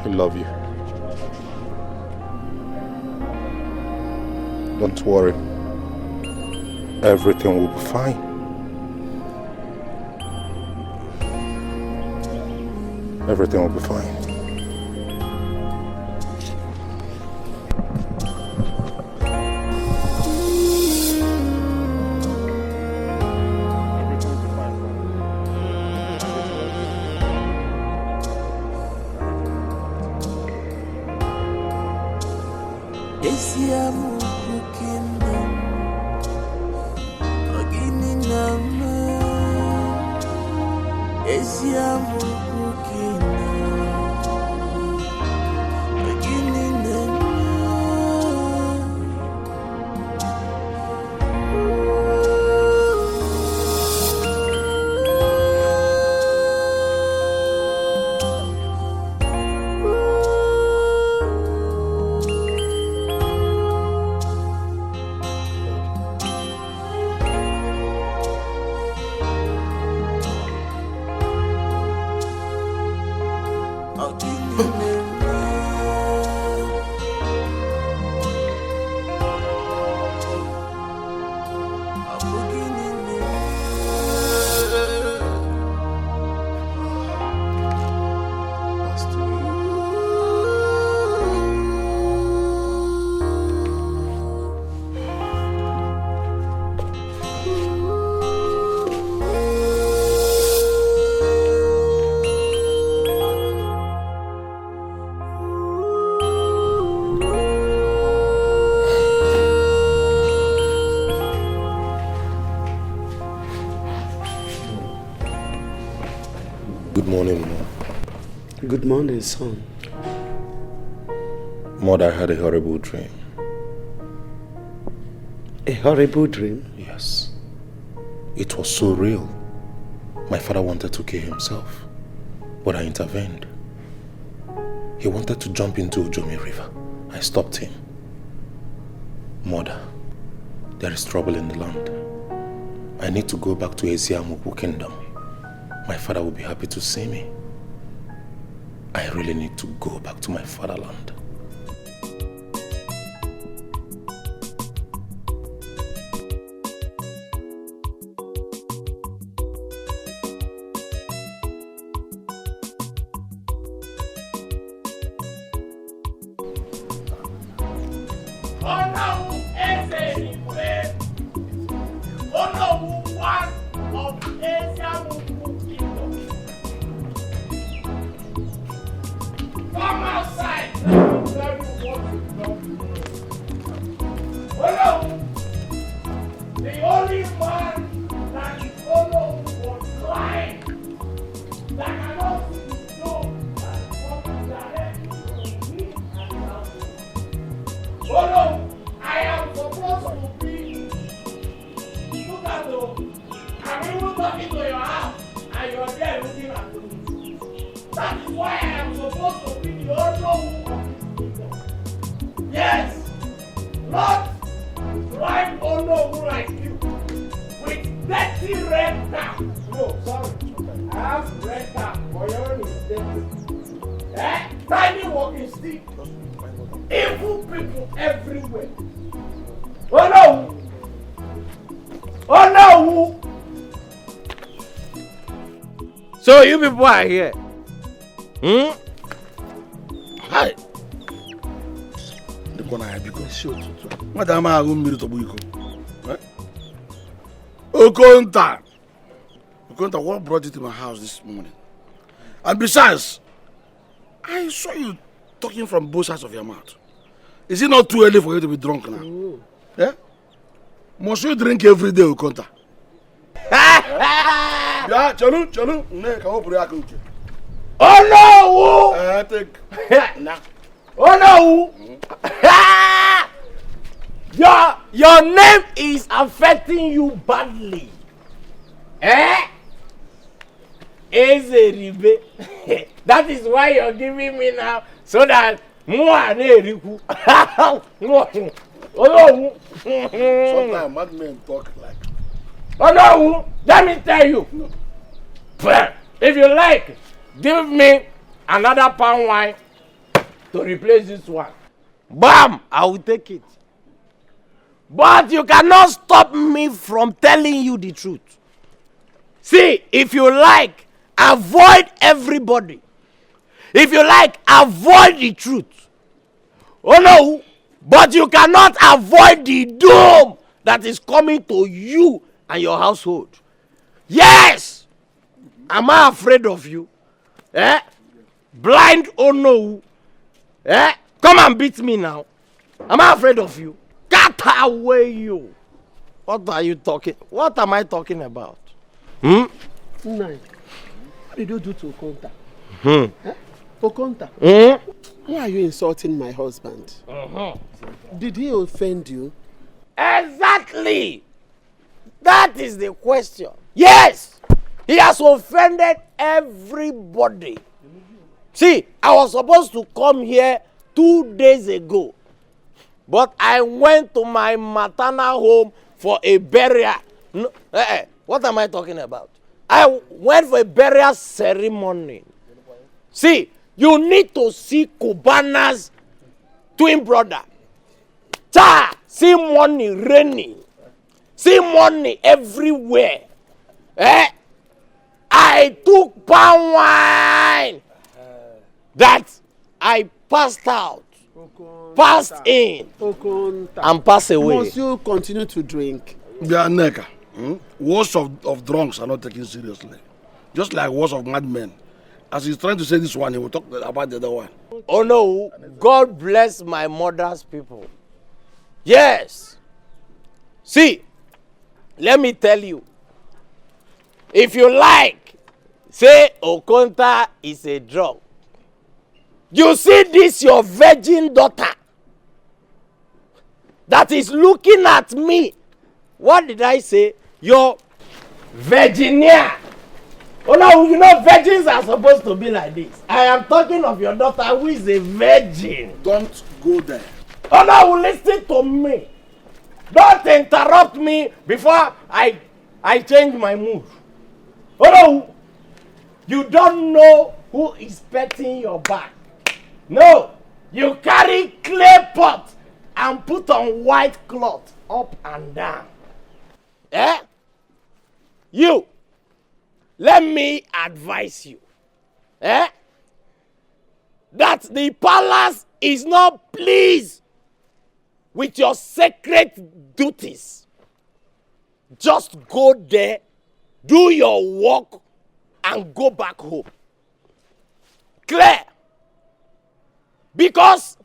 I love you. Don't worry. Everything will be fine. Everything will be fine. Good morning, Mom. Good morning, son. Mother, I had a horrible dream. A horrible dream? Yes. It was so real. My father wanted to kill himself, but I intervened. He wanted to jump into Ojomi River. I stopped him. Mother, there is trouble in the land. I need to go back to Eziamuku Kingdom. My father will be happy to see me. I really need to go back to my fatherland. So you people are here. Hi. The corner I because shoot. Madam, I will meet to Buiko. Okonta, what brought you to my house this morning? And besides, I saw you talking from both sides of your mouth. Is it not too early for you to be drunk now? Yeah? Must you drink every day, Okonta? Yeah, Chanu. Oh no! Take. Nah. Oh no! Your name is affecting you badly. Ezeribe. That is why you're giving me now, so that Sometimes madmen talk like. Oh no! Let me tell you. If you like, give me another palm wine to replace this one. Bam! I will take it. But you cannot stop me from telling you the truth. See, if you like, avoid everybody. If you like, avoid the truth. Oh no, but you cannot avoid the doom that is coming to you and your household. Yes! Am I afraid of you? Eh? Blind oh no. Eh? Come and beat me now. Am I afraid of you? Get away you. What are you talking? What am I talking about? Hmm? Nine. What did you do to Okonta? Hmm. Okonta? Hmm? Why are you insulting my husband? Did he offend you? Exactly. That is the question. Yes, he has offended everybody. See, I was supposed to come here 2 days ago, but I went to my maternal home for a burial. No, what am I talking about? I went for a burial ceremony. See, you need to see Cubana's twin brother. See money raining. See money everywhere. I took palm wine that I passed out, passed in, and passed away. Must you continue to drink? They are nigger. Words of drunks are not taken seriously. Just like words of madmen. As he's trying to say this one, he will talk about the other one. Oh no, God bless my mother's people. Yes. See, let me tell you. If you like, say Okonta is a drug. You see this your virgin daughter that is looking at me. What did I say? Your Virginia. Oh no, you know virgins are supposed to be like this. I am talking of your daughter who is a virgin. Don't go there. Oh no, listen to me. Don't interrupt me before I change my mood. Oh no, you don't know who is petting your back. No, you carry clay pot and put on white cloth up and down. Eh? You, let me advise you. Eh? That the palace is not pleased with your sacred duties. Just go there, do your work, and go back home. Clear? Because,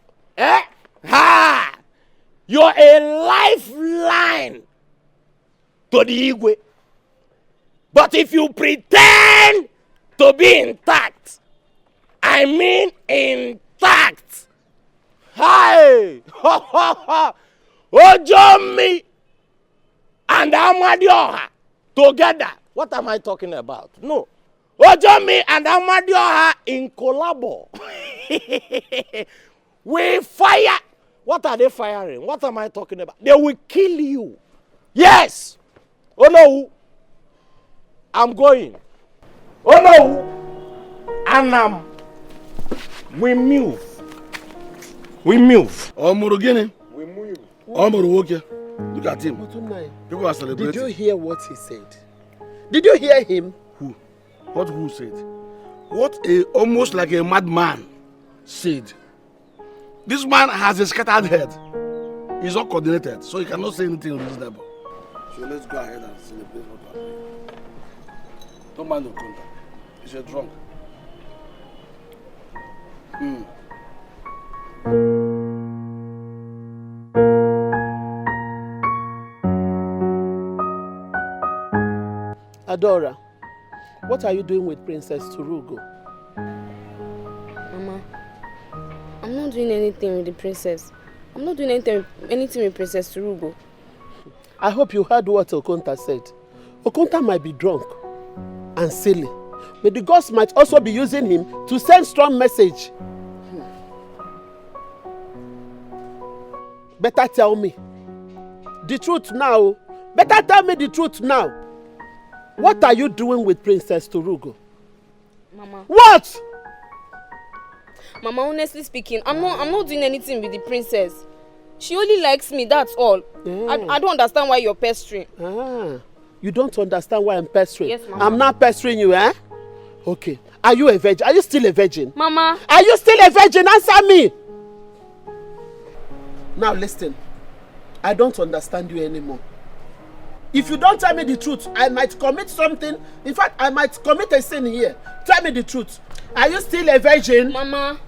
you're a lifeline to the Igwe. But if you pretend to be intact, I mean intact, hi, Ojomi and Amadioha together. What am I talking about? No. Ojomi and Amadioha in collabo. We fire. What are they firing? What am I talking about? They will kill you. Yes. Oh no. I'm going. Oh no. And we move. We move. Omurugini. We move. Omuruwoke. Look at him. People are celebrating. Did you hear what he said? Did you hear him? Who? What who said? What a almost like a madman said. This man has a scattered head. He's not coordinated, so he cannot say anything reasonable. So let's go ahead and celebrate what we are doing. Don't mind Okonta. He's a drunk. Adora, what are you doing with Princess Turugo? Mama, I'm not doing anything with the princess. I'm not doing anything with Princess Turugo. I hope you heard what Okonta said. Okonta might be drunk and silly, but the gods might also be using him to send strong message. Better tell me the truth now. Better tell me the truth now. What are you doing with Princess Turugo? Mama. What? Mama, honestly speaking, I'm not doing anything with the princess. She only likes me, that's all. I don't understand why you're pestering. You don't understand why I'm pestering? Yes, Mama. I'm not pestering you, eh? Okay, Are you a virgin? Are you still a virgin? Mama. Are you still a virgin? Answer me! Now listen. I don't understand you anymore. If you don't tell me the truth, I might commit something. In fact, I might commit a sin here. Tell me the truth. Are you still a virgin? Mama.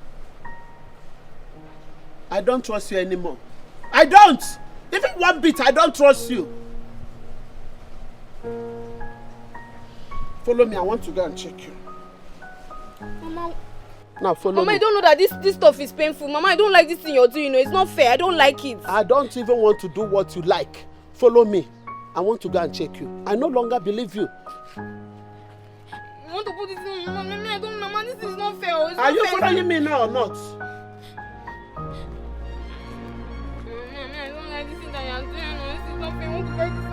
I don't trust you anymore. I don't! Even one bit, I don't trust you. Follow me, I want to go and check you. Mama. Now follow Mama, me. I don't know that this stuff is painful. Mama, I don't like this thing you're doing. It's not fair. I don't like it. I don't even want to do what you like. Follow me. I want to go and check you. I no longer believe you. You want to put this in? Mama, I don't know. Mama, this is not fair. It's Are not you fair. following me now or not? Mama, I don't like this thing that you're doing. No, this is not fair. I want to break this up.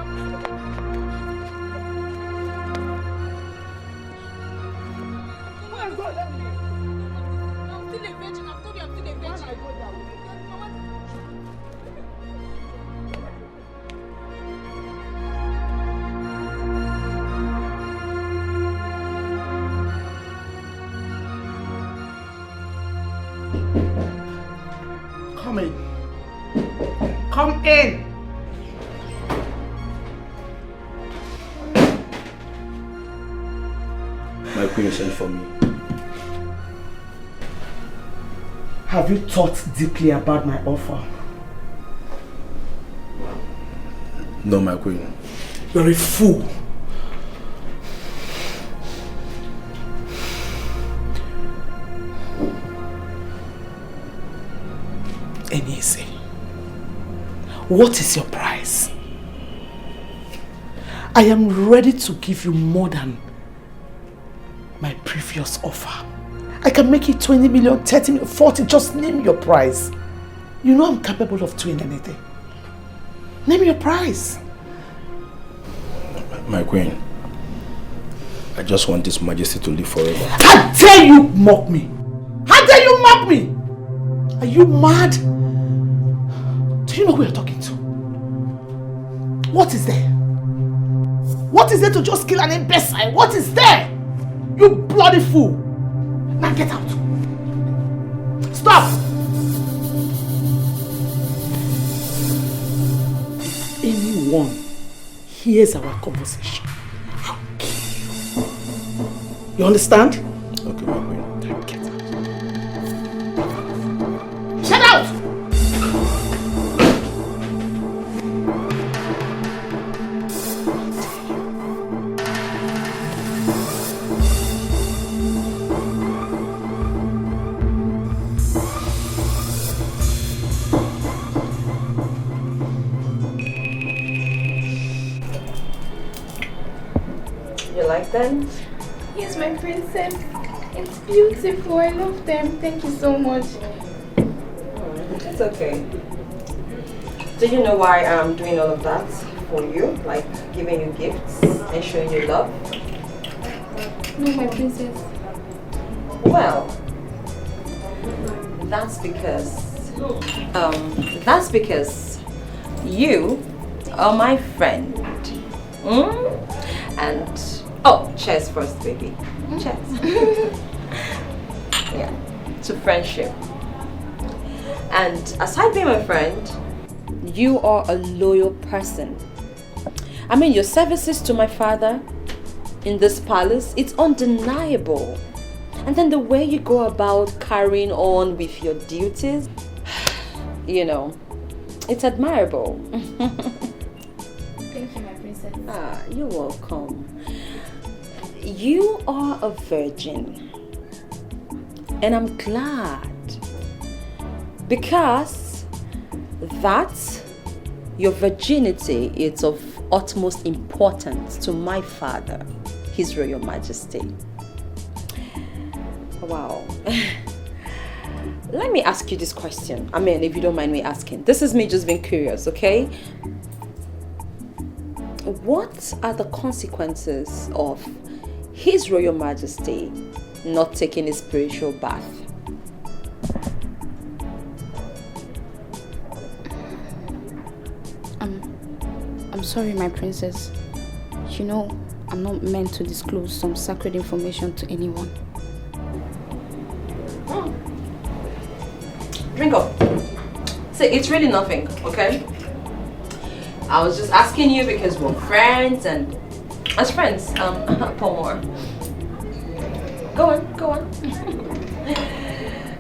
I'm still a virgin. I've told you I'm still a virgin. Come in. Come in. My queen sent for me. Have you thought deeply about my offer? No, my queen. You're a fool. Enyese, what is your price? I am ready to give you more than my previous offer. I can make it 20 million, 30 million, 40, just name your price. You know I'm capable of doing anything. Name your price. My queen, I just want His Majesty to live forever. How dare you mock me? How dare you mock me? Are you mad? Do you know who you're talking to? What is there? What is there to just kill an imbecile? What is there? You bloody fool! Now get out! Stop! If anyone hears our conversation, I'll kill you. You understand? Okay, my queen. Then get out. Shut out! You like them? Yes, my princess. It's beautiful. I love them. Thank you so much. It's okay. Do you know why I'm doing all of that for you? Like giving you gifts and showing you love? No, my princess. Well, that's because you are my friend. And oh, cheers first, baby. Cheers. Yeah, to friendship. And aside being my friend, you are a loyal person. I mean, your services to my father in this palace, it's undeniable. And then the way you go about carrying on with your duties, you know, it's admirable. Thank you, my princess. Ah, you're welcome. You are a virgin. And I'm glad. Because that, your virginity is of utmost importance to my father, His Royal Majesty. Wow. Let me ask you this question. I mean, if you don't mind me asking. This is me just being curious, okay? What are the consequences of His Royal Majesty not taking his spiritual bath? I'm sorry, my princess. You know, I'm not meant to disclose some sacred information to anyone. Drink up. See, it's really nothing, okay? I was just asking you because we're friends, and as friends, pour more. Go on.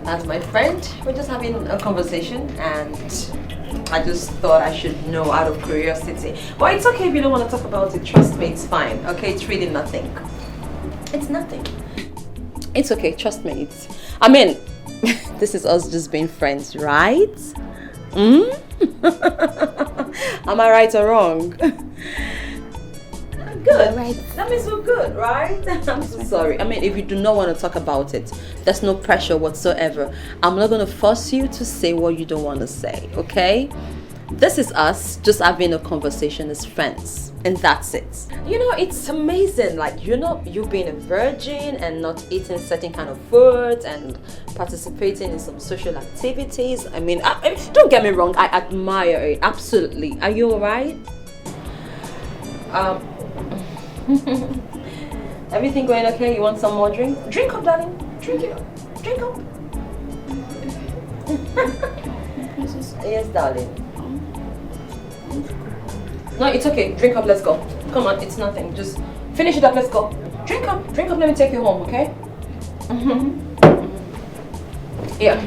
As my friend, we're just having a conversation, and I just thought I should know out of curiosity. But it's okay if you don't want to talk about it. Trust me, it's fine. Okay, it's really nothing. It's nothing. It's okay, trust me. I mean, this is us just being friends, right? Am I right or wrong? Good. Right. That means we're good, right? I'm so sorry. I mean, if you do not want to talk about it, there's no pressure whatsoever. I'm not going to force you to say what you don't want to say, okay? This is us just having a conversation as friends, and that's it. You know, it's amazing. Like, you being a virgin and not eating certain kind of foods and participating in some social activities. I mean, don't get me wrong. I admire it. Absolutely. Are you alright? Everything going okay? You want some more drink? Drink up, darling. Drink it up. Drink up. Yes, darling. No, it's okay. Drink up, let's go. Come on, it's nothing. Just finish it up, let's go. Drink up, let me take you home, okay? Yeah.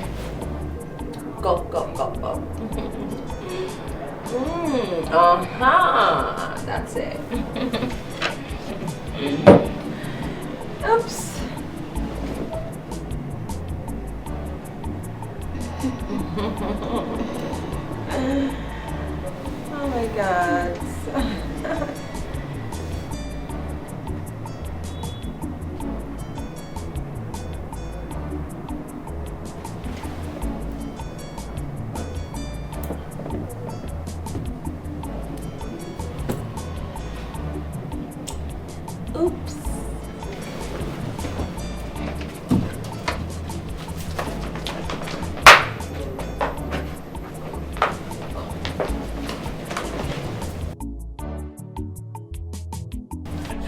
Go. That's it. Oops. Oh my God. Oops.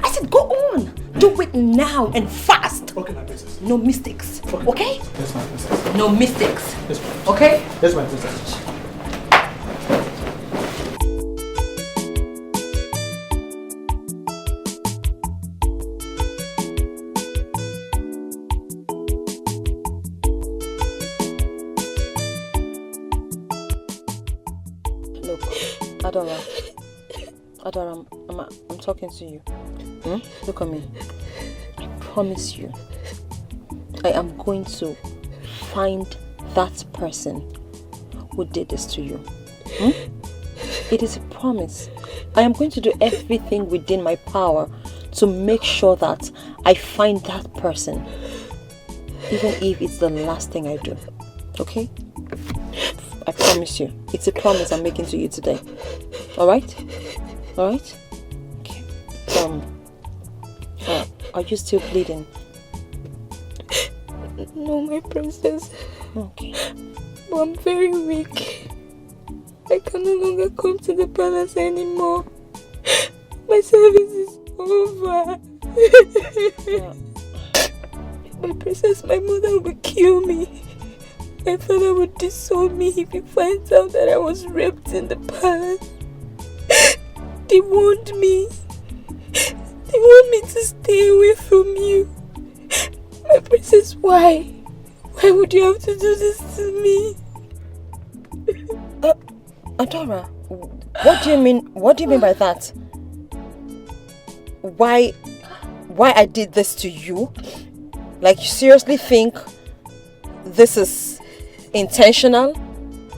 I said go on. Do it now and fast. Okay, my princess. No mistakes. Okay? Yes, my princess. No mistakes. Yes, my princess. Okay? Yes, my princess. Adora, I'm talking to you. Look at me. I promise you, I am going to find that person who did this to you. It is a promise. I am going to do everything within my power to make sure that I find that person, even if it's the last thing I do. Okay? I promise you. It's a promise I'm making to you today. Alright? Alright? Okay. Are you still bleeding? No, my princess. Okay. But I'm very weak. I can no longer come to the palace anymore. My service is over. My princess, my mother will kill me. My father would disown me if he finds out that I was raped in the palace. They warned me. They want me to stay away from you. My princess, why? Why would you have to do this to me? Adora, what do you mean? What do you mean by that? Why I did this to you? Like, you seriously think this is intentional?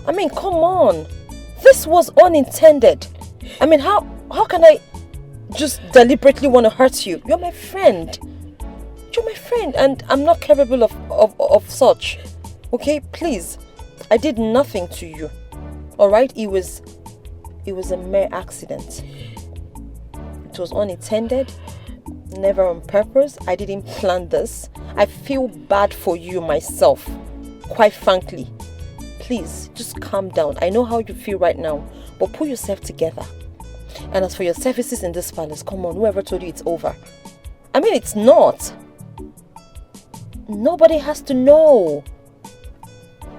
I mean, come on. This was unintended. I mean, how can I just deliberately want to hurt you? You're my friend. You're my friend, and I'm not capable of such. Okay, please. I did nothing to you. Alright? It was a mere accident. It was unintended, never on purpose. I didn't plan this. I feel bad for you myself, quite frankly. Please, just calm down. I know how you feel right now, but pull yourself together. And as for your services in this palace, come on, whoever told you it's over? I mean, it's not. Nobody has to know.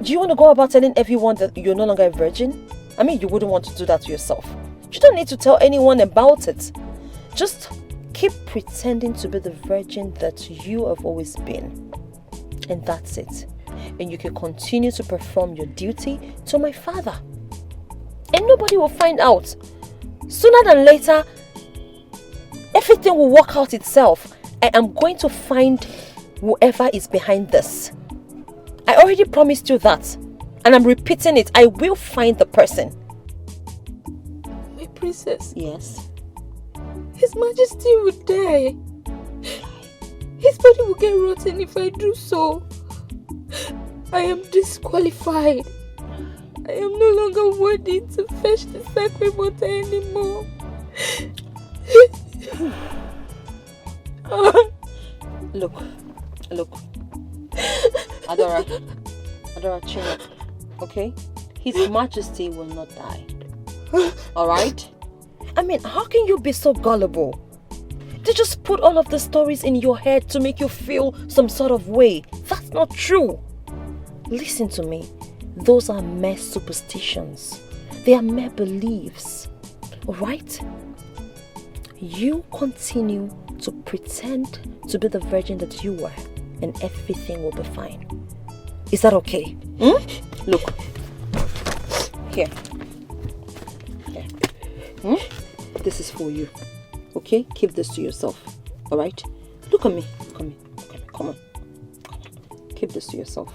Do you want to go about telling everyone that you're no longer a virgin? I mean, you wouldn't want to do that to yourself. You don't need to tell anyone about it. Just keep pretending to be the virgin that you have always been. And that's it. And you can continue to perform your duty to my father. And nobody will find out. Sooner than later, everything will work out itself. I am going to find whoever is behind this. I already promised you that. And I'm repeating it. I will find the person. My princess. Yes. His Majesty would die. His body will get rotten if I do so. I am disqualified. I am no longer worthy to fetch the sacred water anymore. Look. Adora, chill up, okay? His Majesty will not die. Alright? I mean, how can you be so gullible? They just put all of the stories in your head to make you feel some sort of way. That's not true. Listen to me. Those are mere superstitions. They are mere beliefs. Alright? You continue to pretend to be the virgin that you were, and everything will be fine. Is that okay? Look. Here. This is for you. Okay? Keep this to yourself. Alright? Look at me. Come on. Keep this to yourself.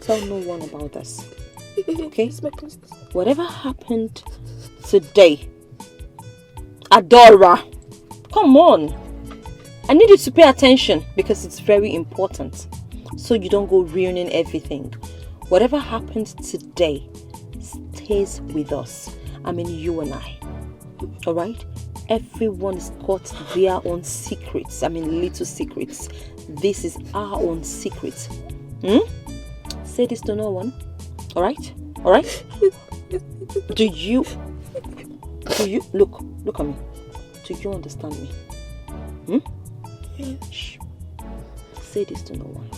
Tell no one about this. Okay? Whatever happened today, Adora, come on. I need you to pay attention because it's very important. So you don't go ruining everything. Whatever happened today stays with us. I mean, you and I. Alright? Everyone's got their own secrets. I mean, little secrets. This is our own secret. Say this to no one. Alright? Do you look at me? Do you understand me? Yes. Shh. Say this to no one.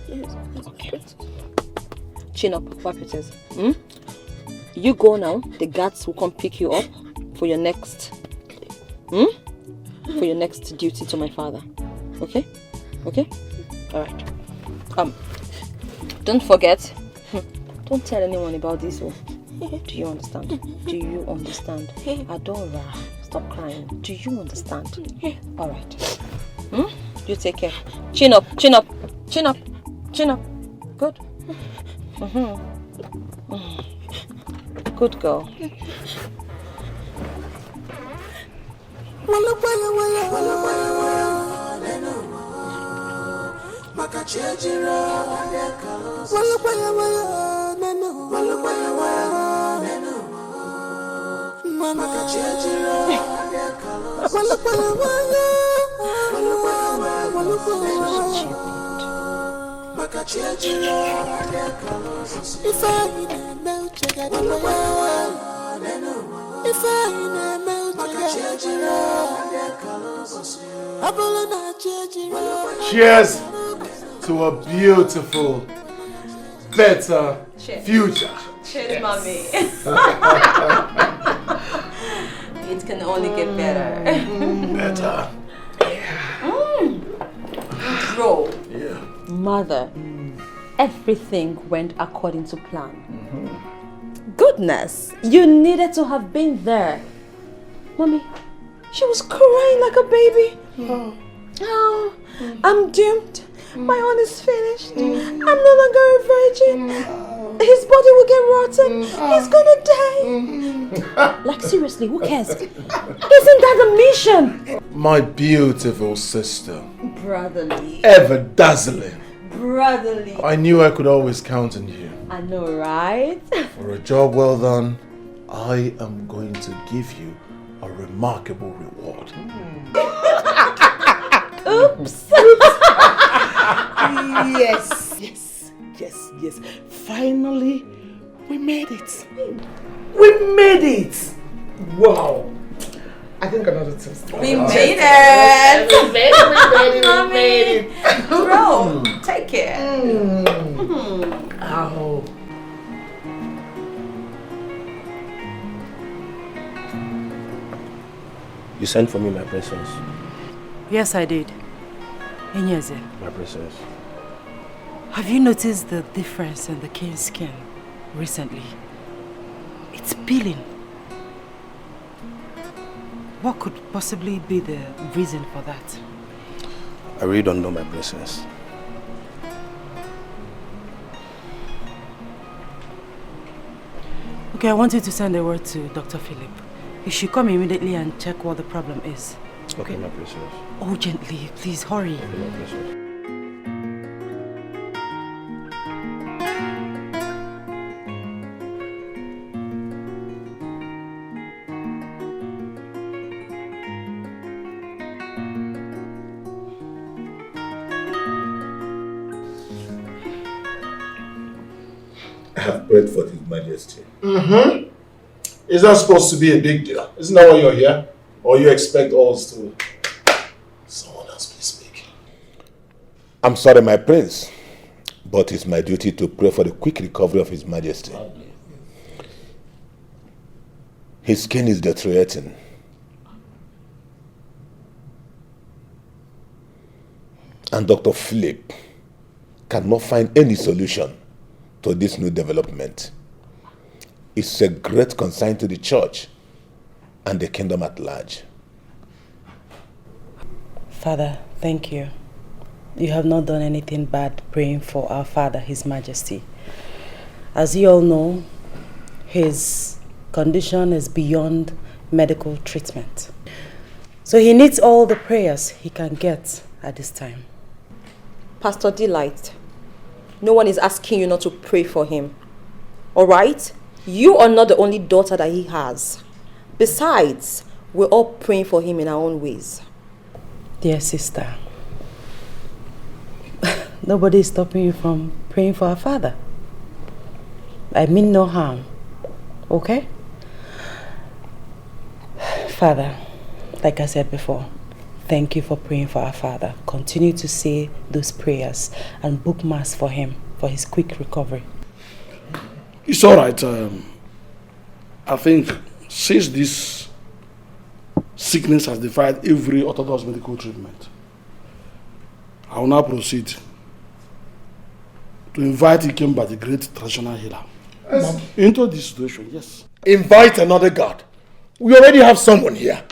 Yes. Okay. Chin up, wipe your tears. You go now. The guards will come pick you up for your next duty to my father. Okay? Alright. Don't forget. Don't tell anyone about this. Do you understand? Adora, stop crying. Do you understand? Alright. You take care. Chin up. Good. Good girl. Cheers to a beautiful, better future. Cheers, mommy. It can only get better. Better. Bro. Yeah. Mother, everything went according to plan. Goodness, you needed to have been there. Mommy, she was crying like a baby. Oh, I'm doomed. My own is finished. I'm no longer a virgin. His body will get rotten. He's gonna die. Like seriously, who cares? Isn't that the mission? My beautiful sister. Brotherly. Ever dazzling. Brotherly. I knew I could always count on you. I know, right? For a job well done, I am going to give you a remarkable reward. Oops. Yes. Finally, we made it. Wow. I think another test. We made it. We made it. Bro, take care. Oh. You sent for me, my princess. Yes, I did. Enyeze. My princess. Have you noticed the difference in the king's skin recently? It's peeling. What could possibly be the reason for that? I really don't know, my princess. Okay, I want you to send a word to Dr. Philip. He should come immediately and check what the problem is. Okay, my princess. Urgently, please hurry. Okay, my princess. I have prayed for His Majesty. Mm-hmm. Is that supposed to be a big deal? Isn't that why you're here? Or you expect us to... Someone else, please speak. I'm sorry, my prince, but it's my duty to pray for the quick recovery of His Majesty. His skin is deteriorating. And Dr. Philip cannot find any solution to this new development. It's a great concern to the church and the kingdom at large. Father, thank you. You have not done anything bad praying for our Father, His Majesty. As you all know, his condition is beyond medical treatment. So he needs all the prayers he can get at this time. Pastor Delight, no one is asking you not to pray for him. Alright? You are not the only daughter that he has. Besides, we're all praying for him in our own ways. Dear sister, nobody is stopping you from praying for our Father. I mean no harm. Okay? Father, like I said before, thank you for praying for our Father. Continue to say those prayers and book mass for him, for his quick recovery. It's all right. I think since this sickness has defied every orthodox medical treatment, I will now proceed to invite Ikemba, the great traditional healer, into this situation. Yes. Invite another God. We already have someone here.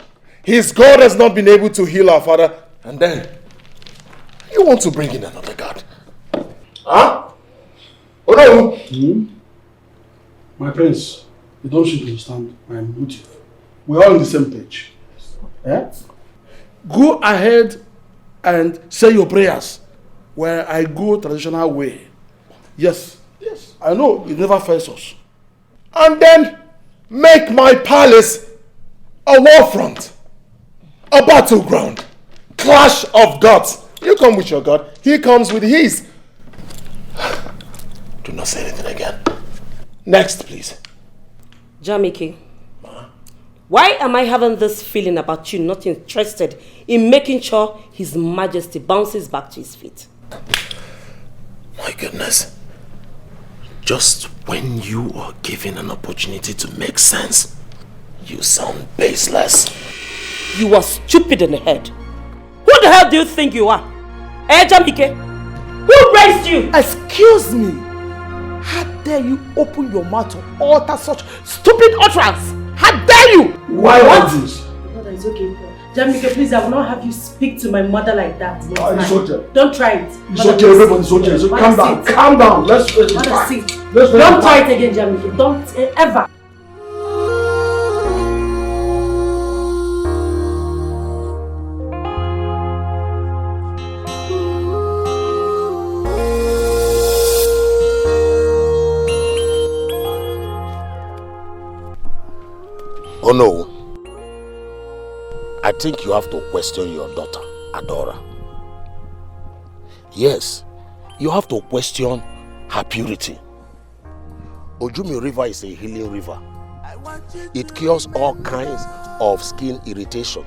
His God has not been able to heal our father, and then you want to bring in another God. Huh? Oh no! My prince, you don't seem to understand my motive. We're all on the same page. Yeah? Go ahead and say your prayers where I go traditional way. Yes, yes, I know it never fails us. And then make my palace a war front, a battleground, clash of gods. You come with your God, he comes with his. Do not say anything again. Next, please. Jamike, why am I having this feeling about you not interested in making sure His Majesty bounces back to his feet? My goodness. Just when you are given an opportunity to make sense, you sound baseless. You are stupid in the head. Who the hell do you think you are? Jamike? Who raised you? Excuse me. How dare you open your mouth to utter such stupid utterance? How dare you? Why what? This? Mother, it's okay. Jamike, please, I will not have you speak to my mother like that. It's okay. Don't try it. It's okay, everybody's okay. So calm down. Calm down. Let's Don't try it again, Jamike. Don't ever. Oh no. I think you have to question your daughter, Adora. Yes, you have to question her purity. Ojumi River is a healing river. It cures all kinds of skin irritation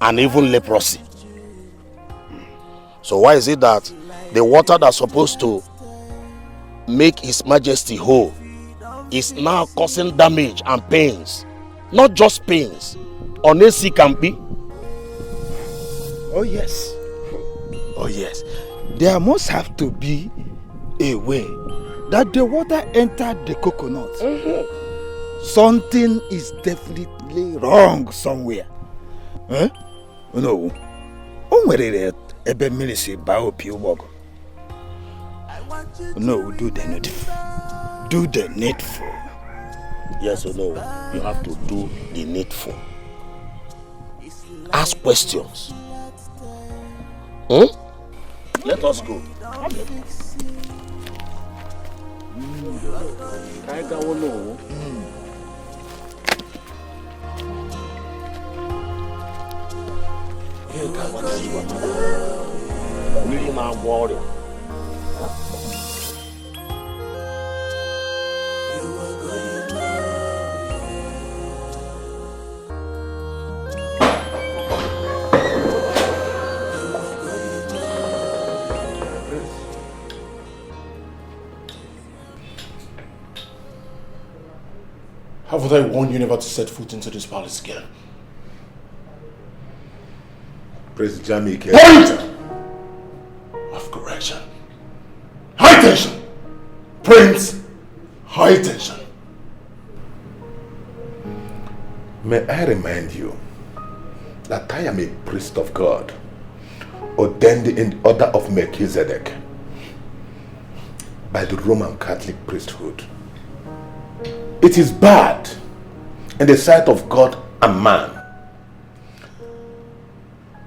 and even leprosy. So why is it that the water that's supposed to make His Majesty whole is now causing damage and pains? Not just pains, Onesi Kampi? Oh yes. Oh yes. There must have to be a way that the water entered the coconut. Something is definitely wrong somewhere. Huh? No. No, do the needful. Do the needful. Yes or no? You have to do the needful. Ask questions. Let us go. Haven't I warned you never to set foot into this palace again? Prince Jamike. Point of correction. High tension! Prince, high tension. May I remind you that I am a priest of God, ordained in the order of Melchizedek by the Roman Catholic priesthood. It is bad in the sight of God and man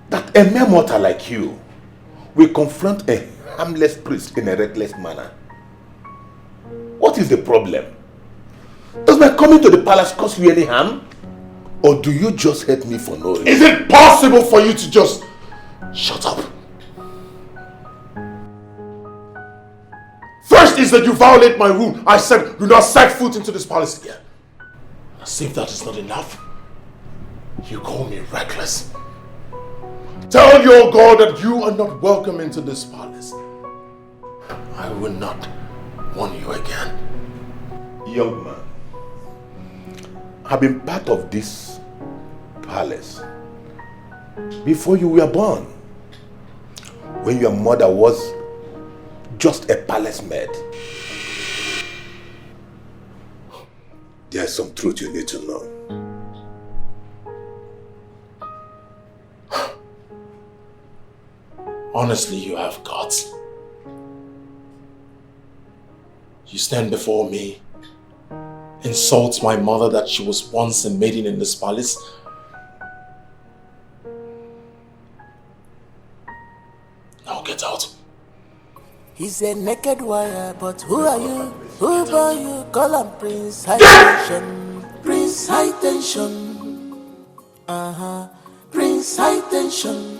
that a mere mortal like you will confront a harmless priest in a reckless manner. What is the problem? Does my coming to the palace cause you any harm? Or do you just hate me for no reason? Is it possible for you to just shut up? First is that you violate my rule. I said do not set foot into this palace again. As if that is not enough, you call me reckless. Tell your God that you are not welcome into this palace. I will not warn you again. Young man, I've been part of this palace before you were born, when your mother was just a palace maid. There's some truth you need to know. Honestly, you have guts. You stand before me, insult my mother that she was once a maiden in this palace. Now get out. He's a naked warrior, but who are you? Who are you? Call him Prince High Tension. Prince High Tension. Prince High Tension.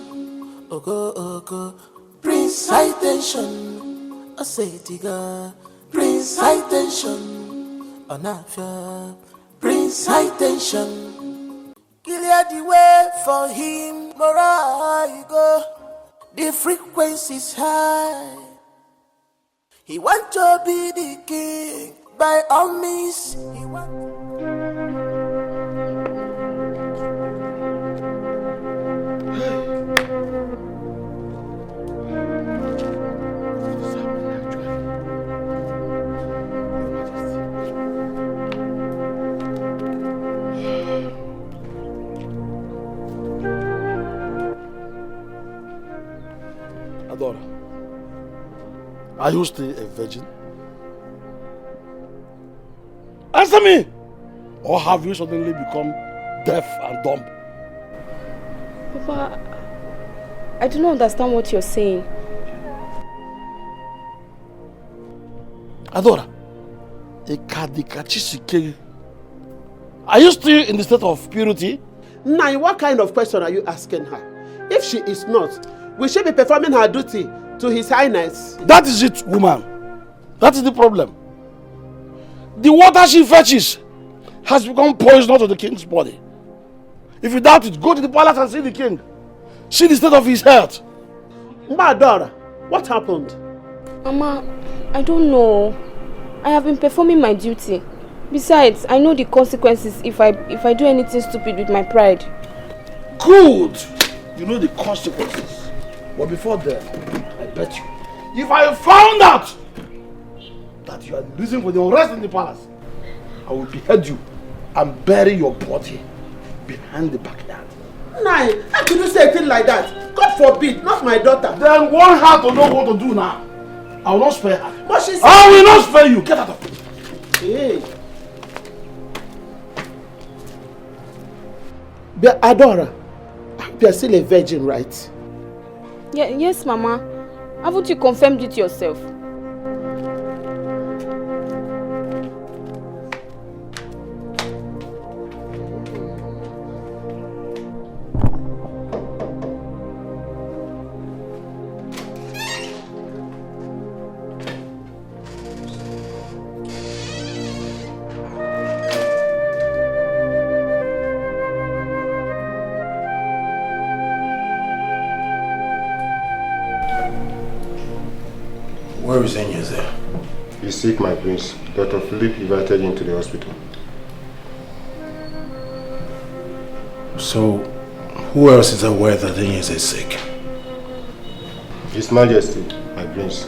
Ogo. Prince High Tension. I say tiga. Prince High Tension. Onafia. Prince High Tension. Clear the way for him. Mora, you go. The frequency's high. He wants to be the king by all means. Adora, are you still a virgin? Answer me! Or have you suddenly become deaf and dumb? Papa, I do not understand what you're saying. Adora, are you still in the state of purity? Now, what kind of question are you asking her? If she is not, will she be performing her duty to His Highness? That is it, woman. That is the problem. The water she fetches has become poison to the king's body. If you doubt it, go to the palace and see the king. See the state of his health. Adora, what happened? Mama, I don't know. I have been performing my duty. Besides, I know the consequences if I do anything stupid with my pride. Good. You know the consequences. But before then, I bet you, if I found out that you are the reason for the unrest in the palace, I will behead you and bury your body behind the backyard. Nai, how could you say a thing like that? God forbid, not my daughter. Then one heart to know what to do now. I will not spare her. But she said... I will not spare you. Get out of here. Hey. But Adora, you are still a virgin, right? Yes, Mama. Haven't you confirmed it yourself? Where is Enyeze? He's sick, my prince. Dr. Philip invited him to the hospital. So, who else is aware that Enyeze is sick? His Majesty, my prince.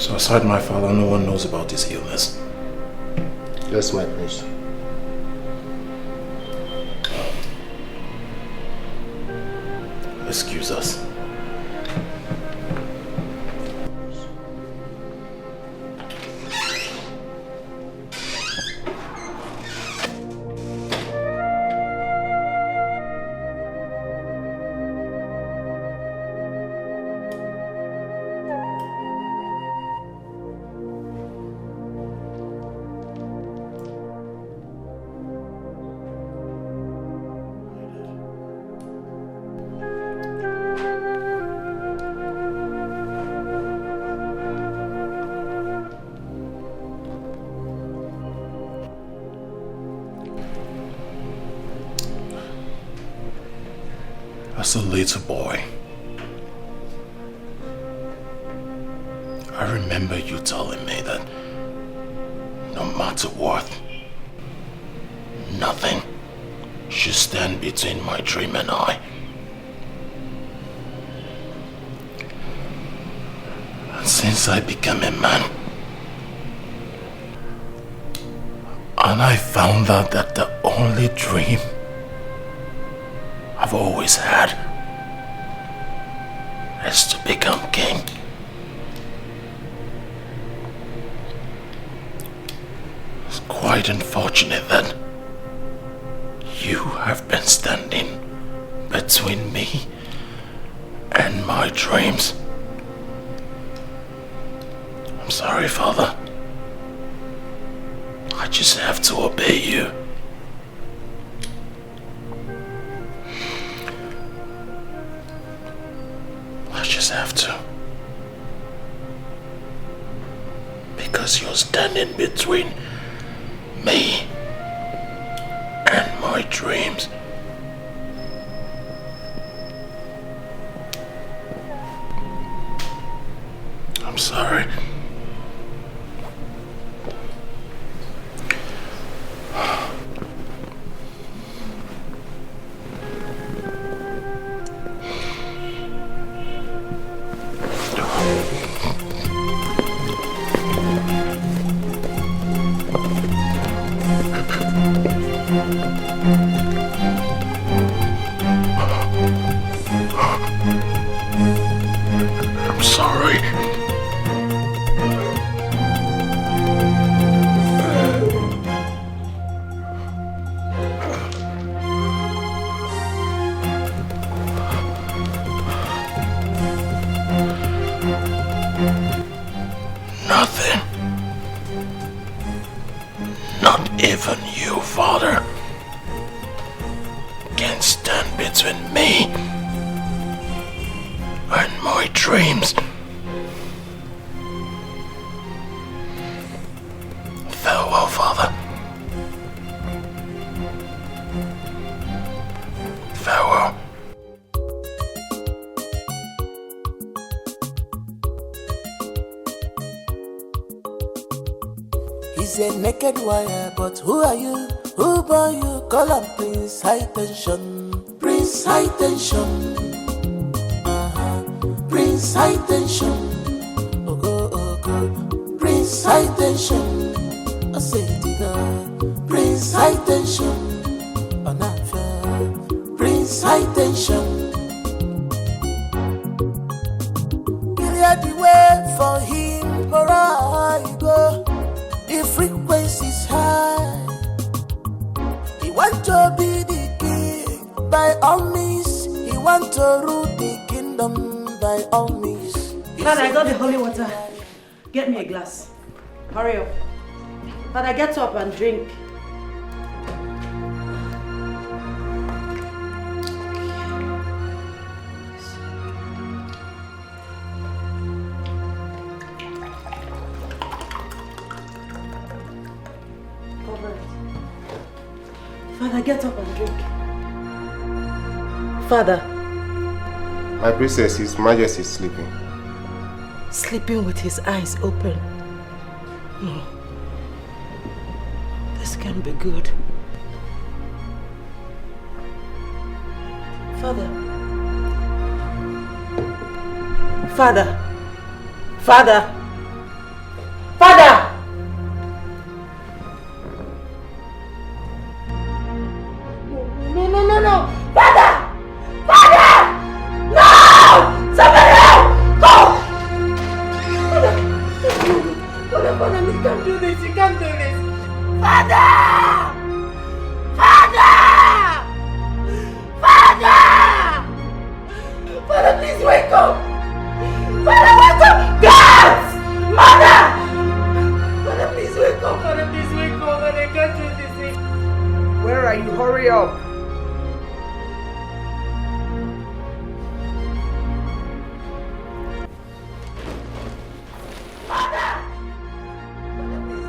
So aside my father, no one knows about his illness? Yes, my prince. Excuse us. As a little boy, I remember you telling me that no matter what, nothing should stand between my dream and I. And since I became a man, and I found out that the only dream I've always had is to become king. It's quite unfortunate that you have been standing between me and my dreams. I'm sorry, Father. I just have to obey you. I just have to. Because you're standing between me and my dreams. I'm sorry. I'm sorry. Nothing. Not even you, Father, can stand between me and my dreams. Farewell, Father. Farewell. He's a naked wire, but who are you? Who born you? Call him Prince High Tension. Prince Prince high tension. Prince high tension. Oh go, oh go. Prince high tension. I say it again. Prince high tension. Oh not fair. Prince high tension. Clear the way for him, for I go. The frequency's high. He want to be the king by all means. He want to rule the kingdom by all means. Father, I got the holy water. Get me a glass. Hurry up. Father, get up and drink. Father, get up and drink. Father. My princess, His Majesty is sleeping. Sleeping with his eyes open. No. This can't be good. Father. Father. Father. Father! No! Father! Father! No! Somebody help! Go! Father, you can't do this. You can't do this. Father! Father! Father! Father, please wake up! Father, wake up! Guards! Mother! Father, please wake up! Father, please wake up! Father, I can't do this. Where are you? Hurry up.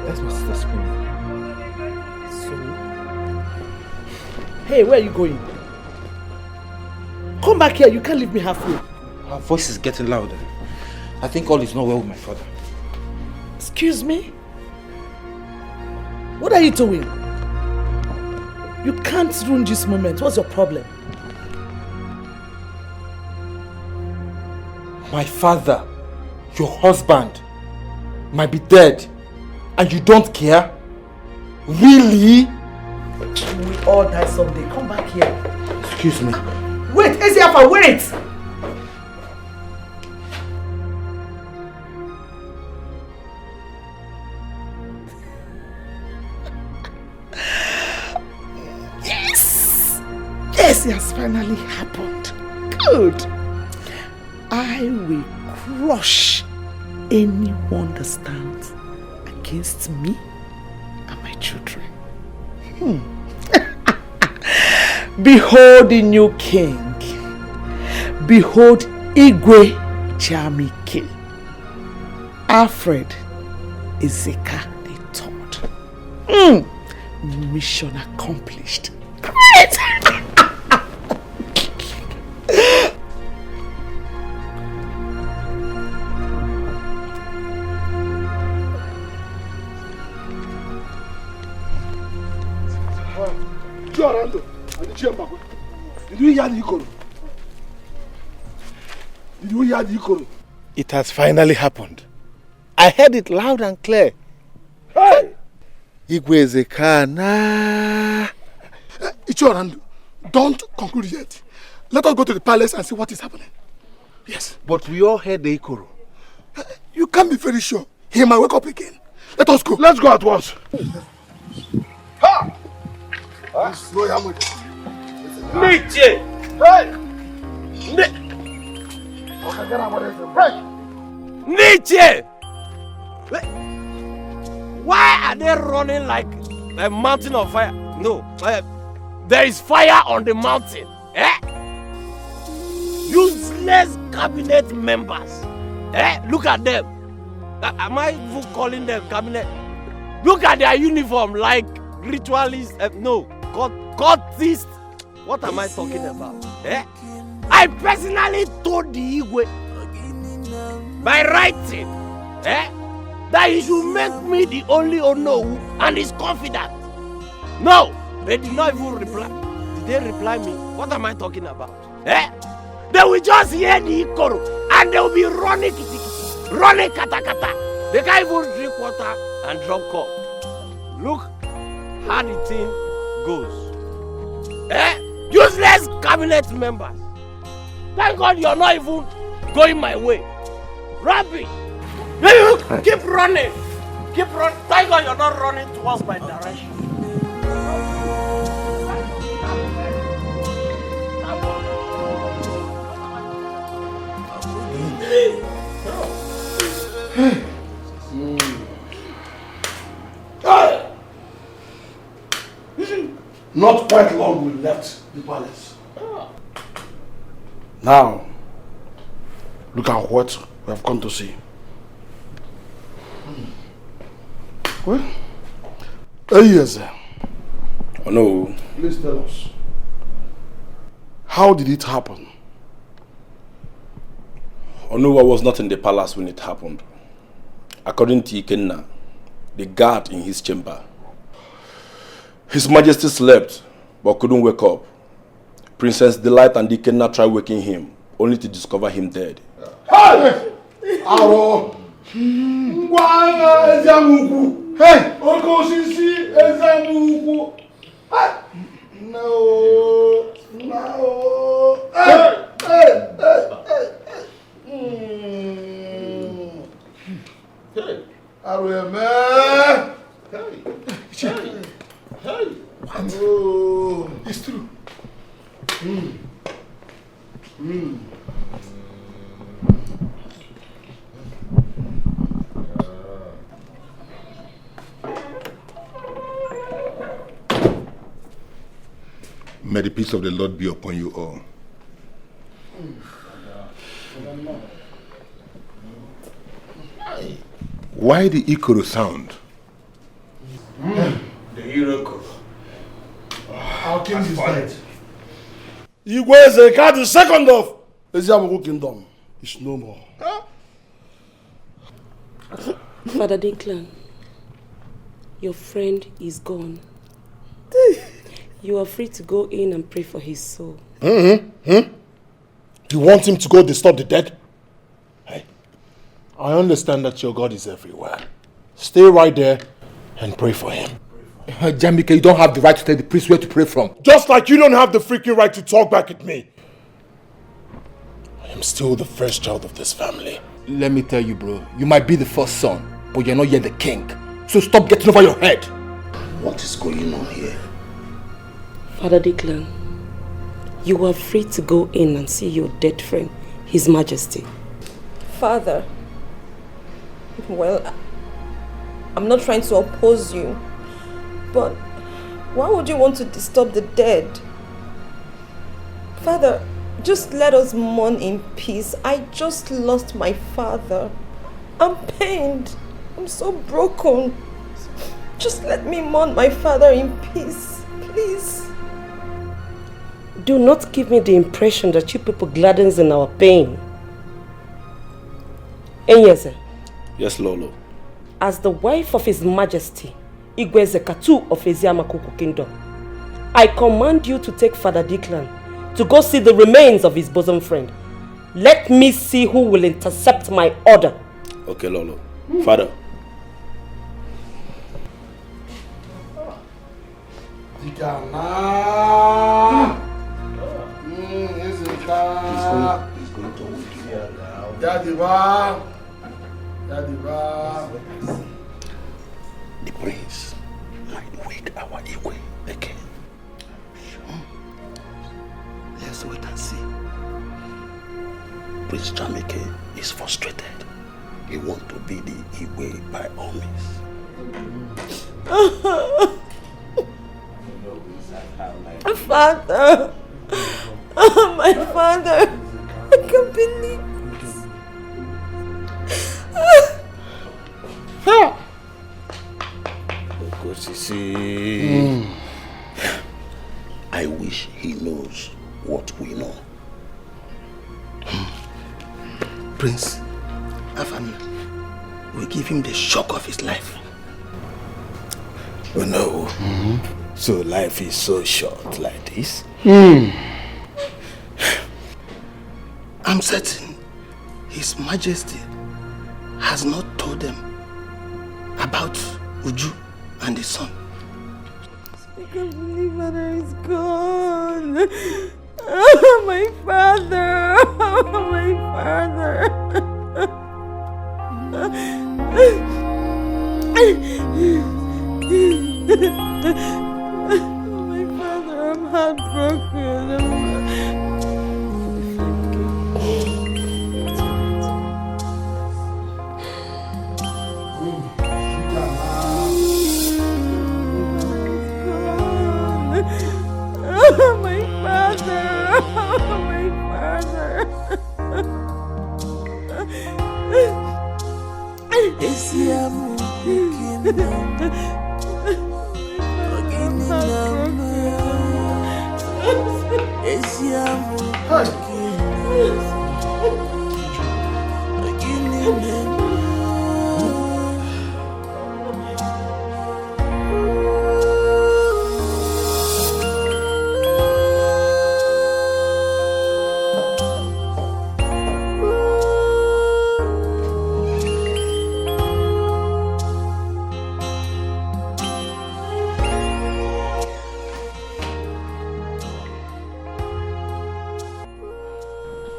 That's my sister screaming. So, Hey, where are you going? Come back here. You can't leave me halfway. her voice is getting louder. I think all is not well with my father. Excuse me? What are you doing? You can't ruin this moment. What's your problem? My father, your husband, might be dead, and you don't care? Really? We all die someday. Come back here. Excuse me. Wait, Eziafa, wait! Yes! Yes, it has finally happened. Good. I will crush anyone that stands against me and my children. Behold the new king. Behold Igwe Jamike. Alfred Ezeka III. Mission accomplished. Great! Did you hear the Ikoro? Did you hear the Ikoro? It has finally happened. I heard it loud and clear. Hey! Igwe Zekana. Ichorando, don't conclude yet. Let us go to the palace and see what is happening. Yes. But we all heard the Ikoro. You can't be very sure. He might wake up again. Let us go. Let's go at once. Ha! Nietzsche! Hey! Nietzsche! Why are they running like a mountain of fire? No, there is fire on the mountain. Useless cabinet members. Look at them. Am I even calling them cabinet? Look at their uniform like ritualists. No, cultists. What am I talking about? I personally told the Igwe by writing that he should make me the only Onowu and his confidant. No, they did not even reply. they reply me, what am I talking about? Eh? They will just hear the Ikoro and they will be running kitty, running kata. They can't even drink water and drop cup. Look how the thing goes. Eh? Useless cabinet members. Thank God you're not even going my way. Rabbi, keep running. Keep running. Thank God you're not running towards my direction. Not quite long we left the palace. Now, look at what we have come to see. Well, yes. Oh no. Please tell us. How did it happen? Onuwa was not in the palace when it happened. According to Ikenna, the guard in his chamber. His Majesty slept, but couldn't wake up. Princess Delight and Ikenna tried waking him, only to discover him dead. Hey! Aro! Ngwana ezamuku! Hey! Okosisi ezamuku! No! No! Hey! Hey! Hey! Aro Hey! Hey! What? Oh, it's true. May the peace of the Lord be upon you all. Why the Ikoro sound? The Iroko. Our king is dead. Igwe Zeka, the second of Eziamuku kingdom, is no more. Father Declan, your friend is gone. You are free to go in and pray for his soul. You want him to go disturb the dead? Hey, I understand that your God is everywhere. Stay right there and pray for him. Jamike, you don't have the right to tell the priest where to pray from. Just like you don't have the freaking right to talk back at me. I am still the first child of this family. Let me tell you, bro, you might be the first son, but you're not yet the king. So stop getting over your head. What is going on here? Father Declan, you are free to go in and see your dead friend, His Majesty. Father, well, I'm not trying to oppose you, but why would you want to disturb the dead? Father, just let us mourn in peace. I just lost my father. I'm pained. I'm so broken. Just let me mourn my father in peace, please. Do not give me the impression that you people gladdens in our pain. Enyeze. Yes, Lolo. As the wife of His Majesty, Igwe Zekatu of Eziamakuku Kingdom, I command you to take Father Declan to go see the remains of his bosom friend. Let me see who will intercept my order. Okay, Lolo. Father. He's going to wake you up now. The prince might wake our Igwe again. Let's wait and see. Prince Jamike is frustrated. He wants to be the Igwe by all means. Father! My father! I can't believe this. I wish he knows what we know. Prince, our family will give him the shock of his life. Oh no. So life is so short like this? I'm certain His Majesty has not told them about Uju and the son. I can't believe Father is gone. Oh, my father. Oh, my father. My father, I'm heartbroken. Oh, my father! Oh, my father!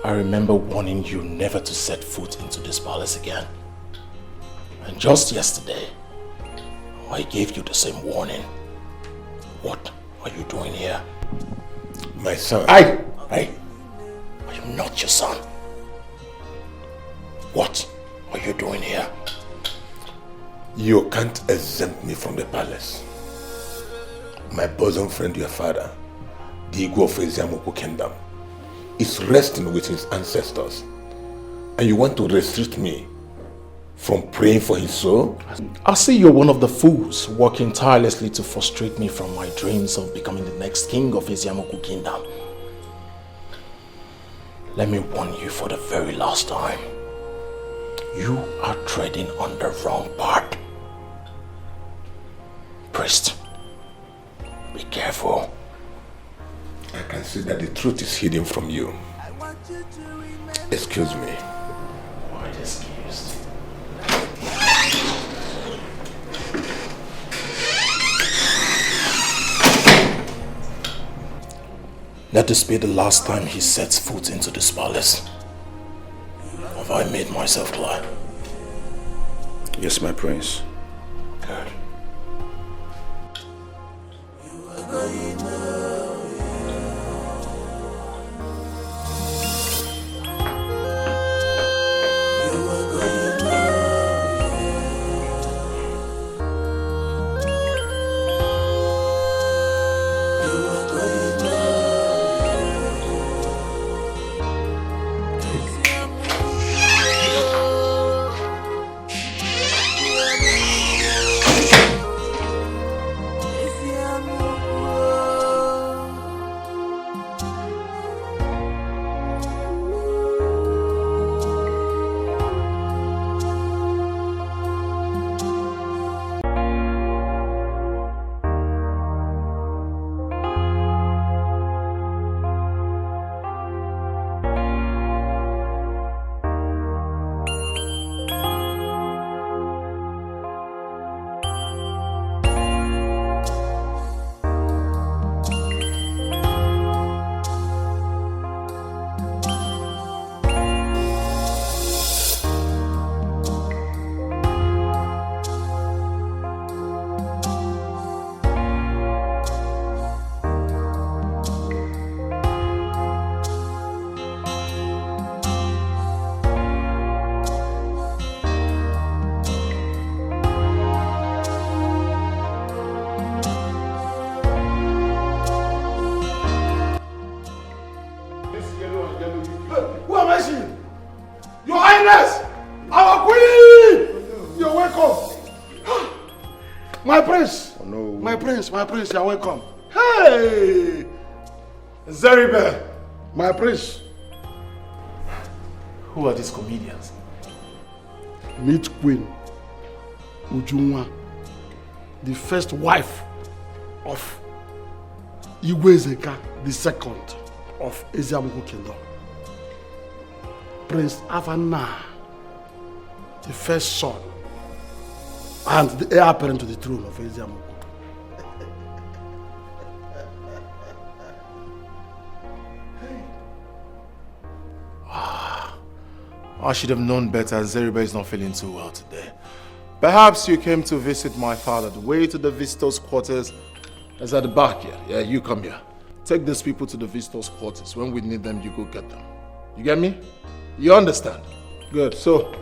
I remember warning you never to set foot into this palace again. And just yesterday, I gave you the same warning. What are you doing here? My son. I am not your son. What are you doing here? You can't exempt me from the palace. My bosom friend, your father, the Igwe of Eziamoku Kingdom, is resting with his ancestors. And you want to restrict me from praying for his soul? I see you're one of the fools working tirelessly to frustrate me from my dreams of becoming the next king of Eziamoku Kingdom. Let me warn you for the very last time. You are treading on the wrong path. Priest, be careful. I can see that the truth is hidden from you. Excuse me. Quite excused. Let this be the last time he sets foot into this palace. Have I made myself clear? Yes, my prince. Good. My prince, you're welcome. Hey! Zeribe, my prince. Who are these comedians? Meet Queen Ujunwa, the first wife of Igwezeka II of Eziamuku Kingdom. Prince Afanna, the first son and the heir apparent to the throne of Eziamuku. I should have known better, as Zeriba is not feeling too well today. Perhaps you came to visit my father. The way to the visitors' quarters is at the back here. Yeah, you come here. Take these people to the visitors' quarters. When we need them, you go get them. You get me? You understand? Good. So,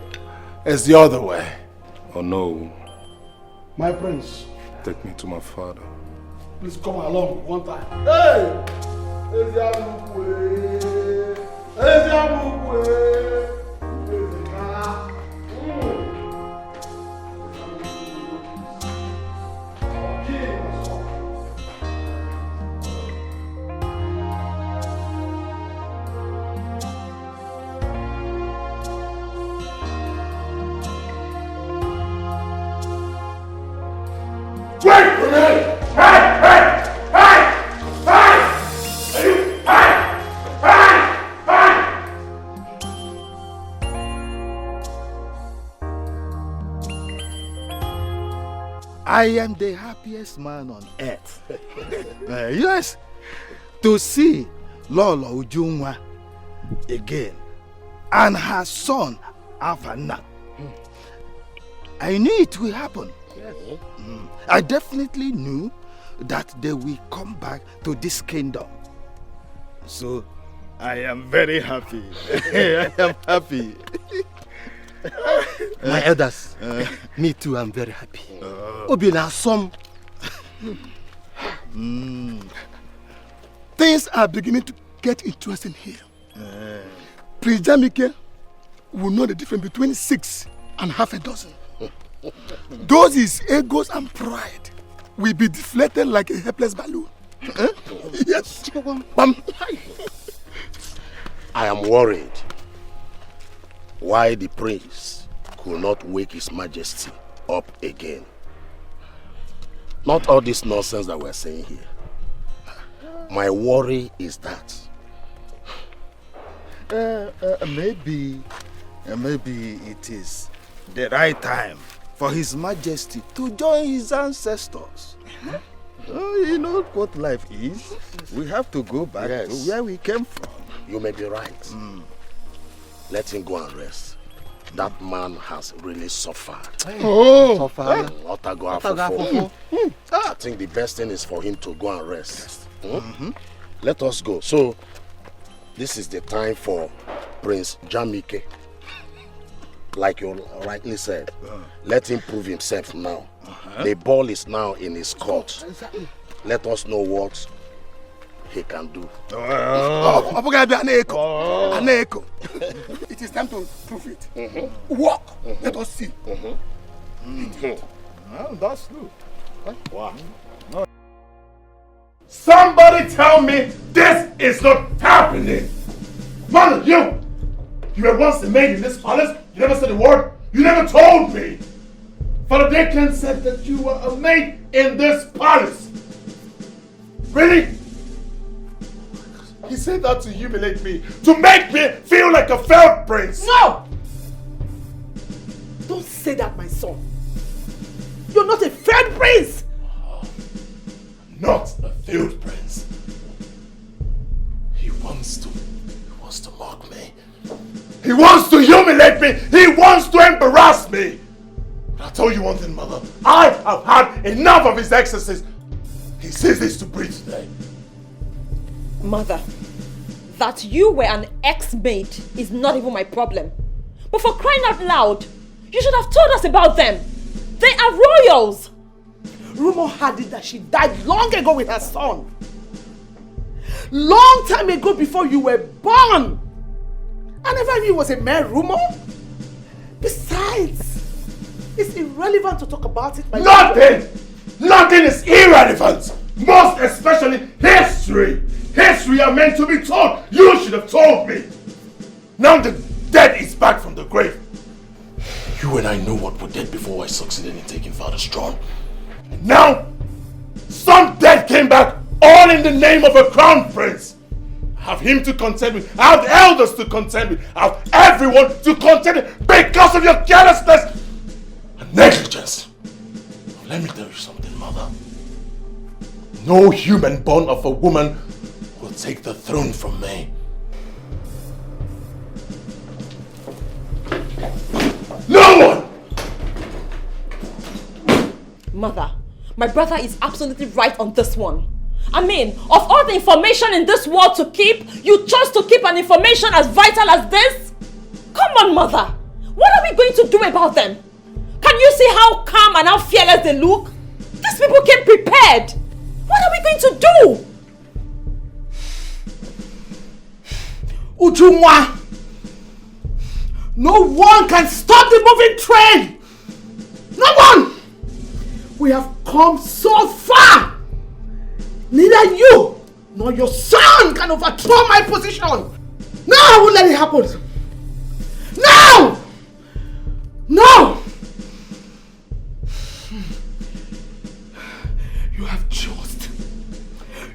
it's the other way. Oh no. My prince. Take me to my father. Please come along one time. Hey! Eziamuku! Eziamuku! Wait for me! Hey! Hey! Hey! Hey! Hey! Hey! I am the happiest man on earth. Yes, to see Lola Ujunwa again and her son Afanna. I knew it will happen. Yes. I definitely knew that they will come back to this kingdom. So I am very happy. I am happy. My elders, me too, I'm very happy. Obina, some things are beginning to get interesting here. Prince Jamike will know the difference between 6 and half a dozen. Those his egos and pride will be deflated like a helpless balloon. Yes. I am worried why the prince could not wake his majesty up again. Not all this nonsense that we're saying here. My worry is that maybe it is the right time for his majesty to join his ancestors. You know what life is. We have to go back to where we came from. You may be right. Let him go and rest. That man has really suffered. Suffered. I think the best thing is for him to go and rest. Let us go. So, this is the time for Prince Jamike. Like you rightly said, let him prove himself now. The ball is now in his court. Exactly. Let us know what he can do. It is time to prove it. Walk. Let us see. Well, that's true. Wow. No. Somebody tell me this is not happening. Man, you were once a maid in this palace. You never said a word. You never told me. Father Deacon said that you were a maid in this palace. Really? He said that to humiliate me, to make me feel like a failed prince. No! Don't say that, my son. You're not a failed prince. Not a failed prince. He wants to mock me. He wants to humiliate me. He wants to embarrass me. But I'll tell you one thing, mother. I have had enough of his excesses. He says this to breathe today. Mother, that you were an ex-maid is not even my problem. But for crying out loud, you should have told us about them. They are royals. Rumor had it that she died long ago with her son. Long time ago before you were born. I never knew it was a mere rumor. Besides, it's irrelevant to talk about it. Nothing! Nothing is irrelevant. Most especially history. History are meant to be told. You should have told me. Now the dead is back from the grave. You and I know what we did before I succeeded in taking Father's throne. And now, some dead came back all in the name of a crown prince. I have him to contend with. I have the elders to contend with. I have everyone to contend with because of your carelessness and negligence. Let me tell you something, mother. No human born of a woman will take the throne from me. No one! Mother, my brother is absolutely right on this one. I mean, of all the information in this world to keep, you chose to keep an information as vital as this? Come on, mother. What are we going to do about them? Can you see how calm and how fearless they look? These people came prepared. What are we going to do? Ujunwa! No one can stop the moving train! No one! We have come so far! Neither you nor your son can overthrow my position! No, I won't let it happen! No! No!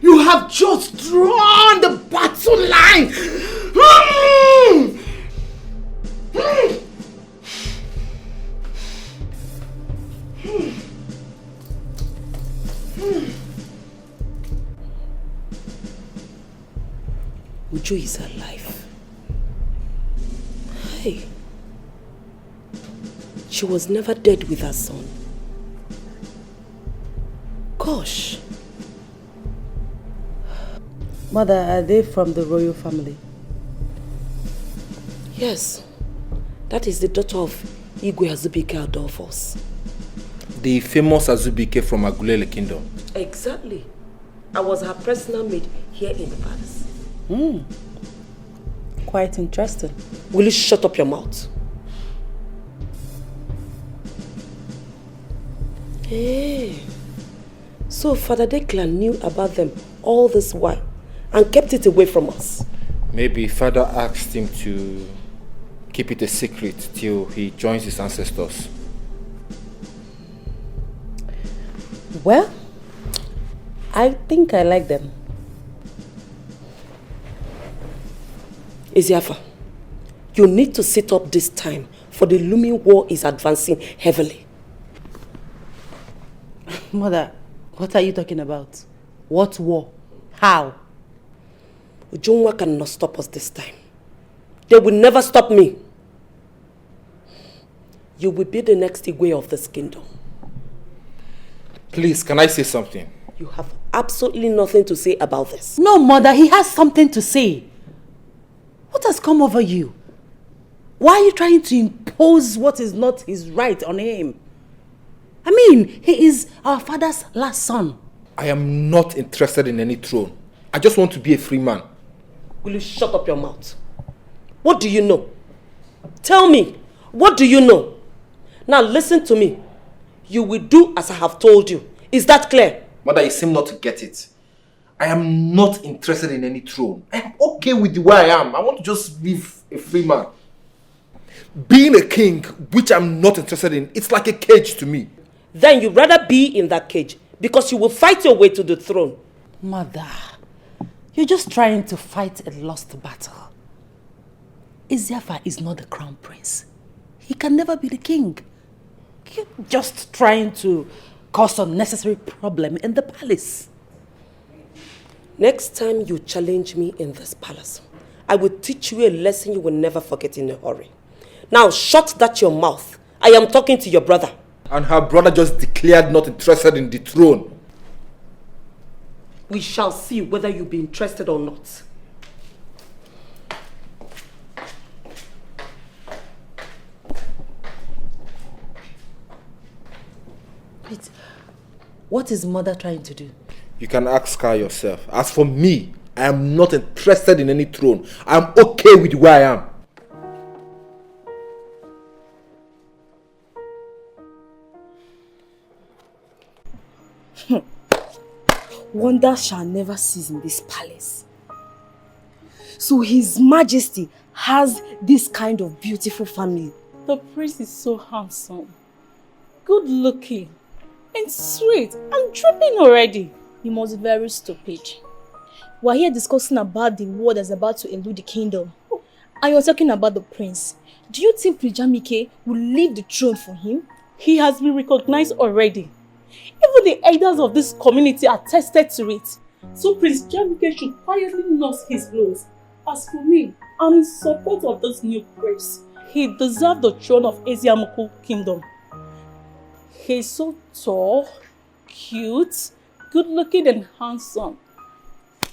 You have just drawn the battle line! Uju is alive. Hey. She was never dead with her son. Gosh. Mother, are they from the royal family? Yes. That is the daughter of Igwe Azubike Adolphus. The famous Azubike from Agulele Kingdom. Exactly. I was her personal maid here in the palace. Quite interesting. Will you shut up your mouth? Hey. So Father Declan knew about them all this while and kept it away from us. Maybe Father asked him to keep it a secret till he joins his ancestors. Well, I think I like them. Eziafa, you need to sit up this time, for the looming war is advancing heavily. Mother, what are you talking about? What war? How? Ujunwa cannot stop us this time. They will never stop me. You will be the next Igwe of this kingdom. Please, can I say something? You have absolutely nothing to say about this. No, Mother, he has something to say. What has come over you? Why are you trying to impose what is not his right on him? I mean, he is our father's last son. I am not interested in any throne. I just want to be a free man. Will you shut up your mouth? What do you know? Tell me, what do you know? Now listen to me. You will do as I have told you. Is that clear? Mother, you seem not to get it. I am not interested in any throne. I am okay with the way I am. I want to just be a free man. Being a king, which I'm not interested in, it's like a cage to me. Then you'd rather be in that cage because you will fight your way to the throne. Mother, you're just trying to fight a lost battle. Eziafa is not the crown prince. He can never be the king. You're just trying to cause unnecessary problem in the palace. Next time you challenge me in this palace, I will teach you a lesson you will never forget in a hurry. Now shut that your mouth. I am talking to your brother. And her brother just declared not interested in the throne. We shall see whether you'll be interested or not. Wait, what is Mother trying to do? You can ask her yourself. As for me, I am not interested in any throne. I am okay with where I am. Wonder shall never cease in this palace. So His Majesty has this kind of beautiful family. The prince is so handsome, good looking, and sweet. I'm dripping already. He must be very stupid. We're here discussing about the war that's about to elude the kingdom. And you're talking about the prince. Do you think Prince Jamike will leave the throne for him? He has been recognized already. Even the elders of this community attested to it. So Prince Jamike should quietly nurse his blows. As for me, I'm in support of this new prince. He deserves the throne of Eziamuku kingdom. He's so tall, cute, good looking and handsome.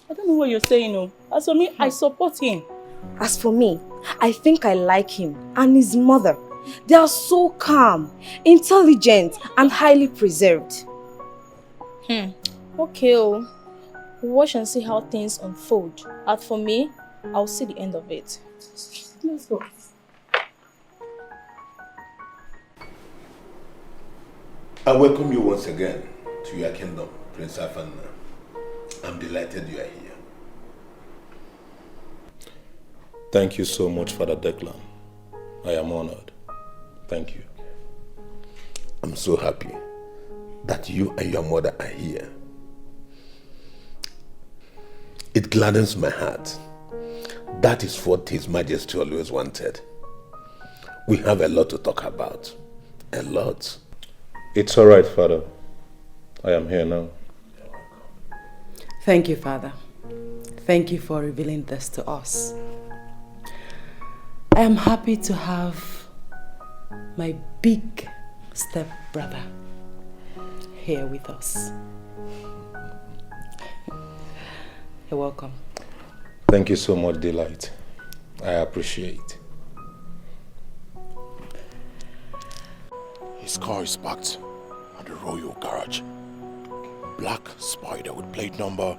I don't know what you're saying, no. As for me, I support him. As for me, I think I like him and his mother. They are so calm, intelligent and highly preserved. Okay, we'll watch and see how things unfold. As for me, I'll see the end of it. Let's go. I welcome you once again to your kingdom, Prince Afanna. I'm delighted you are here. Thank you so much, Father Declan. I am honored. Thank you. I'm so happy that you and your mother are here. It gladdens my heart. That is what His Majesty always wanted. We have a lot to talk about. A lot. It's all right, Father. I am here now. Thank you, Father. Thank you for revealing this to us. I am happy to have my big step-brother here with us. You're welcome. Thank you so much, Delight. I appreciate. His car is parked at the Royal Garage. Black Spider with plate number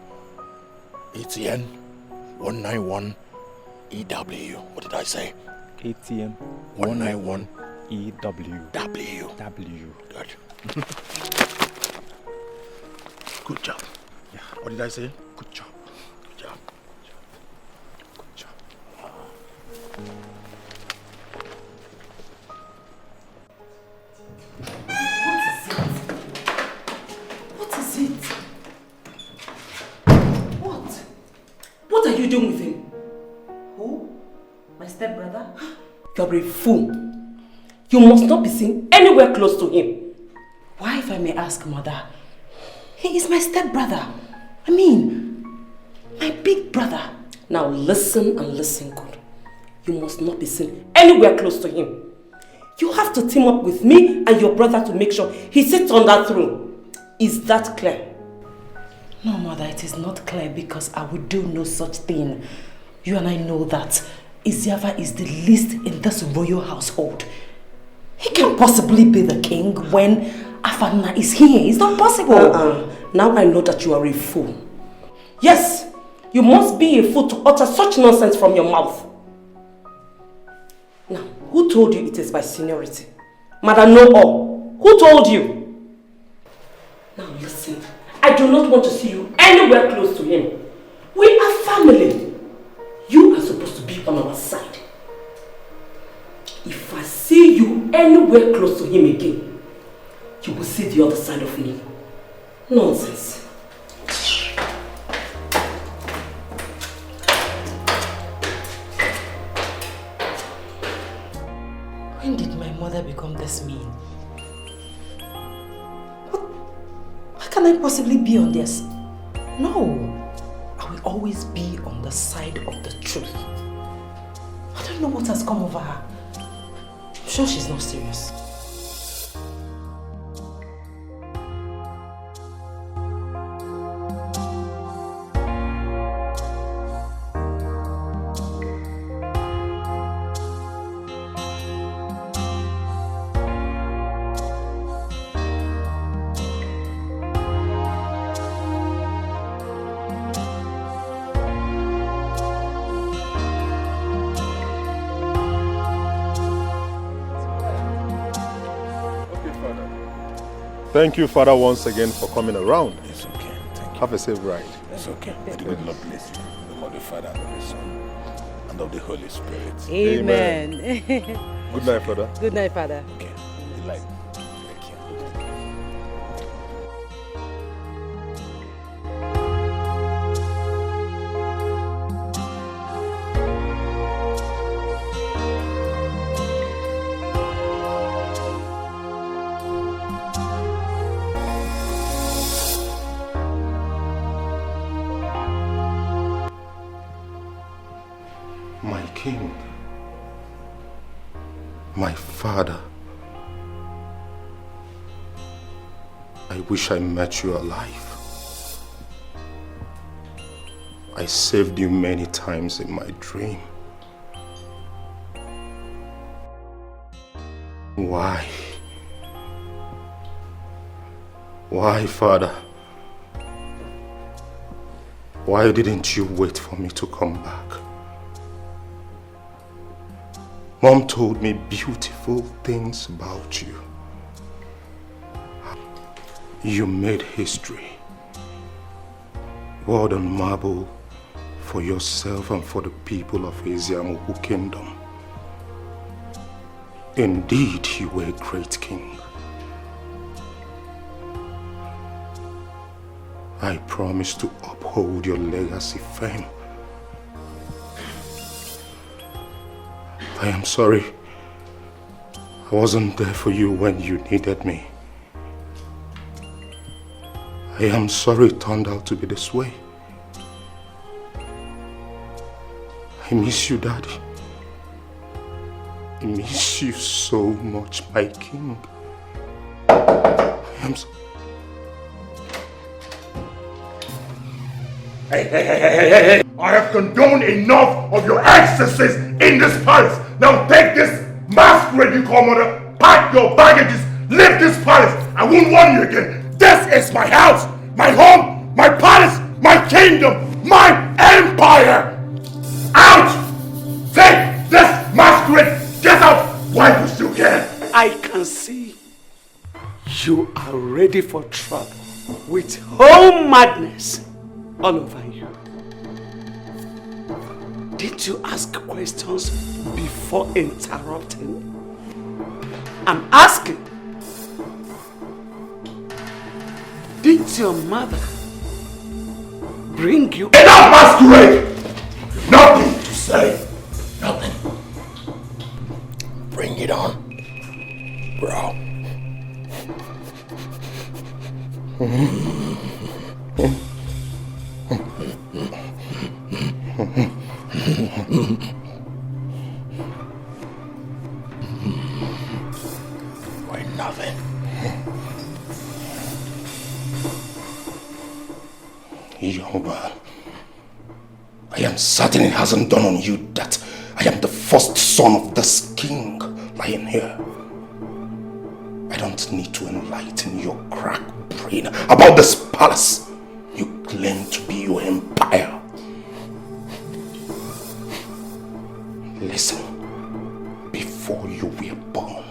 ATN 191 EW. What did I say? ATM 191 EW. W. Good. Good job. Yeah. What did I say? Good job. Good job. Good job. What is it? What? What are you doing with him? Who? My stepbrother? You're a fool. You must not be seen anywhere close to him. Why, if I may ask, Mother? He is my stepbrother. I mean, my big brother. Now listen and listen good. You must not be seen anywhere close to him. You have to team up with me and your brother to make sure he sits on that throne. Is that clear? No, Mother, it is not clear because I would do no such thing. You and I know that Iziava is the least in this royal household. He can't possibly be the king when Afanna is here. It's not possible. Now I know that you are a fool. Yes, you must be a fool to utter such nonsense from your mouth. Now, who told you it is by seniority? Madam Know-all, who told you? Now listen, I do not want to see you anywhere close to him. We are family. You are supposed to be on our side. If I see you anywhere close to him again, you will see the other side of me. Nonsense. When did my mother become this mean? How can I possibly be on this? No. I will always be on the side of the truth. I don't know what has come over her. I'm sure she's not serious. Thank you, Father, once again for coming around. It's okay. Thank you. Have a safe ride. It's okay. May the good Lord bless you. In the name of the Father, and of the Son, and of the Holy Spirit. Amen. Good night, Father. Good night, Father. Okay. Delight. Thank you. My father. I wish I met you alive. I saved you many times in my dream. Why? Why, Father? Why didn't you wait for me to come back? Mom told me beautiful things about you. You made history. Word on marble for yourself and for the people of Eziamuku Kingdom. Indeed, you were a great king. I promise to uphold your legacy firm. I am sorry I wasn't there for you when you needed me. I am sorry it turned out to be this way. I miss you, Daddy. I miss you so much, my king. I am so... Hey. I have condoned enough of your excesses in this palace. Now take this masquerade you call mother, pack your baggages, leave this palace. I won't warn you again. This is my house, my home, my palace, my kingdom, my empire. Out! Take this masquerade. Get out while you still can. I can see you are ready for trouble with whole madness all over you. Did you ask questions before interrupting? I'm asking. Did your mother bring you... Enough, masquerade! Nothing to say. Nothing. Bring it on, bro. Why nothing? Jehovah, I am certain it hasn't dawned on you that I am the first son of this king lying here. I don't need to enlighten your cracked brain about this palace you claim to be your empire. Listen, before you were born,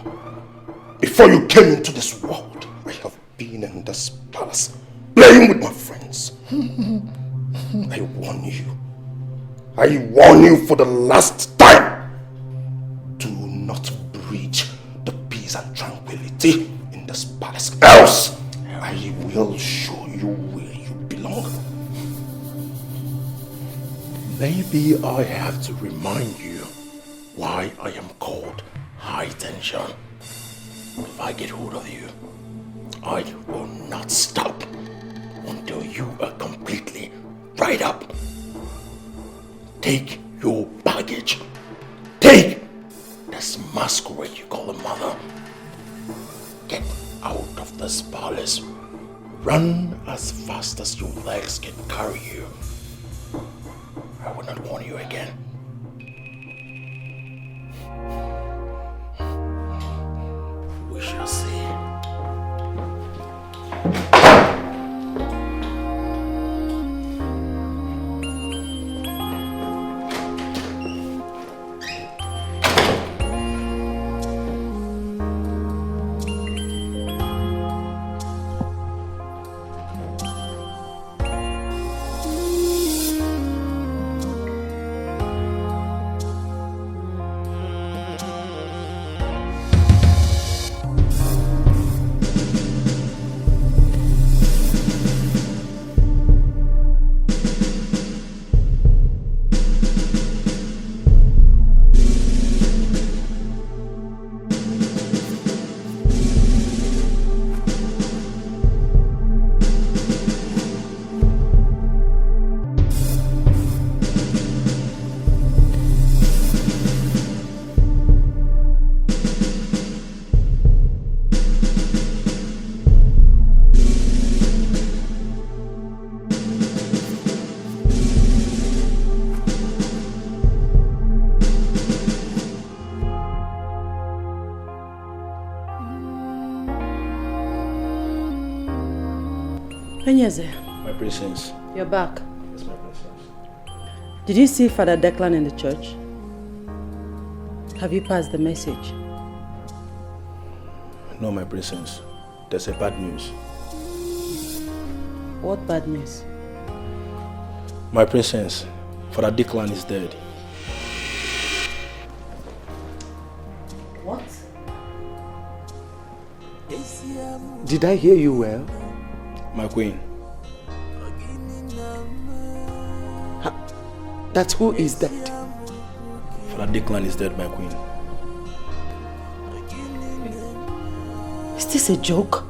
before you came into this world, I have been in this palace playing with my friends. I warn you. I warn you for the last time. Do not breach the peace and tranquility in this palace. Else, I will show you where you belong. Maybe I have to remind you why I am called High Tension. If I get hold of you, I will not stop until you are completely dried up. Take your baggage. Take this masquerade you call a mother. Get out of this palace. Run as fast as your legs can carry you. I will not warn you again. We shall see. Enyeze. My princess. You're back. Yes, my princess. Did you see Father Declan in the church? Have you passed the message? No, my princess. There's a bad news. What bad news? My princess, Father Declan is dead. What? Did I hear you well? My queen. That's who is dead? Father Declan is dead, my queen. Is this a joke?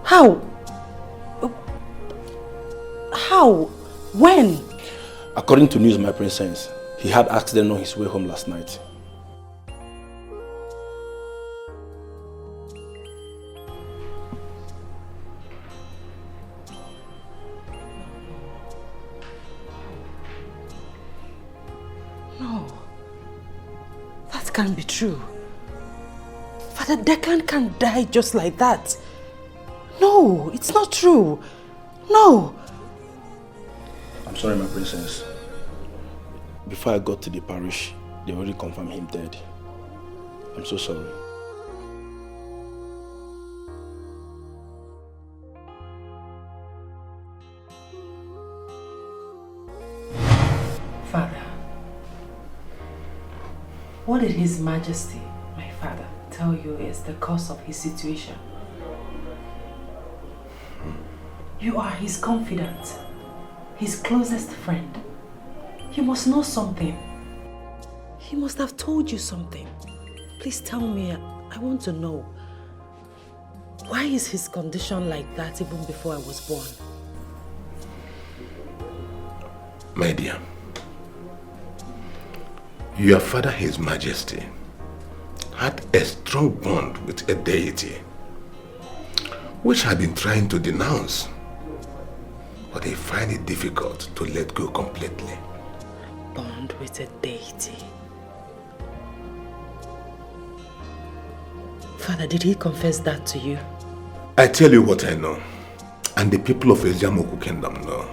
How? How? When? According to news, my princess, he had accident on his way home last night. No. That can't be true. Father Declan can't die just like that. No, it's not true. No. I'm sorry, my princess. Before I got to the parish, they already confirmed him dead. I'm so sorry. Father, what did His Majesty, my father, tell you is the cause of his situation? You are his confidant, his closest friend. You must know something. He must have told you something. Please tell me, I want to know. Why is his condition like that even before I was born? My dear, your father, His Majesty, had a strong bond with a deity which had been trying to denounce, but he find it difficult to let go completely. Bond with a deity? Father, did he confess that to you? I tell you what I know, and the people of Eziamoku Kingdom know.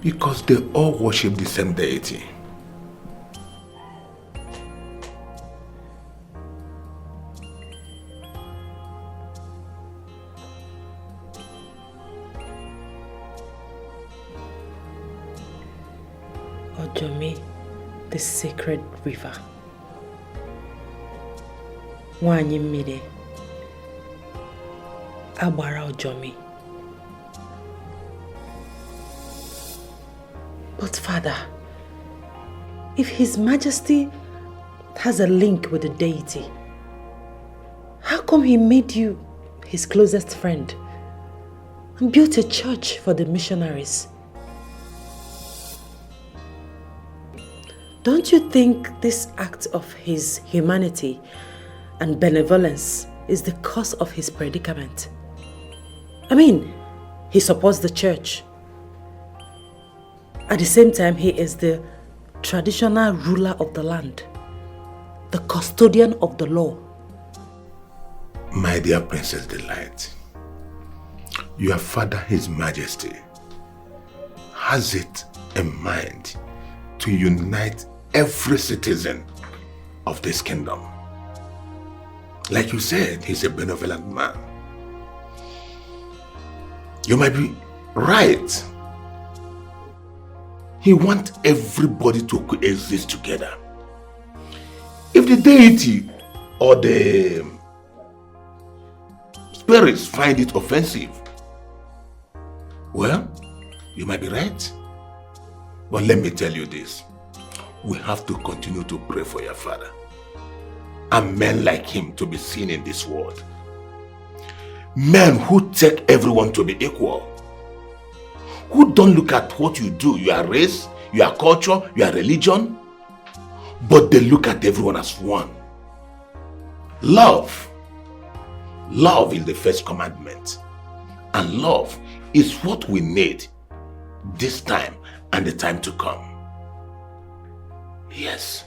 Because they all worship the same deity. Ojomi, the sacred river. Nwanyi mmiri. Agbara Ojomi. But Father, if His Majesty has a link with the deity, how come He made you his closest friend and built a church for the missionaries? Don't you think this act of his humanity and benevolence is the cause of his predicament? I mean, he supports the church. At the same time, he is the traditional ruler of the land, the custodian of the law. My dear Princess Delight, your father, His Majesty, has it in mind to unite every citizen of this kingdom. Like you said, he's a benevolent man. You might be right. He wants everybody to coexist together. If the deity or the spirits find it offensive, well, you might be right. But let me tell you this. We have to continue to pray for your father. And men like him to be seen in this world. Men who take everyone to be equal. Who don't look at what you do, your race, your culture, your religion, but they look at everyone as one. Love. Love is the first commandment. And love is what we need this time and the time to come. Yes.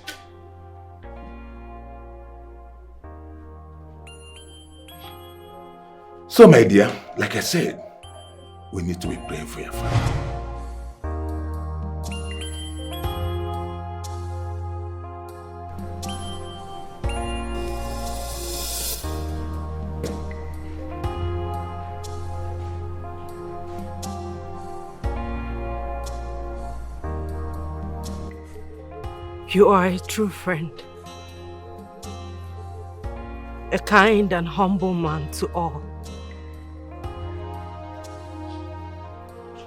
So, my dear, like I said, we need to be praying for your father. You are a true friend. A kind and humble man to all.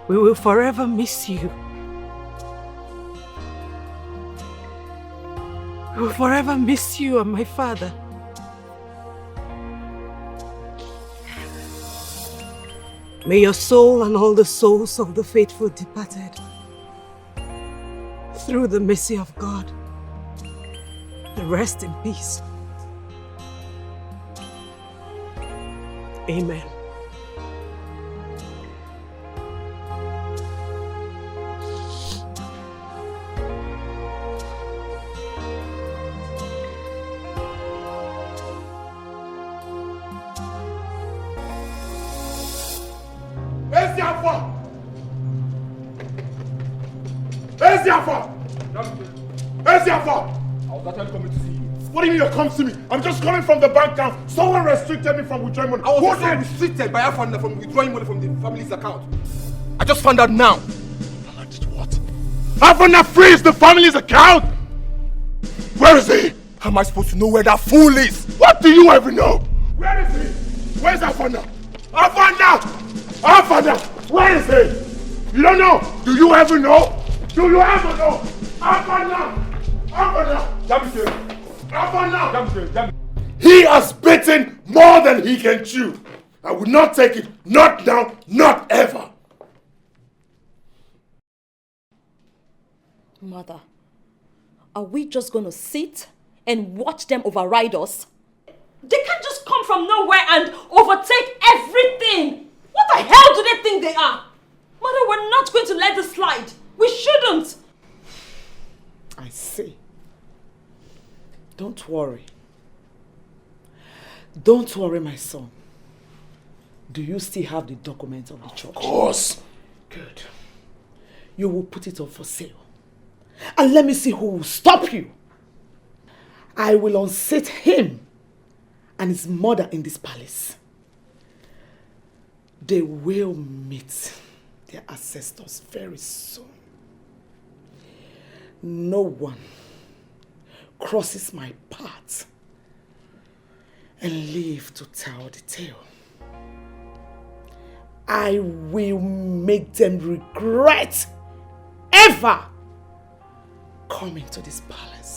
We will forever miss you. We will forever miss you and my father. May your soul and all the souls of the faithful departed, through the mercy of God, rest in peace. Amen. What do you mean you come to me? I'm just calling from the bank account. Someone restricted me from withdrawing money. I was also restricted by Afanda from withdrawing money from the family's account. I just found out now. What? Afanda freeze the family's account? Where is he? How am I supposed to know where that fool is? What do you ever know? Where is he? Where's Afanda? Afanda! Afanda! Where is he? You don't know? Do you ever know? Do you ever know? Afanda! Afanda! He has bitten more than he can chew. I will not take it. Not now, not ever. Mother, are we just going to sit and watch them override us? They can't just come from nowhere and overtake everything. What the hell do they think they are? Mother, we're not going to let this slide. We shouldn't. I see. Don't worry. Don't worry, my son. Do you still have the document of the church? Of course. Good. You will put it up for sale. And let me see who will stop you. I will unseat him and his mother in this palace. They will meet their ancestors very soon. No one crosses my path and live to tell the tale. I will make them regret ever coming to this palace.